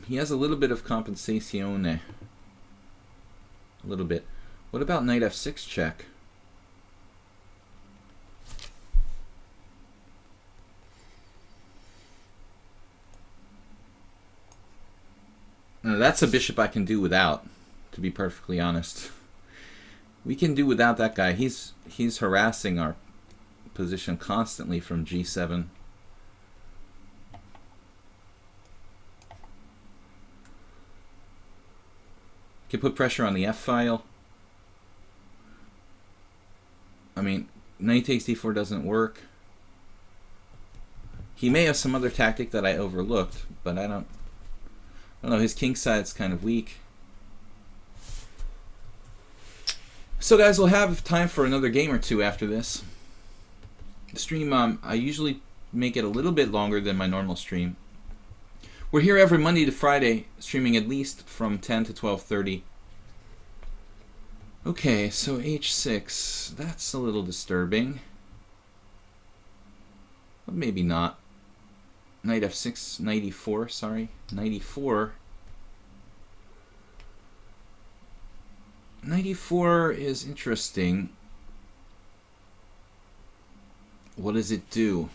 He has a little bit of compensazione. A little bit. What about knight f6 check? Now that's a bishop I can do without, to be perfectly honest. We can do without that guy. He's harassing our position constantly from G7. Can put pressure on the F file. I mean, knight takes D4 doesn't work. He may have some other tactic that I overlooked, but I don't know. His king side's kind of weak. So guys, we'll have time for another game or two after this. The stream, I usually make it a little bit longer than my normal stream. We're here every Monday to Friday, streaming at least from 10 to 12:30. Okay, so h6, that's a little disturbing. But maybe not. Knight f6, knight e4, sorry. Knight e4. Knight e4 is interesting. What does it do?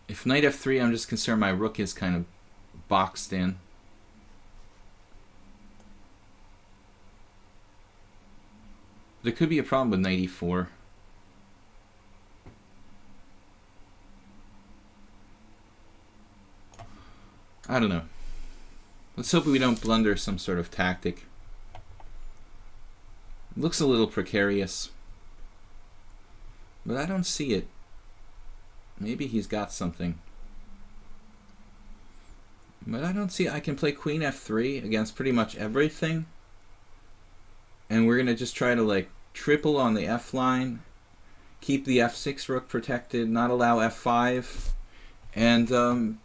If knight f3, I'm just concerned my rook is kind of boxed in. There could be a problem with knight e4. I don't know. Let's hope we don't blunder some sort of tactic. It looks a little precarious. But I don't see it. Maybe he's got something. But I don't see. I can play queen f3 against pretty much everything. And we're going to just try to like triple on the f line. Keep the f6 rook protected. Not allow f5. And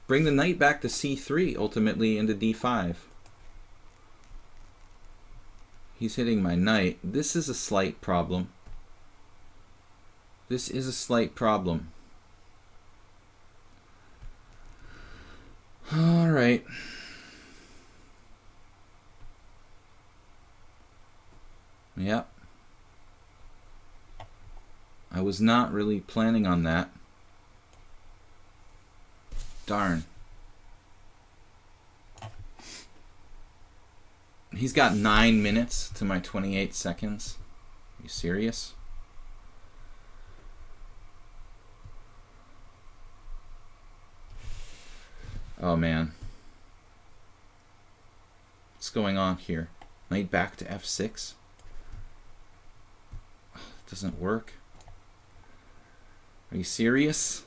bring the knight back to c3, ultimately into d5. He's hitting my knight. This is a slight problem. This is a slight problem. All right. Yep. I was not really planning on that. Darn. He's got 9 minutes to my 28 seconds. Are you serious? Oh man. What's going on here? Knight back to f6? Oh, it doesn't work. Are you serious?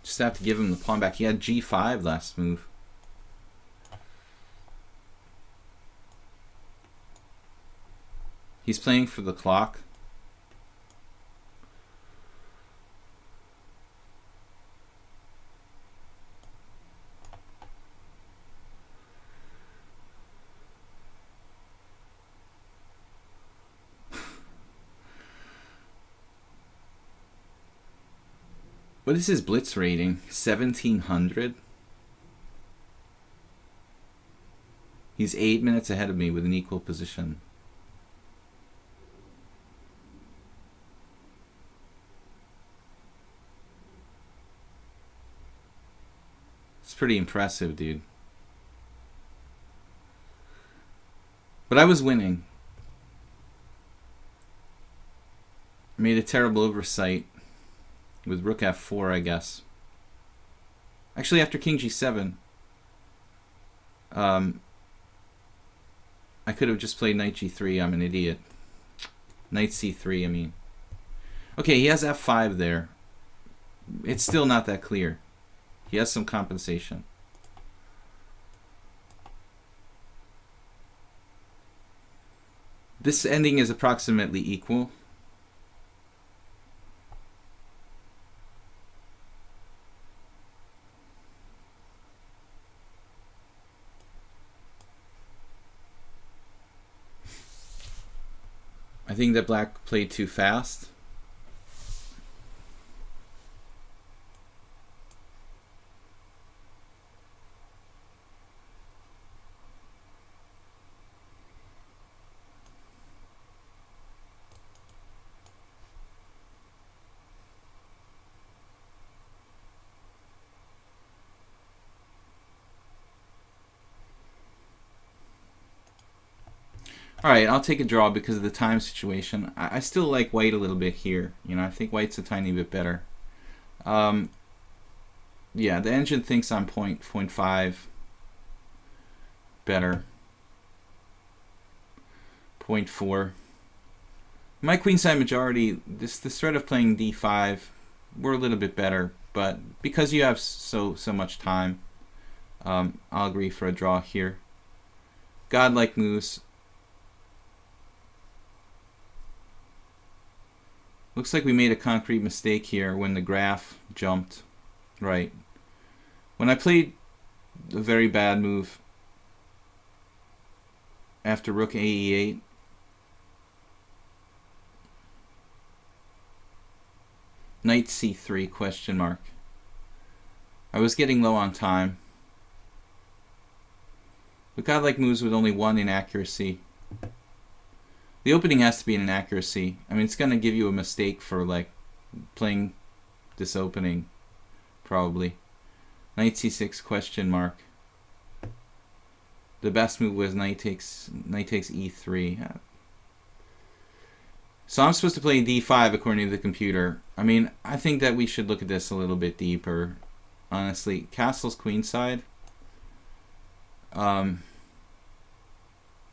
Just have to give him the pawn back. He had g5 last move. He's playing for the clock. What is his blitz rating? 1700? He's 8 minutes ahead of me with an equal position. It's pretty impressive, dude. But I was winning. I made a terrible oversight. With rook f4, I guess. Actually, after king g7, I could have just played knight g3. I'm an idiot. Knight c3, I mean. Okay, he has f5 there. It's still not that clear. He has some compensation. This ending is approximately equal. I think that black played too fast. Alright, I'll take a draw because of the time situation. I still like white a little bit here. You know, I think white's a tiny bit better. Yeah, the engine thinks I'm 0.5 better. 0.4. My queenside majority, this threat of playing d5, we're a little bit better, but because you have so much time, I'll agree for a draw here. Godlike moves. Looks like we made a concrete mistake here when the graph jumped. Right. When I played a very bad move after rook ae8, knight c3 question mark. I was getting low on time. But godlike moves with only one inaccuracy. The opening has to be an inaccuracy. I mean, it's going to give you a mistake for like playing this opening, probably. Knight c6 question mark. The best move was knight takes e3. So I'm supposed to play d5 according to the computer. I mean, I think that we should look at this a little bit deeper. Honestly, castle's queenside.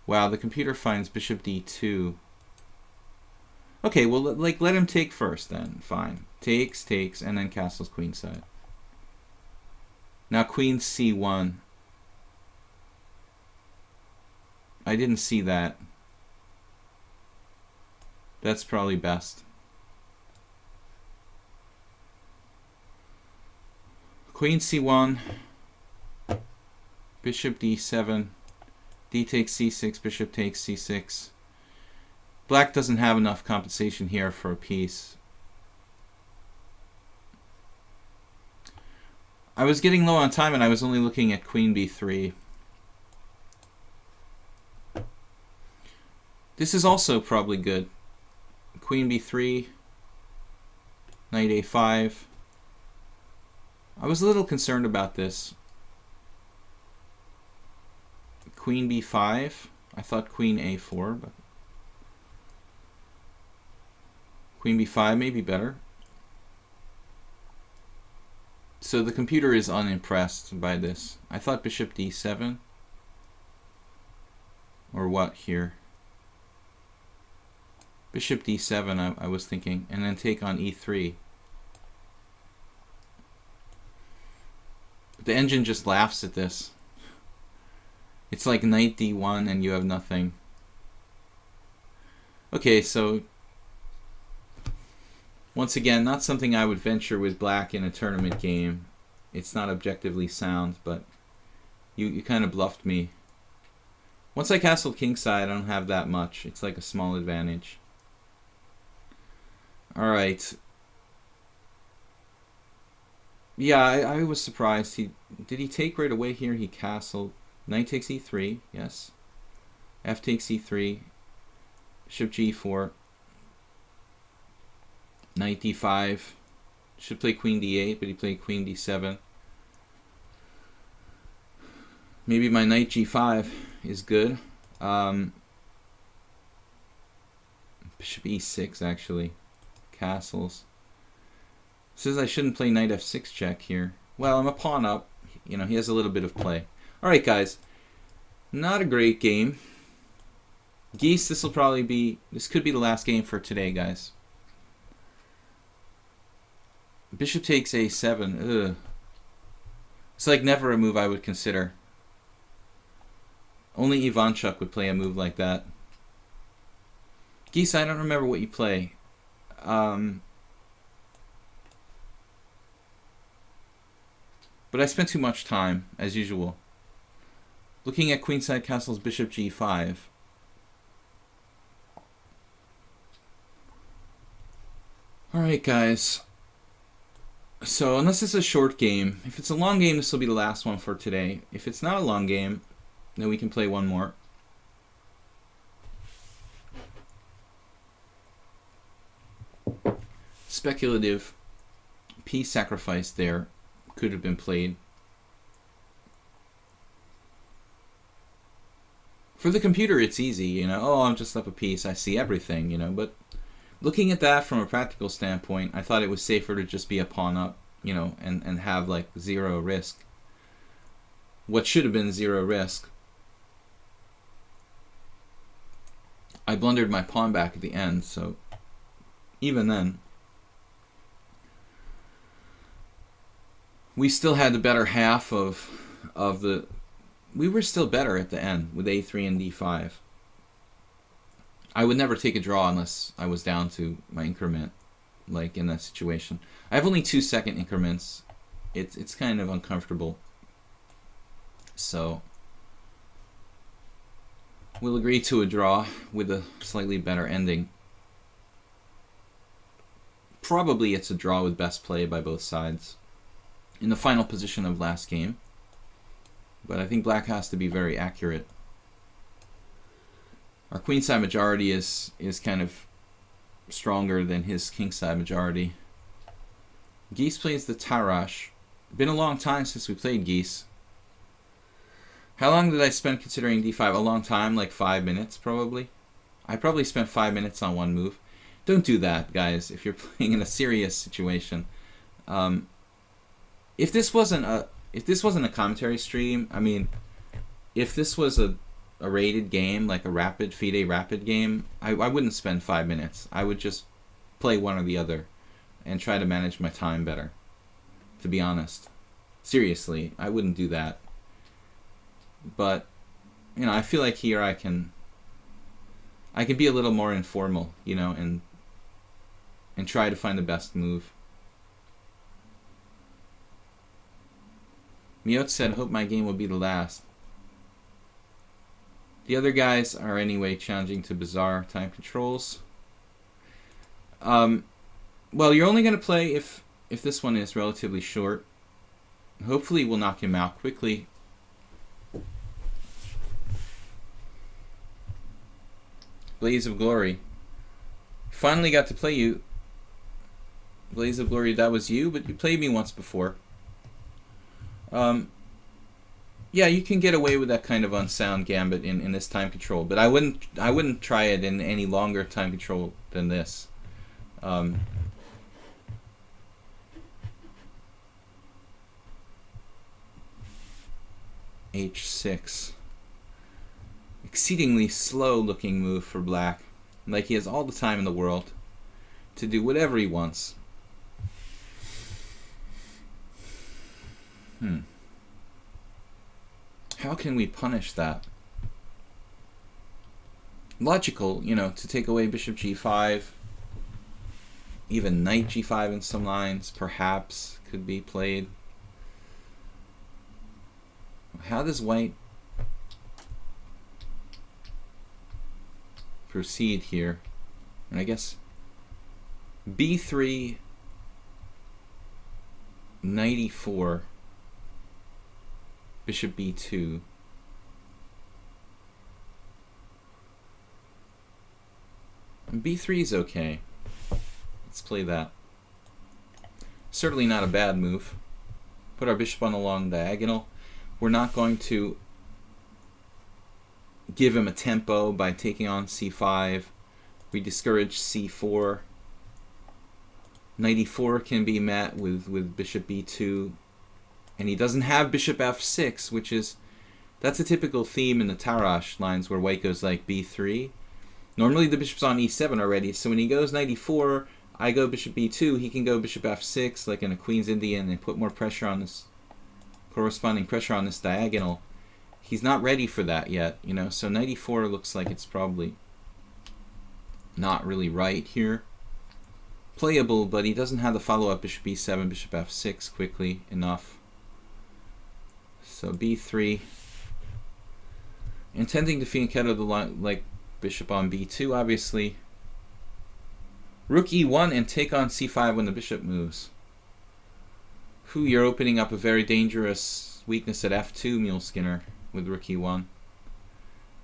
Wow, the computer finds bishop d2. Okay, well, like, let him take first then. Fine. Takes, and then castle's queenside. Now queen c1. I didn't see that. That's probably best. Queen c1. Bishop d7. D takes c6, bishop takes c6. Black doesn't have enough compensation here for a piece. I was getting low on time and I was only looking at queen b3. This is also probably good. Queen b3, knight a5. I was a little concerned about this. Queen b5. I thought queen a4, but queen b5 may be better. So the computer is unimpressed by this. I thought bishop d7. Or what here? Bishop d7 I was thinking, and then take on e3. But the engine just laughs at this. It's like knight d1 and you have nothing. Okay, so once again, not something I would venture with black in a tournament game. It's not objectively sound, but you kind of bluffed me. Once I castled kingside, I don't have that much. It's like a small advantage. Alright. Yeah, I was surprised. Did he take right away here? He castled. Knight takes e3, yes. F takes e3. Bishop g4. Knight d5. Should play queen d8, but he played queen d7. Maybe my knight g5 is good. Bishop e6, actually. Castles. Says I shouldn't play knight f6 check here. Well, I'm a pawn up. You know, he has a little bit of play. Alright, guys. Not a great game. Geese, this could be the last game for today, guys. Bishop takes a7. Ugh. It's like never a move I would consider. Only Ivanchuk would play a move like that. Geese, I don't remember what you play. But I spent too much time, as usual. Looking at queenside castles, bishop g5. Alright, guys. So, unless it's a short game, if it's a long game, this will be the last one for today. If it's not a long game, then we can play one more. Speculative piece sacrifice there could have been played. For the computer, it's easy, you know. Oh, I'm just up a piece. I see everything, you know. But looking at that from a practical standpoint, I thought it was safer to just be a pawn up, you know, and have like zero risk. What should have been zero risk. I blundered my pawn back at the end, so even then, we still had the better half of the. We were still better at the end with a3 and d5. I would never take a draw unless I was down to my increment, like in that situation. I have only 2-second increments. It's kind of uncomfortable. So we'll agree to a draw with a slightly better ending. Probably it's a draw with best play by both sides in the final position of last game. But I think black has to be very accurate. Our queenside majority is kind of stronger than his kingside majority. Geese plays the Tarrasch. Been a long time since we played Geese. How long did I spend considering d5? A long time, like 5 minutes probably. I probably spent 5 minutes on one move. Don't do that, guys, if you're playing in a serious situation. If this wasn't a commentary stream, I mean, if this was a rated game, like a rapid FIDE rapid game, I wouldn't spend 5 minutes. I would just play one or the other and try to manage my time better, to be honest. Seriously, I wouldn't do that. But, you know, I feel like here I can be a little more informal, you know, and try to find the best move. Miot said, hope my game will be the last. The other guys are anyway challenging to bizarre time controls. Well, you're only going to play if this one is relatively short. Hopefully we'll knock him out quickly. Blaze of Glory. Finally got to play you. Blaze of Glory, that was you, but you played me once before. Yeah, you can get away with that kind of unsound gambit in this time control, but I wouldn't try it in any longer time control than this. H6. Exceedingly slow looking move for black. Like he has all the time in the world to do whatever he wants. How can we punish that? Logical, you know, to take away bishop g5, even knight g5 in some lines, perhaps, could be played. How does white proceed here? And I guess b3, knight e4, bishop b2. And b3 is okay. Let's play that. Certainly not a bad move. Put our bishop on the long diagonal. We're not going to give him a tempo by taking on c5. We discourage c4. Knight e4 can be met with bishop b2. And he doesn't have bishop f6, that's a typical theme in the Tarrasch lines where white goes like b3. Normally the bishop's on e7 already, so when he goes knight e4, I go bishop b2, he can go bishop f6 like in a Queen's Indian and put more pressure on this, corresponding pressure on this diagonal. He's not ready for that yet, you know, so knight e4 looks like it's probably not really right here. Playable, but he doesn't have the follow-up bishop b7, bishop f6 quickly enough. So b3, intending to fianchetto the line like bishop on b2, obviously. Rook e1 and take on c5 when the bishop moves. You're opening up a very dangerous weakness at f2, Mule Skinner, with rook e1.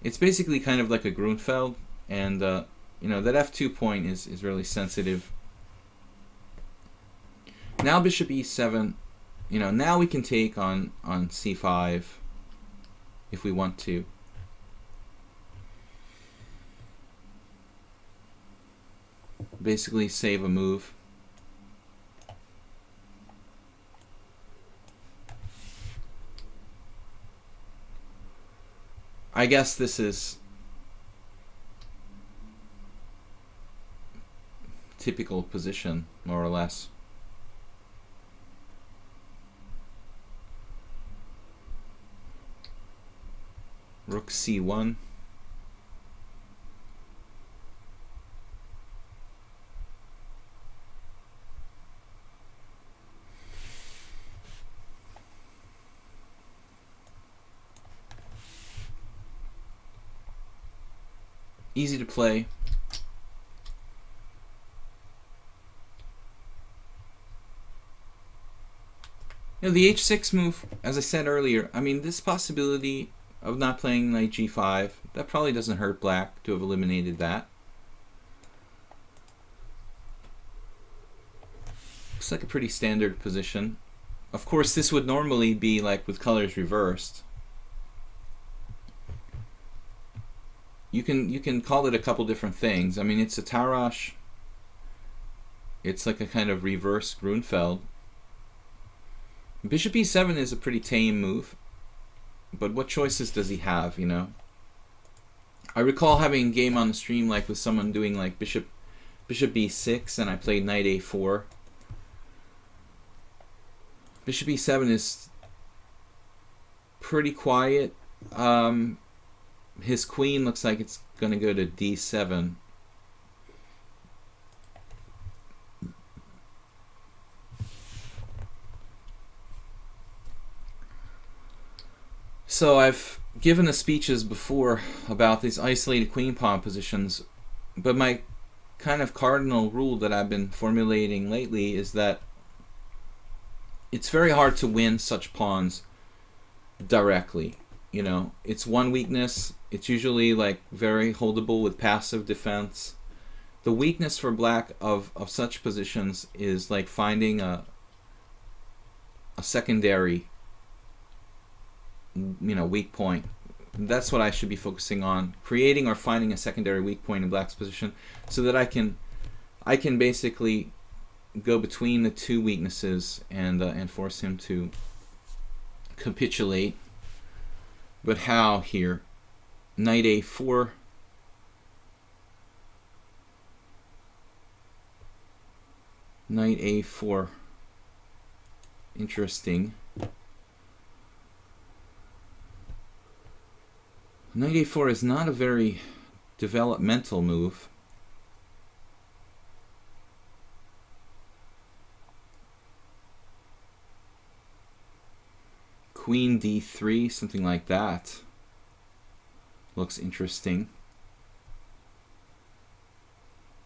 It's basically kind of like a Grunfeld, and you know, that f2 point is really sensitive. Now bishop e7. You know, now we can take on c5 if we want to. Basically save a move. I guess this is typical position, more or less. Rook c1. Easy to play. The h6 move, as I said earlier, I mean, this possibility of not playing knight g5, that probably doesn't hurt black to have eliminated that. Looks like a pretty standard position. Of course, this would normally be like with colors reversed. You can call it a couple different things. I mean, it's a Tarrasch. It's like a kind of reverse Grunfeld. Bishop e7 is a pretty tame move, but what choices does he have, you know? I recall having a game on the stream like with someone doing like bishop b6, and I played knight a4. Bishop e7 is pretty quiet. His queen looks like it's going to go to d7. So I've given the speeches before about these isolated queen pawn positions, but my kind of cardinal rule that I've been formulating lately is that it's very hard to win such pawns directly. You know, it's one weakness. It's usually like very holdable with passive defense. The weakness for black of such positions is like finding a secondary, you know, weak point. That's what I should be focusing on, creating or finding a secondary weak point in black's position, so that I can basically go between the two weaknesses and force him to capitulate. But how here? Knight a4. Knight a4. Interesting. Knight a4 is not a very developmental move. Queen d3, something like that. Looks interesting.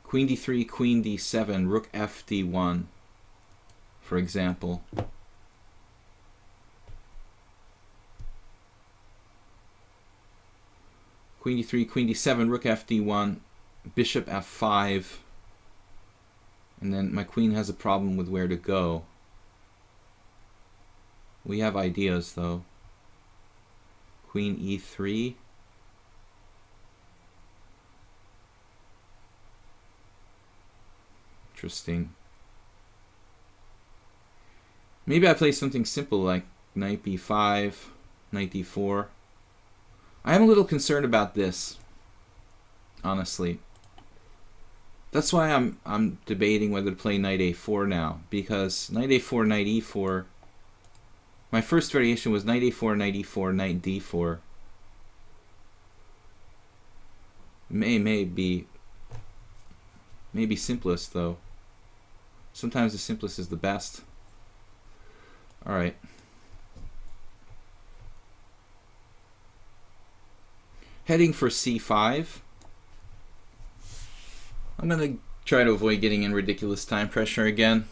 Queen d3, queen d7, rook f d1, for example. Queen d3, queen d7, rook f d1, bishop f5, and then my queen has a problem with where to go. We have ideas though. Queen e3. Interesting. Maybe I play something simple like knight b5, knight d4. I am a little concerned about this, honestly. That's why I'm debating whether to play knight a4 now, because knight a4, knight e4. My first variation was knight a4, knight e4, knight d4. Maybe simplest though. Sometimes the simplest is the best. All right. Heading for c5. I'm going to try to avoid getting in ridiculous time pressure again.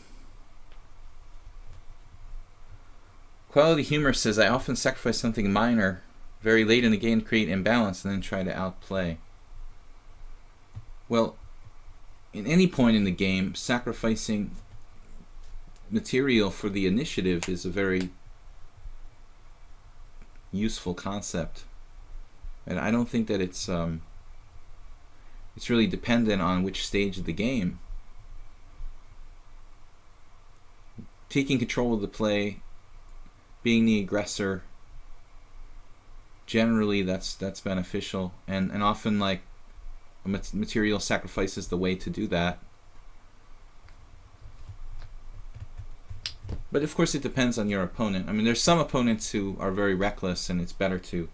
Quality Humor says, I often sacrifice something minor very late in the game to create imbalance and then try to outplay. Well, in any point in the game, sacrificing material for the initiative is a very useful concept. And I don't think that it's really dependent on which stage of the game. taking control of the play, being the aggressor. Generally, that's beneficial, and often like material sacrifice is the way to do that. But of course, it depends on your opponent. I mean, there's some opponents who are very reckless, and it's better to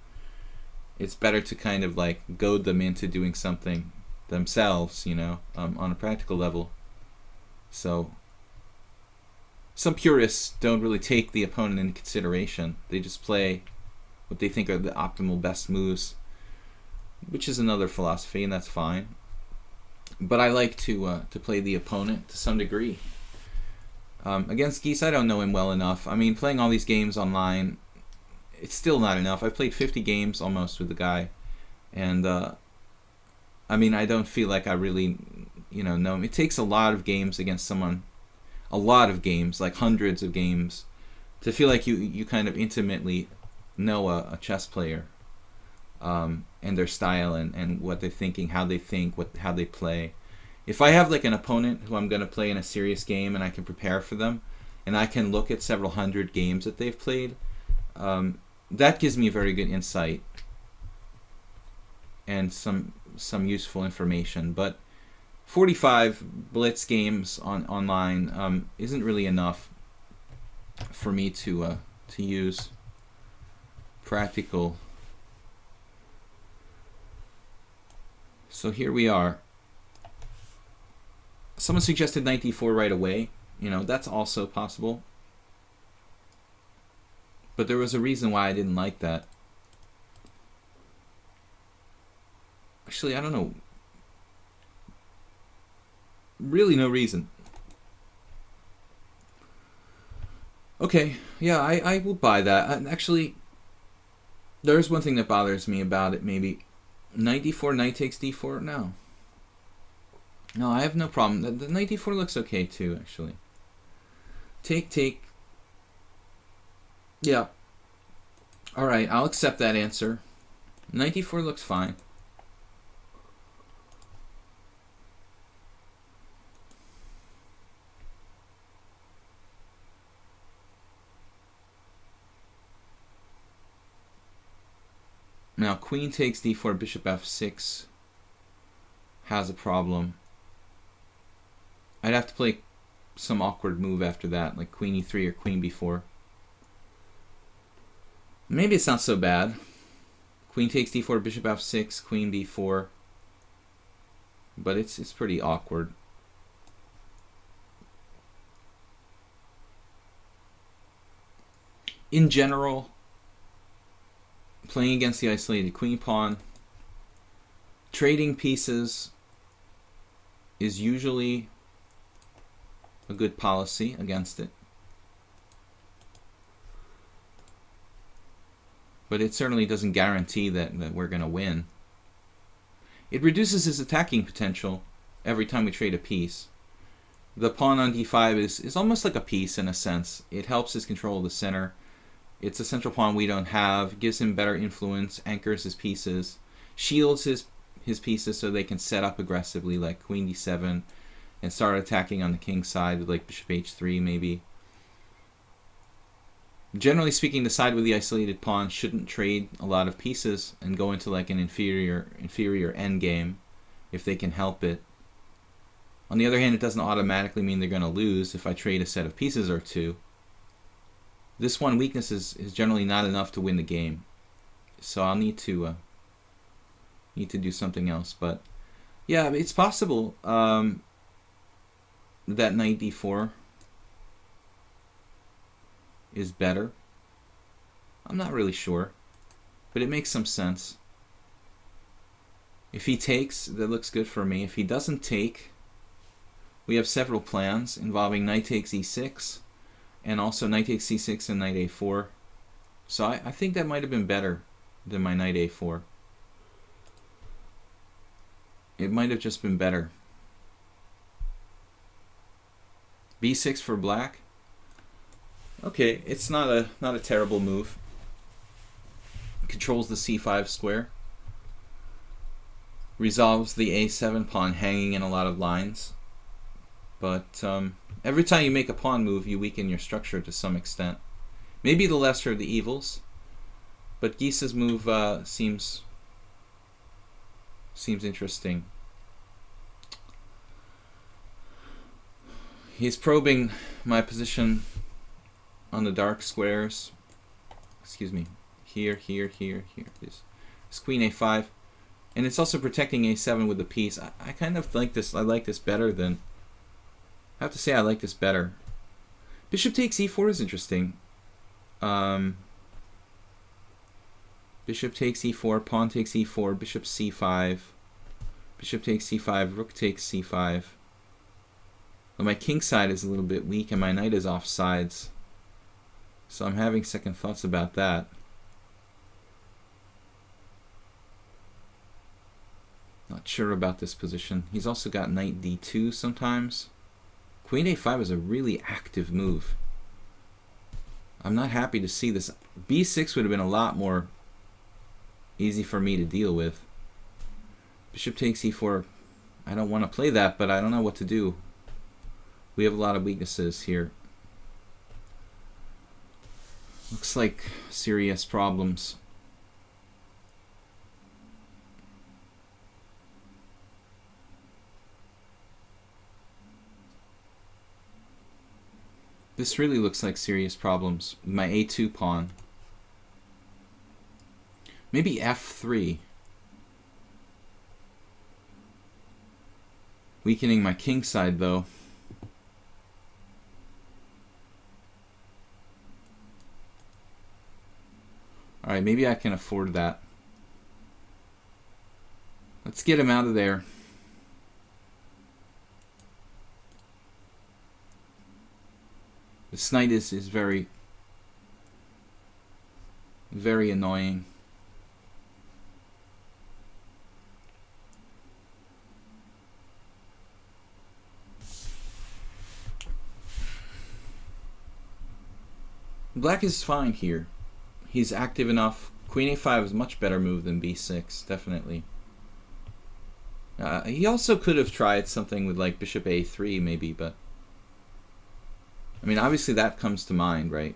kind of like goad them into doing something themselves, you know, on a practical level. So some purists don't really take the opponent into consideration. They just play what they think are the optimal best moves, which is another philosophy, and that's fine. But I like to play the opponent to some degree. Against Geese, I don't know him well enough. I mean, playing all these games online, it's still not enough. I've played 50 games almost with the guy, and I mean, I don't feel like I really, know him. It takes a lot of games against someone, a lot of games, like hundreds of games, to feel like you kind of intimately know a chess player, and their style and what they're thinking, how they think, how they play. If I have like an opponent who I'm going to play in a serious game and I can prepare for them, and I can look at several hundred games that they've played, that gives me a very good insight and some useful information. But 45 blitz games online isn't really enough for me to use practical. So here we are. Someone suggested knight d4 right away. That's also possible. But there was a reason why I didn't like that. Actually, I don't know. Really no reason. Okay, yeah, I will buy that. Actually, there's one thing that bothers me about it, maybe. Knight d4, knight takes d4? No, I have no problem. The knight d4 looks okay too, actually. Take. Yeah. Alright, I'll accept that answer. Knight d4 looks fine. Now, queen takes d4, bishop f6 has a problem. I'd have to play some awkward move after that, like queen e3 or queen b4. Maybe it's not so bad. Queen takes d4, bishop f6, queen b4. But it's pretty awkward. In general, playing against the isolated queen pawn, trading pieces is usually a good policy against it. But it certainly doesn't guarantee that we're going to win. It reduces his attacking potential every time we trade a piece. The pawn on d5 is almost like a piece in a sense. It helps his control of the center. It's a central pawn we don't have, gives him better influence, anchors his pieces, shields his pieces so they can set up aggressively, like queen d7, and start attacking on the king's side with like bishop h3 maybe. Generally speaking, the side with the isolated pawn shouldn't trade a lot of pieces and go into like an inferior endgame if they can help it. On the other hand, it doesn't automatically mean they're going to lose if I trade a set of pieces or two. This one weakness is generally not enough to win the game, so I'll need to do something else. But yeah, it's possible that knight d4 is better. I'm not really sure, but it makes some sense. If he takes, that looks good for me. If he doesn't take, we have several plans involving knight takes e6, and also knight takes c6 and knight a4. So I think that might have been better than my knight a4. It might have just been better. b6 for black. Okay, it's not a terrible move. Controls the c5 square. Resolves the a7 pawn hanging in a lot of lines. But every time you make a pawn move, you weaken your structure to some extent. Maybe the lesser of the evils, but Gysi's move seems interesting. He's probing my position on the dark squares. Excuse me. Here. This queen a5. And it's also protecting a7 with the piece. I kind of like this. I like this better than... I have to say I like this better. Bishop takes e4 is interesting. Bishop takes e4, pawn takes e4, bishop c5. Bishop takes c5, rook takes c5. But my king side is a little bit weak and my knight is off sides. So I'm having second thoughts about that. Not sure about this position. He's also got knight d2 sometimes. Queen a5 is a really active move. I'm not happy to see this. b6 would have been a lot more easy for me to deal with. Bishop takes e4. I don't want to play that, but I don't know what to do. We have a lot of weaknesses here. Looks like serious problems. This really looks like serious problems. My a2 pawn. Maybe f3. Weakening my king side though. Alright, maybe I can afford that. Let's get him out of there. This knight is very, very annoying. Black is fine here. He's active enough. Queen a5 is a much better move than b6, definitely. He also could have tried something with like bishop a3 maybe, but I mean obviously that comes to mind, right?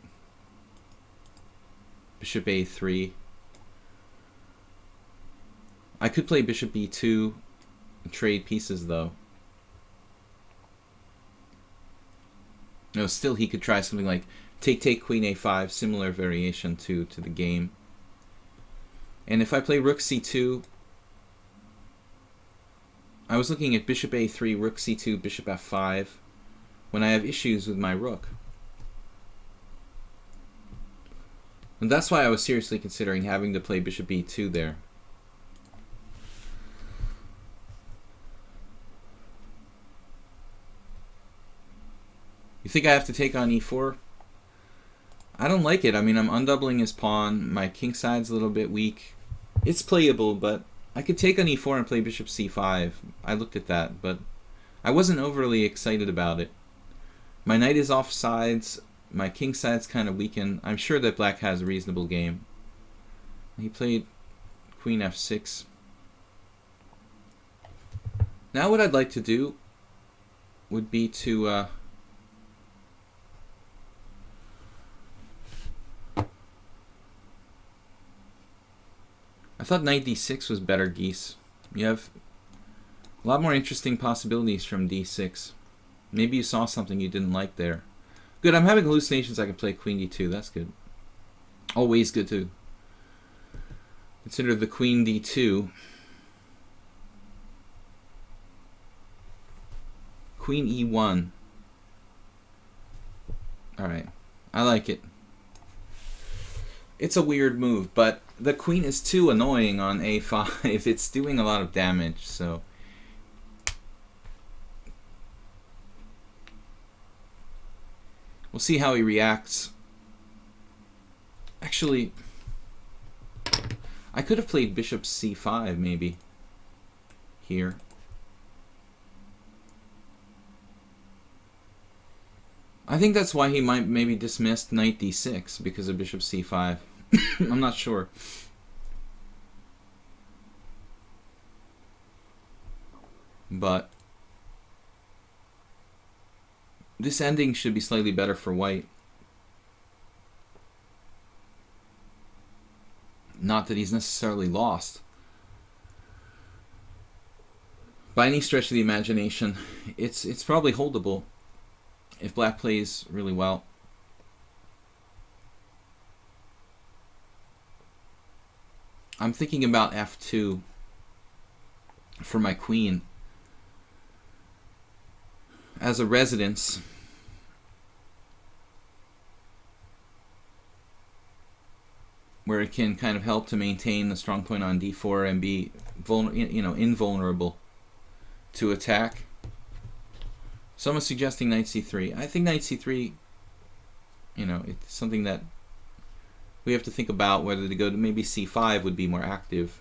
Bishop a3. I could play bishop b2 and trade pieces though. No, still he could try something like take queen a5, similar variation to the game. And if I play rook c2, I was looking at bishop a3, rook c2, bishop f5 when I have issues with my rook. And that's why I was seriously considering having to play bishop b2 there. You think I have to take on e4? I don't like it. I mean, I'm undoubling his pawn. My king side's a little bit weak. It's playable, but I could take on e4 and play bishop c5. I looked at that, but I wasn't overly excited about it. My knight is off sides. My king side's kind of weakened. I'm sure that black has a reasonable game. He played queen f6. Now what I'd like to do would be to I thought knight d6 was better, Geese. You have a lot more interesting possibilities from d6. Maybe you saw something you didn't like there. Good, I'm having hallucinations I can play queen d2. That's good. Always good to consider the queen d2. Queen e1. Alright, I like it. It's a weird move, but the queen is too annoying on a5. It's doing a lot of damage, so we'll see how he reacts. Actually, I could have played bishop c5 maybe here. I think that's why he might maybe dismissed knight d6 because of bishop c5. I'm not sure. But This ending should be slightly better for white. Not that he's necessarily lost. By any stretch of the imagination, it's probably holdable if black plays really well. I'm thinking about f2 for my queen as a residence. Where it can kind of help to maintain the strong point on d4 and be invulnerable to attack. Someone's suggesting knight c3. I think knight c3, it's something that we have to think about whether to go to. Maybe c5 would be more active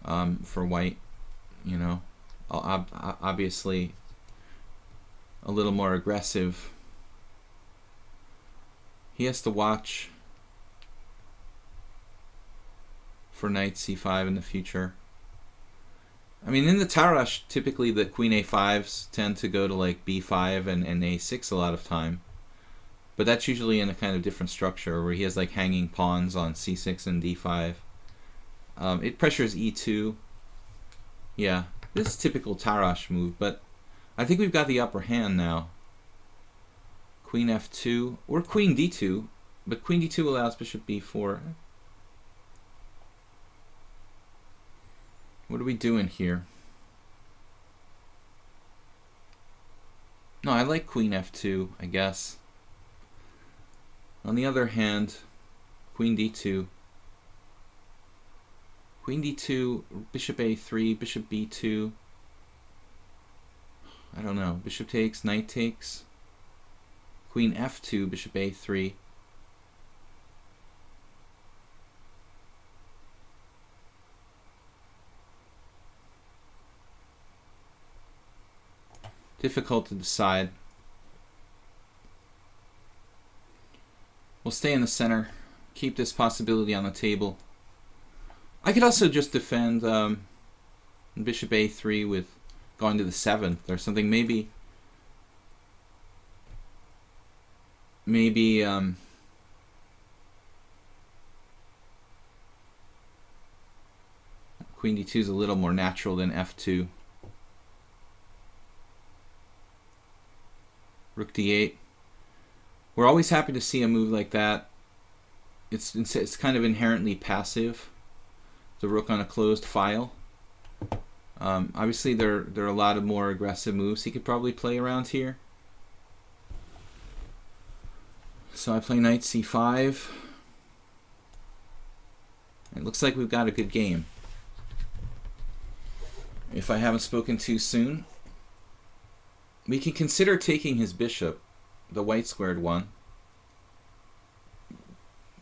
for white. Obviously a little more aggressive. He has to watch for knight c5 in the future. I mean, in the Tarrasch, typically the queen a5s tend to go to like b5 and a6 a lot of time. But that's usually in a kind of different structure where he has like hanging pawns on c6 and d5. It pressures e2. Yeah, this is typical Tarrasch move, but I think we've got the upper hand now. Queen f2 or queen d2, but queen d2 allows bishop b4. What are we doing here? No, I like queen f2, I guess. On the other hand, queen d2. Queen d2, bishop a3, bishop b2. I don't know. Bishop takes, knight takes. Queen f2, bishop a3. Difficult to decide. We'll stay in the center. Keep this possibility on the table. I could also just defend bishop a3 with going to the 7th or something. Maybe queen d2 is a little more natural than f2. Rook d8. We're always happy to see a move like that. It's kind of inherently passive. The rook on a closed file. Obviously, there are a lot of more aggressive moves he could probably play around here. So I play knight c5. It looks like we've got a good game. If I haven't spoken too soon, we can consider taking his bishop, the white squared one.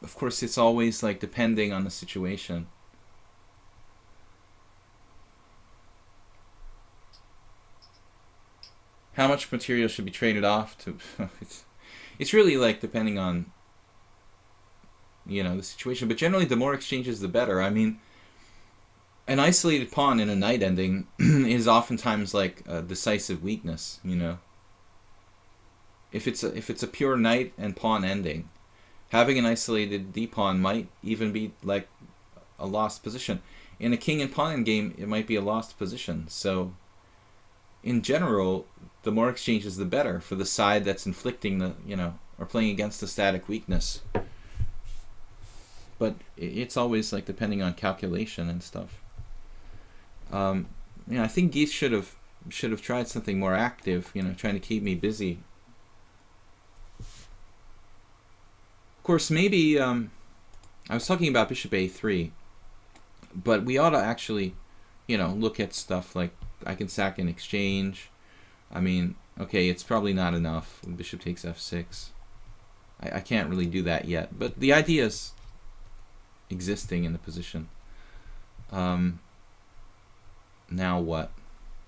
Of course, it's always like depending on the situation. How much material should be traded off to? It's really like depending on the situation. But generally, the more exchanges, the better. I mean, an isolated pawn in a knight ending is oftentimes like a decisive weakness. If it's a pure knight and pawn ending, having an isolated d-pawn might even be like a lost position. In a king and pawn game, it might be a lost position. So, in general, the more exchanges, the better for the side that's inflicting the, or playing against the static weakness. But it's always like depending on calculation and stuff. I think Geese should have tried something more active, trying to keep me busy. Of course, maybe I was talking about bishop a3, but we ought to actually, look at stuff like I can sack in exchange. I mean, okay, it's probably not enough. Bishop takes f6. I can't really do that yet, but the idea is existing in the position. Now what?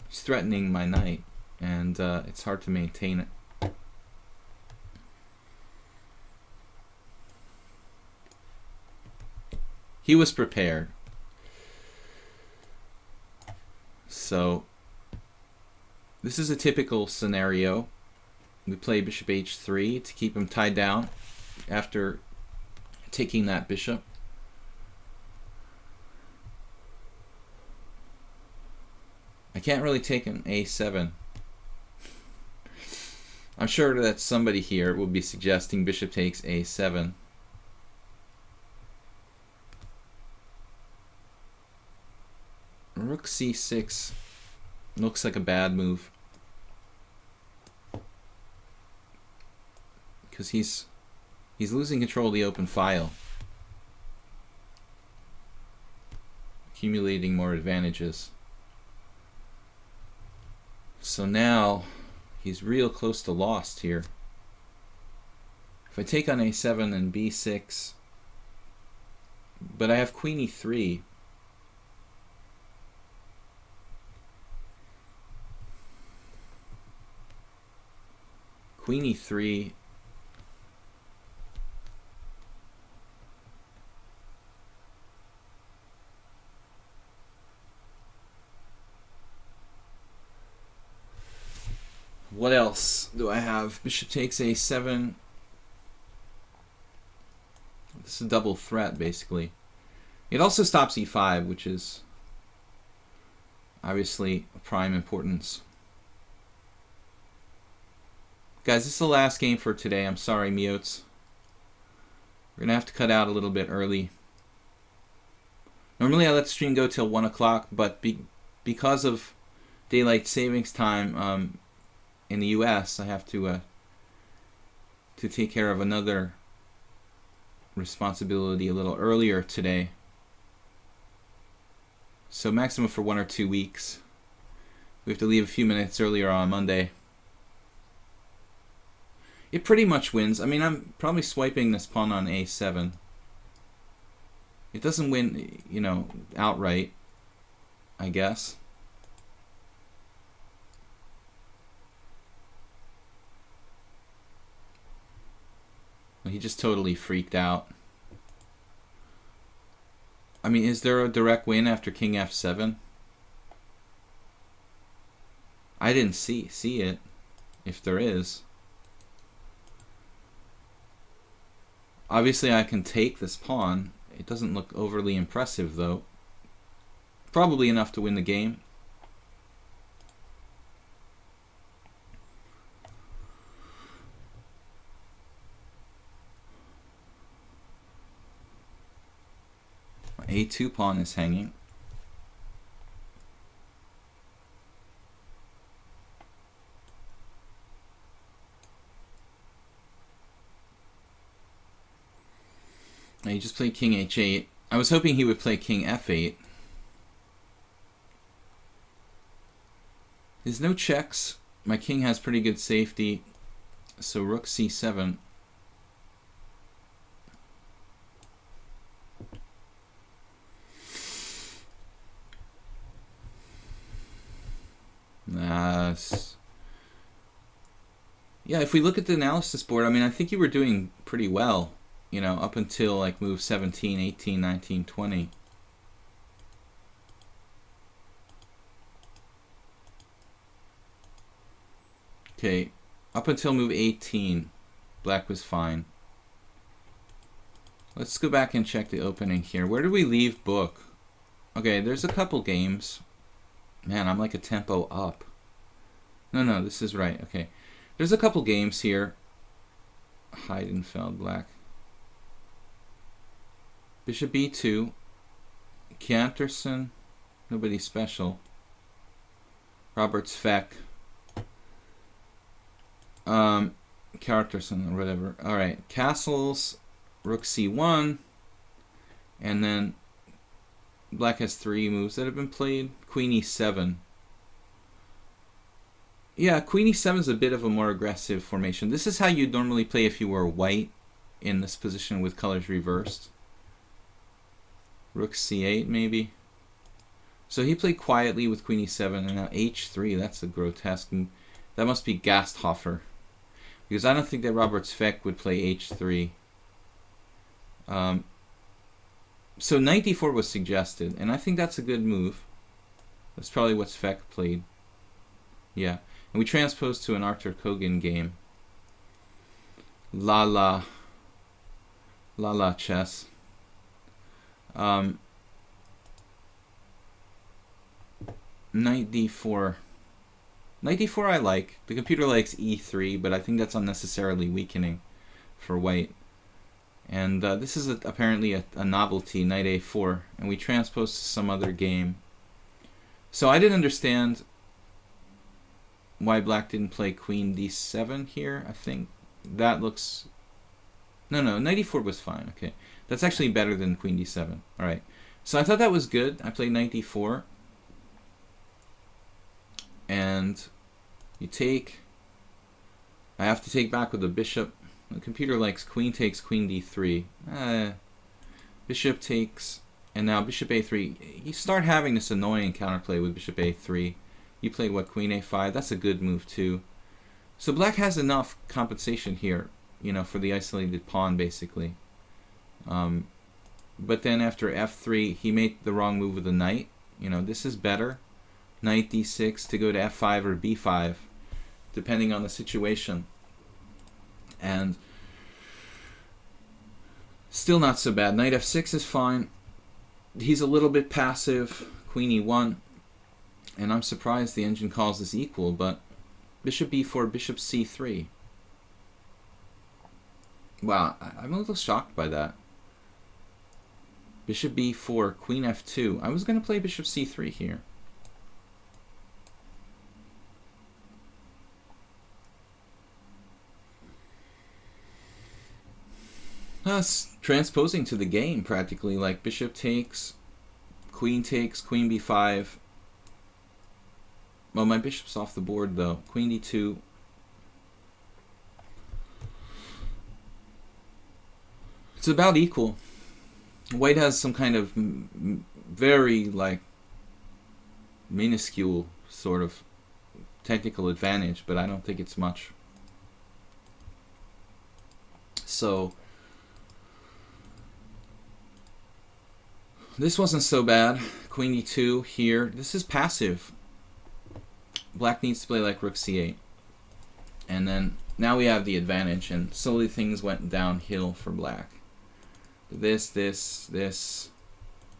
He's threatening my knight, and it's hard to maintain it. He was prepared. So, this is a typical scenario We play bishop h3 to keep him tied down after taking that bishop. I can't really take an a7. I'm sure that somebody here will be suggesting bishop takes a7. Rook c6 looks like a bad move, because he's losing control of the open file, accumulating more advantages. So now he's real close to lost here. If I take on a7 and b6, but I have queen e3. Queen e3. What else do I have? Bishop takes a7. This is a double threat, basically. It also stops e5, which is obviously of prime importance. Guys, this is the last game for today. I'm sorry, Miotes. We're going to have to cut out a little bit early. Normally I let the stream go till 1 o'clock, but because of daylight savings time in the US, I have to take care of another responsibility a little earlier today. So maximum for 1 or 2 weeks. We have to leave a few minutes earlier on Monday. It pretty much wins. I mean, I'm probably swiping this pawn on a7. It doesn't win, you know, outright, I guess. He just totally freaked out. I mean, is there a direct win after king f7? I didn't see it, if there is. Obviously, I can take this pawn. It doesn't look overly impressive, though. Probably enough to win the game. My a2 pawn is hanging. He just played king h8. I was hoping he would play king f8. There's no checks. My king has pretty good safety. So rook c7. Yeah, if we look at the analysis board, I mean, I think you were doing pretty well. You know, up until like move 17, 18, 19, 20. Okay, up until move 18, black was fine. Let's go back and check the opening here. Where do we leave book? Okay, there's a couple games. Man, I'm like a tempo up. No, this is right. Okay, there's a couple games here. Heidenfeld, black. Bishop e2, Kjanterson, nobody special. Robert Svek, Kjartarsson or whatever. All right, castles, rook c1, and then black has 3 moves that have been played. Queen e7. Yeah, Queen e7 is a bit of a more aggressive formation. This is how you'd normally play if you were white in this position with colors reversed. Rook c8 maybe. So he played quietly with queen e7 and now h3. That's a grotesque. That must be Gasthofer, because I don't think that Robert Svek would play h3. So knight d4 was suggested, and I think that's a good move. That's probably what Svek played. Yeah, and we transposed to an Arthur Kogan game. La la. La la chess. Knight d4. Knight d4 I like. The computer likes e3, but I think that's unnecessarily weakening for white. And this is apparently a novelty, knight a4, and we transpose to some other game. So I didn't understand why black didn't play queen d7 here. I think that looks... No, knight e4 was fine. Okay, that's actually better than queen d7. All right, so I thought that was good. I played knight d4. And you take... I have to take back with the bishop. The computer likes queen takes queen d3. Bishop takes, and now bishop a3. You start having this annoying counterplay with bishop a3. You play what, queen a5. That's a good move too. So black has enough compensation here, you know, for the isolated pawn basically. But then after f3, he made the wrong move with the knight. You know, this is better. Knight d6 to go to f5 or b5, depending on the situation. And still not so bad. Knight f6 is fine. He's a little bit passive. Queen e1. And I'm surprised the engine calls this equal, but bishop b4, bishop c3. Wow, I'm a little shocked by that. Bishop b4, queen f2. I was going to play bishop c3 here. Transposing to the game practically, like bishop takes, queen b5. Well, my bishop's off the board though. Queen d2. It's about equal. White has some kind of very like minuscule sort of technical advantage, but I don't think it's much. So this wasn't so bad. Queen e2 here. This is passive. Black needs to play like rook c8. And then now we have the advantage, and slowly things went downhill for black. This.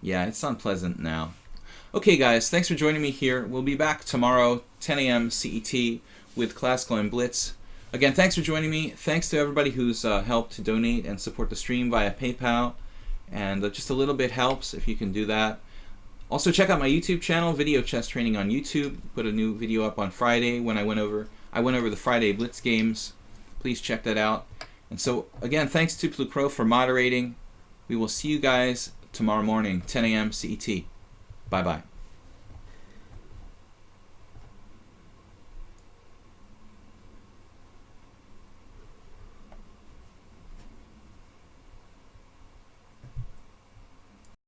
Yeah, it's unpleasant now. Okay, guys, thanks for joining me here. We'll be back tomorrow, 10 a.m. CET, with Classical and Blitz. Again, thanks for joining me. Thanks to everybody who's helped to donate and support the stream via PayPal. And just a little bit helps if you can do that. Also, check out my YouTube channel, Video Chess Training on YouTube. Put a new video up on Friday when I went over the Friday Blitz games. Please check that out. And so, again, thanks to Plucro for moderating. We will see you guys tomorrow morning, 10 a.m. CET. Bye-bye.